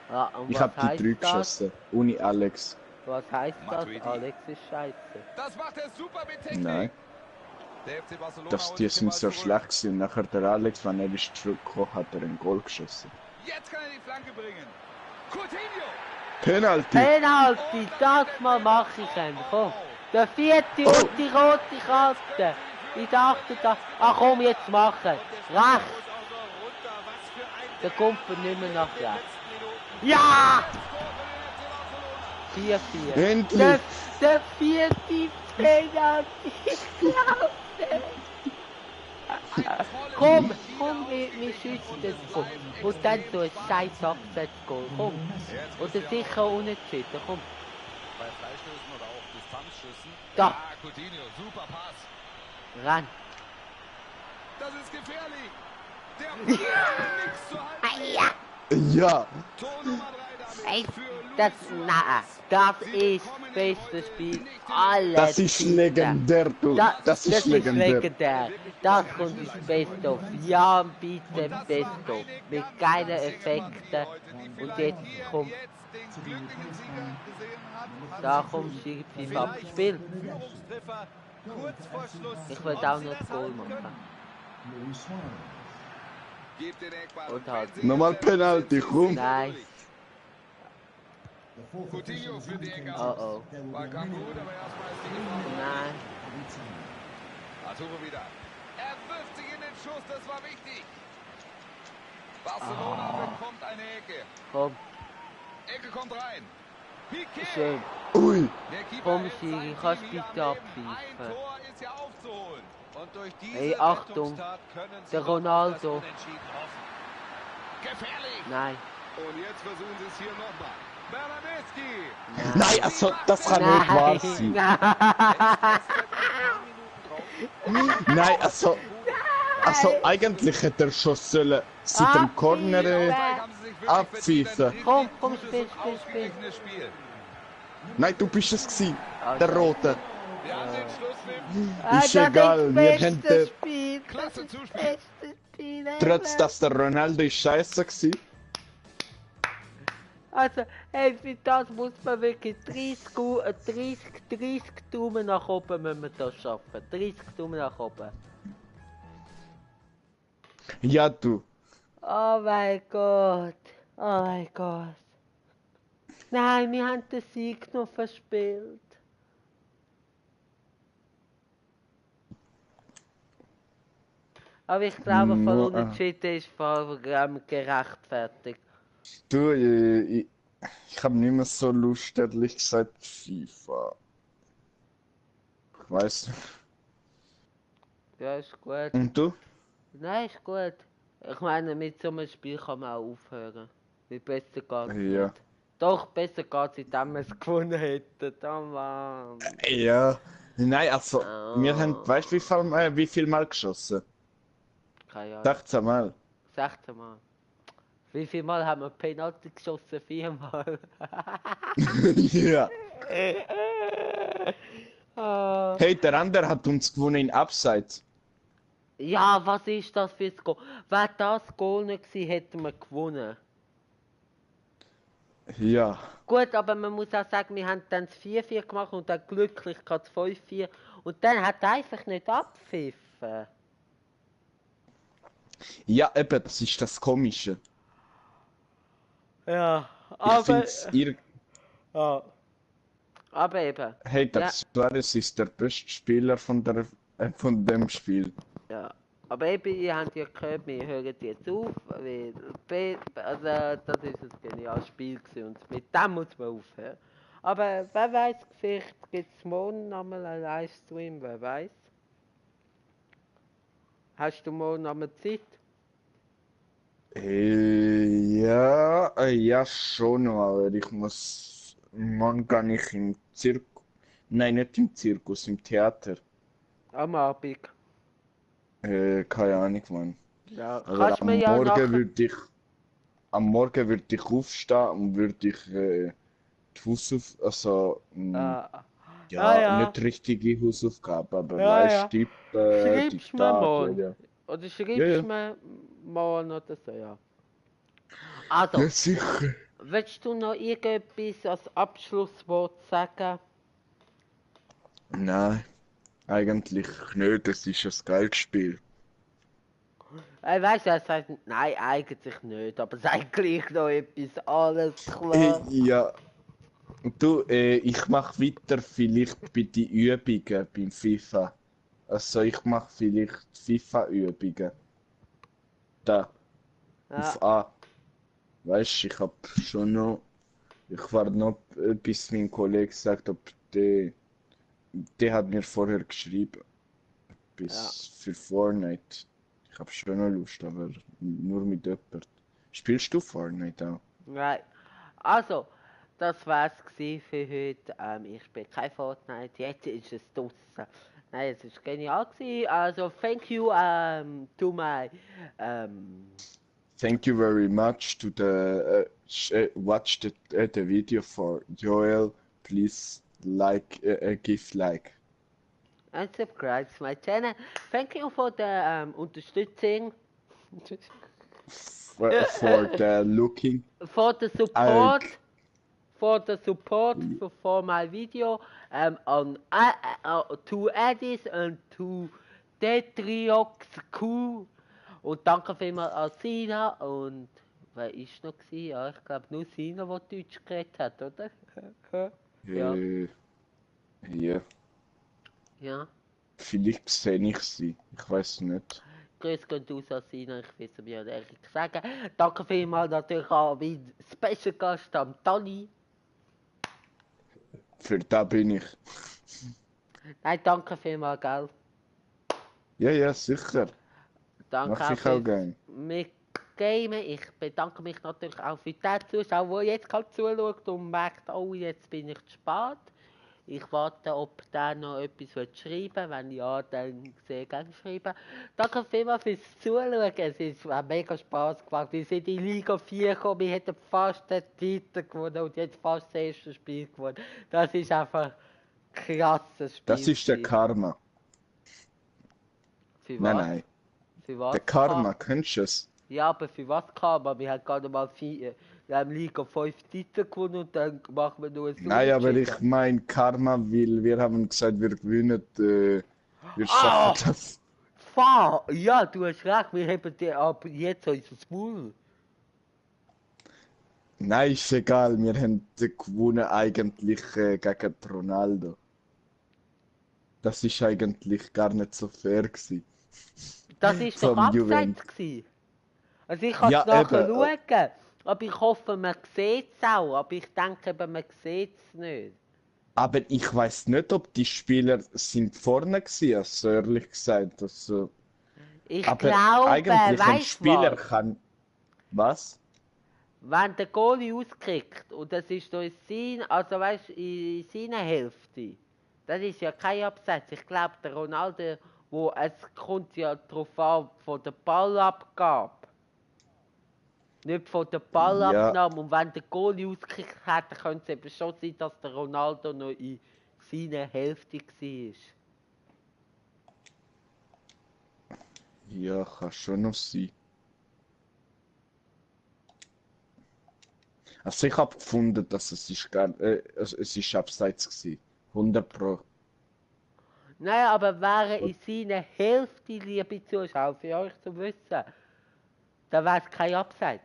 Ah, und Ich was hab die heisst 3 das? geschossen. Ohne Alex. Was heißt das? Matuidi. Alex ist scheiße. Das macht er super mit Technik. Nein, Der FC Barcelona das, holt die sich den sind Ball so zurück. schlecht gewesen. Und nachher der Alex, wenn er ist zurückgekommen, hat er ein Goal geschossen. Jetzt kann er die Flanke bringen. Coutinho. Penalty! Penalty, das mal mache ich ihn. Komm. Der vierte und die rote Karte. Ich dachte da. Ach komm, jetzt machen. Recht. Muss auch noch runter. Was für ein Der kommt nicht mehr nach rechts. letzten Minuten. Ja! 4-4. Endlich! Der vierte Penalty. Ich glaub's nicht. Komm, wir schießen das Goal. Und dann so ein scheiß Abseits-Goal. Komm. Oder sicher unentschieden. Komm. Bei Freistößen oder auch Distanzschüssen. Da. Ah, Coutinho, super Pass. Ran. Das ist gefährlich. Der nichts zu halten. Ja. Ja! Tor Nummer 3 Ey, damit für das, Luis na, Suarez. das ist das beste Spiel aller Das ist Zeiten. legendär, du! Das ist legendär! legendär. Das kommt ins Best of. Ja, bitte Best of. Mit geilen Effekten. Und jetzt kommt, Jetzt den glücklichen Sieger gesehen hat. da kommt Schiri ab. Spiel. Führungstreffer kurz vor Schluss. Ich will auch noch das Goal machen. Gibt den Eckball. Und halt. Nochmal Penalty, komm! Nein. Coutinho führt die Ecke Oh aus. oh. Ball kam gut, aber erstmal ist die Gefahr. Nein. Arturo wieder. Er wirft sich in den Schuss, das war wichtig. Barcelona bekommt eine Ecke. Komm. Ecke kommt rein. Piqué. Schön. Ui! Der Keeper Komm, hält Schiri, sein kannst Team wieder bitte am Leben. abpfeifen. Ein Tor ist ja aufzuholen. Und durch diese Hey, Achtung. Rettungstat können sie Der noch auf das Ronaldo. Unentschieden hoffen. Gefährlich. Nein. Und jetzt versuchen sie es hier nochmal. Bernardeschi. Nein, also, das kann nicht wahr sein. Nein, also eigentlich hätte er schon sollen seit dem Corner Haben sie sich wirklich verdient. abpfeifen. Ein Komm, richtig komm, gutes spiel, und spiel, spiel. ausgeglichenes Spiel. Nein, du bist es gewesen, der Rote. Wir haben den Schlusspfiff. Ist egal, wir haben den, Spiel. Klasse Zuspiel. Beste Spiel. trotz dass der Ronaldo ist scheiße gewesen. Also, hey, für das muss man wirklich 30 Daumen nach oben müssen wir das schaffen. 30 Daumen nach oben. Ja, du. Oh mein Gott. Oh mein Gott. Nein, wir haben den Sieg noch verspielt. Aber ich glaube, von Nur, Unentschieden ist voll gerechtfertigt. Du, ich habe nicht mehr so Lust, ehrlich gesagt, FIFA. Ich weiß nicht. Ja, ist gut. Und du? Nein, ist gut. Ich meine, mit so einem Spiel kann man auch aufhören. Wie besser geht's Ja. nicht. Doch, besser geht's, seitdem wir es gewonnen hätten. Oh Mann. Ja. Nein, also, Oh. wir haben, weißt du, wie viel Mal geschossen? Keine Ahnung. 16 Mal. 16 Mal. Wie viel Mal haben wir Penalty geschossen? 4 Mal. Ja. Ah. Hey, der andere hat uns gewonnen in Abseits. Ja, was ist das für ein Goal? Wäre das Goal nicht gewesen, hätten wir gewonnen. Ja. Gut, aber man muss auch sagen, wir haben dann das 4-4 gemacht und dann glücklich das 5-4. Und dann hat er einfach nicht abpfiffen. Ja, eben, das ist das Komische. Ja, Ich aber... find's Ja. Aber eben. Hey, der Suarez ist der beste Spieler von dem Spiel. Ja. Aber eben, ihr habt ja gehört, wir hören jetzt auf, weil also, das ist ein geniales Spiel gewesen und mit dem muss man aufhören. Aber wer weiß, vielleicht gibt es morgen nochmal einen Livestream, wer weiß. Hast du morgen nochmal Zeit? Ja, schon noch, aber ich muss. Morgen kann ich im Zirkus. Nein, nicht im Zirkus, im Theater. Am Abend. Keine Ahnung, Mann. Ja, Aber kannst du mir ja nachher... am Morgen würde ich aufstehen und würde ich die ja. nicht richtige Hausaufgaben, aber Ja, weißt ja. du, Schreibst du mir morgen? ja. Oder schreibst Ja, ja. du mir morgen oder so, ja. Also, Ja, sicher. willst du noch irgendetwas als Abschlusswort sagen? Nein, eigentlich nicht, das ist ein geiles Spiel. Weißt du, er sagt, nein, eigentlich nicht, aber sag gleich noch etwas, alles klar. Ja. Du, ich mache weiter vielleicht bei den Übungen beim FIFA. Also ich mache vielleicht FIFA-Übungen. Da. Auf Ja, A. Weißt du, ich hab schon noch. Ich warte noch, bis mein Kollege sagt, ob der hat mir vorher geschrieben. Bis für Fortnite. Ich hab schon noch Lust, aber nur mit jemandem. Spielst du Fortnite auch? nein. Also, das war's gewesen für heute. Ich spiele kein Fortnite, jetzt ist es draussen. Nein, es ist genial gewesen. Also, thank you to my... Thank you very much to the watch the video for Joel. Please like give like. and subscribe to my channel. Thank you for the Unterstützung. For the looking. For the support. For the support for my video. On to Addis and to Detriox Q. Und danke vielmals an Sina und wer ist noch gewesen? Ja, ich glaube nur Sina, der Deutsch geredet hat, oder? Ja. Ja. Ja. Vielleicht sehe ich sie. Ich weiß nicht. Grüß gehen raus an Sina, ich will es mir ehrlich sagen. Danke vielmals natürlich an meinen Special Gast, am Tani. Für da bin ich. Nein, danke vielmals, gell? Ja, sicher. Danke Mach auch ich auch gern. Mitgamen. Ich bedanke mich natürlich auch für den Zuschauer, der jetzt halt zuschaut und merkt, oh, jetzt bin ich zu spät. Ich warte, ob der noch etwas schreiben will. Wenn ja, dann sehr gerne schreiben. Danke vielmals fürs Zuschauen. Es hat mega Spaß gemacht. Wir sind in Liga 4 gekommen, wir hätten fast den Titel gewonnen und jetzt fast das erste Spiel gewonnen. Das ist einfach ein krasses Spiel. Das ist der gewesen. Karma. Für was? Nein. Für was? Der Karma, kennst du es? Ja, aber für was Karma? Wir haben gerade mal wir haben Liga 5 Titel gewonnen und dann machen wir nur ein Nein, aber ich Unentschieden. meine Karma, weil wir haben gesagt, wir gewinnen, wir schaffen das. Ja, du hast recht, wir haben dir aber jetzt unser Maul. Nein, ist egal, wir haben gewonnen eigentlich gegen Ronaldo. Das ist eigentlich gar nicht so fair gewesen. Das ist doch Vom abseits Juventus. gewesen. Also ich kann es Ja, nachher eben. schauen, aber ich hoffe, man sieht es auch, aber ich denke eben, man sieht es nicht. Aber ich weiß nicht, ob die Spieler sind vorne gewesen, also ehrlich gesagt. Also, Ich aber glaube, eigentlich ein weißt Spieler was? kann. Was? Wenn der Goalie auskriegt und das ist so also weißt, in seiner Hälfte, das ist ja kein Abseits. Ich glaube, der Ronaldo, es kommt ja darauf an, von der Ballabgabe. Nicht von der Ballabnahme. Und wenn der Goalie ausgekickt hat, dann könnte es eben schon sein, dass der Ronaldo noch in seiner Hälfte war. Ja, kann schon noch sein. Also ich habe gefunden, dass es ist es ist abseits gewesen. 100 Pro. Nein, aber wäre in seiner Hälfte, liebe Zuschauer, für euch zu wissen, dann wäre es kein Abseits.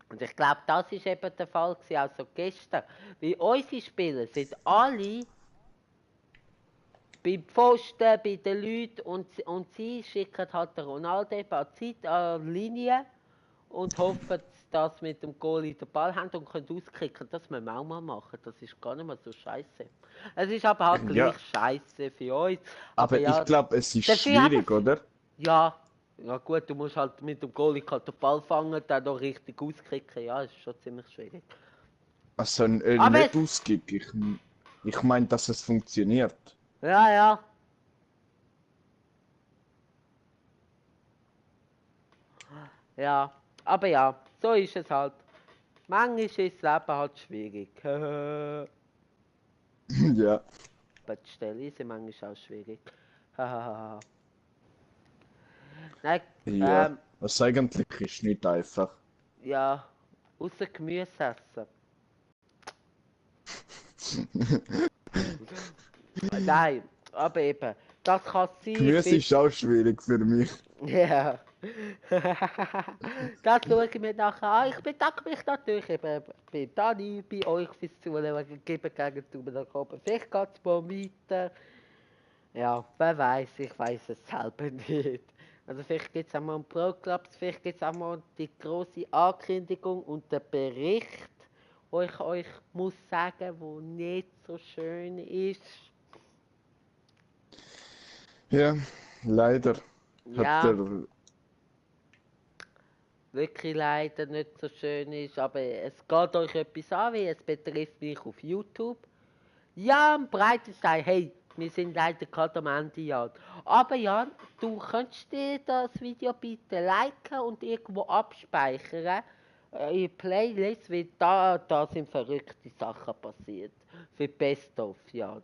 Und ich glaube, das ist eben der Fall gewesen, also gestern. Weil unsere Spieler sind alle beim Pfosten, bei den Leuten und sie schicken halt den Ronaldo eben an die Zeit, an die Linie und hoffen, dass sie mit dem Goalie den Ball haben und können auskicken. Das müssen wir auch mal machen, das ist gar nicht mehr so scheiße. Es ist aber halt Ja. gleich scheiße für uns. Aber ja, ich glaube, es ist dafür schwierig, haben oder? ja gut, du musst halt mit dem Goalie halt den Ball fangen, dann noch richtig auskicken. Ja, ist schon ziemlich schwierig. Also Aber nicht ausgeben. Ich meine, dass es funktioniert. Ja, ja. Ja, aber ja, so ist es halt. Manchmal ist das Leben halt schwierig. Ja. Aber die Stelle sind manchmal auch schwierig. Nein, Ja. Also eigentlich ist nicht einfach. ja, außer Gemüse essen. Nein, aber eben, das kann sein. Gemüse ist auch schwierig für mich. Ja. Das schaue ich mir nachher an. Ich bedanke mich natürlich eben bei Dani, bei euch fürs Zuschauen. Geben gerne Daumen nach oben. Vielleicht geht es mal weiter. Ja, wer weiß, ich weiß es selber nicht. Also vielleicht gibt es auch mal einen Pro-Clubs, vielleicht gibt es auch mal die große Ankündigung und den Bericht, wo ich euch muss sagen, wo nicht so schön ist. Ja, leider Ja. hat er. Wirklich leider nicht so schön ist, aber es geht euch etwas an, wie es betrifft mich auf YouTube. Jan Breitenstein, hey, wir sind leider gerade am Ende, Jan. Aber Jan, du könntest dir das Video bitte liken und irgendwo abspeichern in Playlist, weil da sind verrückte Sachen passiert. Für Best of, Jan.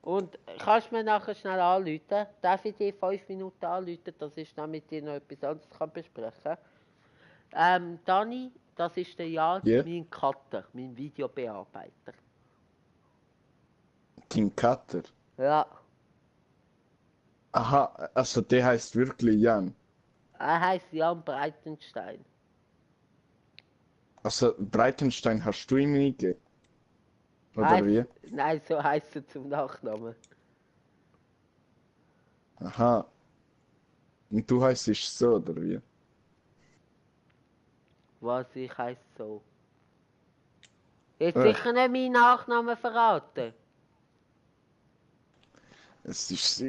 Und kannst du mir nachher schnell anrufen? Darf ich dir 5 Minuten anrufen, dass ich dann mit dir noch etwas anderes besprechen kann? Dani, das ist der Jan, Ja? mein Cutter, mein Videobearbeiter. Dein Cutter. Ja. Aha, also der heißt wirklich Jan. Er heisst Jan Breitenstein. Also, Breitenstein hast du ihm eingegeben? Oder wie? Nein, so heisst er zum Nachnamen. Aha. Und du heisst so, oder wie? Was, ich heisst so. Jetzt sicher nicht meinen Nachnamen verraten. Es ist...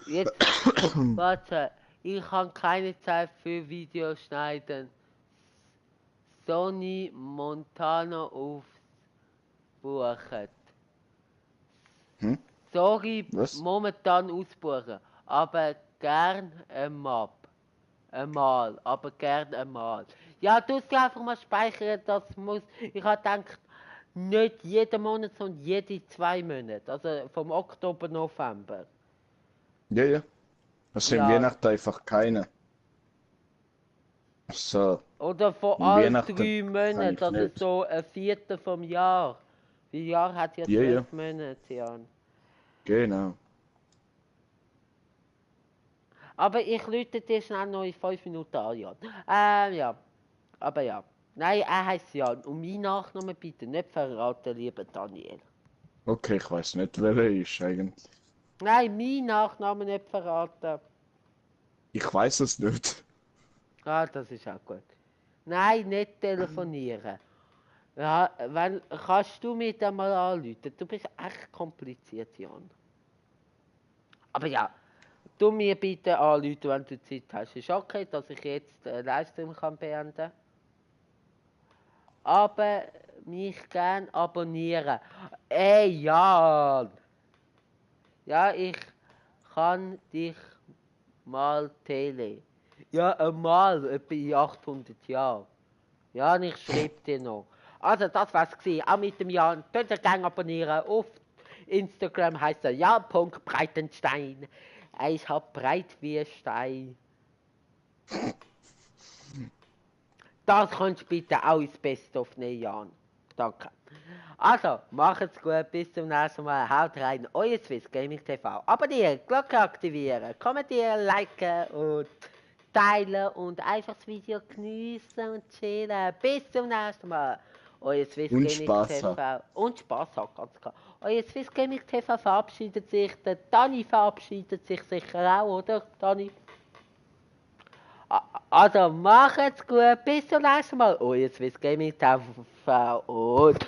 Jetzt, warte, ich habe keine Zeit für Videoschneiden. Sony Montana aufbuchen. Hm? Sorry, Was? momentan ausbuchen, aber gern einmal, aber gern einmal. Ja, du musst einfach mal speichern, das muss, ich habe gedacht, nicht jeden Monat, sondern jede 2 Monate, also vom Oktober, November. Ja, ja. Also im Ja. Weihnachten einfach keine. So. Oder von Im allen Weihnachten 3 kann Monaten, ich das ist nicht. so ein Viertel vom Jahr. Das Jahr hat ja 12 Ja, ja. Monate, Jan. Genau. Aber ich lüte dir schnell noch in 5 Minuten an, Jan. Ja. Aber ja. Nein, er heisst Jan. Und meinen Nachnamen bitte nicht verraten, lieber Daniel. Okay, ich weiß nicht, wer er ist eigentlich. Nein, meinen Nachnamen nicht verraten. Ich weiß es nicht. Ah, das ist auch gut. Nein, nicht telefonieren. Ja, kannst du mir dann mal anrufen? Du bist echt kompliziert, Jan. Aber ja, du mir bitte anrufen, wenn du Zeit hast. Ist okay, dass ich jetzt den Livestream kann beenden? Aber mich gern abonnieren. Ey, Jan! Ja, ich kann dich mal tele. Ja, einmal, etwa in 800 Jahren. Ja, und ich schreibe dir noch. Also, das war's gewesen. Auch mit dem Jan. Könnt ihr gerne abonnieren. Auf Instagram heißt er Jan.Breitenstein. Ich hab breit wie Stein. Das kannst du bitte auch ins Best-of nehmen, Jan. Danke. Also, macht's gut, bis zum nächsten Mal. Haut rein, euer Swiss Gaming TV. Abonnieren, Glocke aktivieren, kommentieren, liken und teilen und einfach das Video geniessen und chillen. Bis zum nächsten Mal. Euer Swiss Und Gaming Spaß TV. Und Spaß hat, ganz klar. Euer Swiss Gaming TV verabschiedet sich. Der Dani verabschiedet sich sicher auch, oder, Dani? Also macht's gut, bis zum nächsten Mal. Euer Swiss Gaming TV und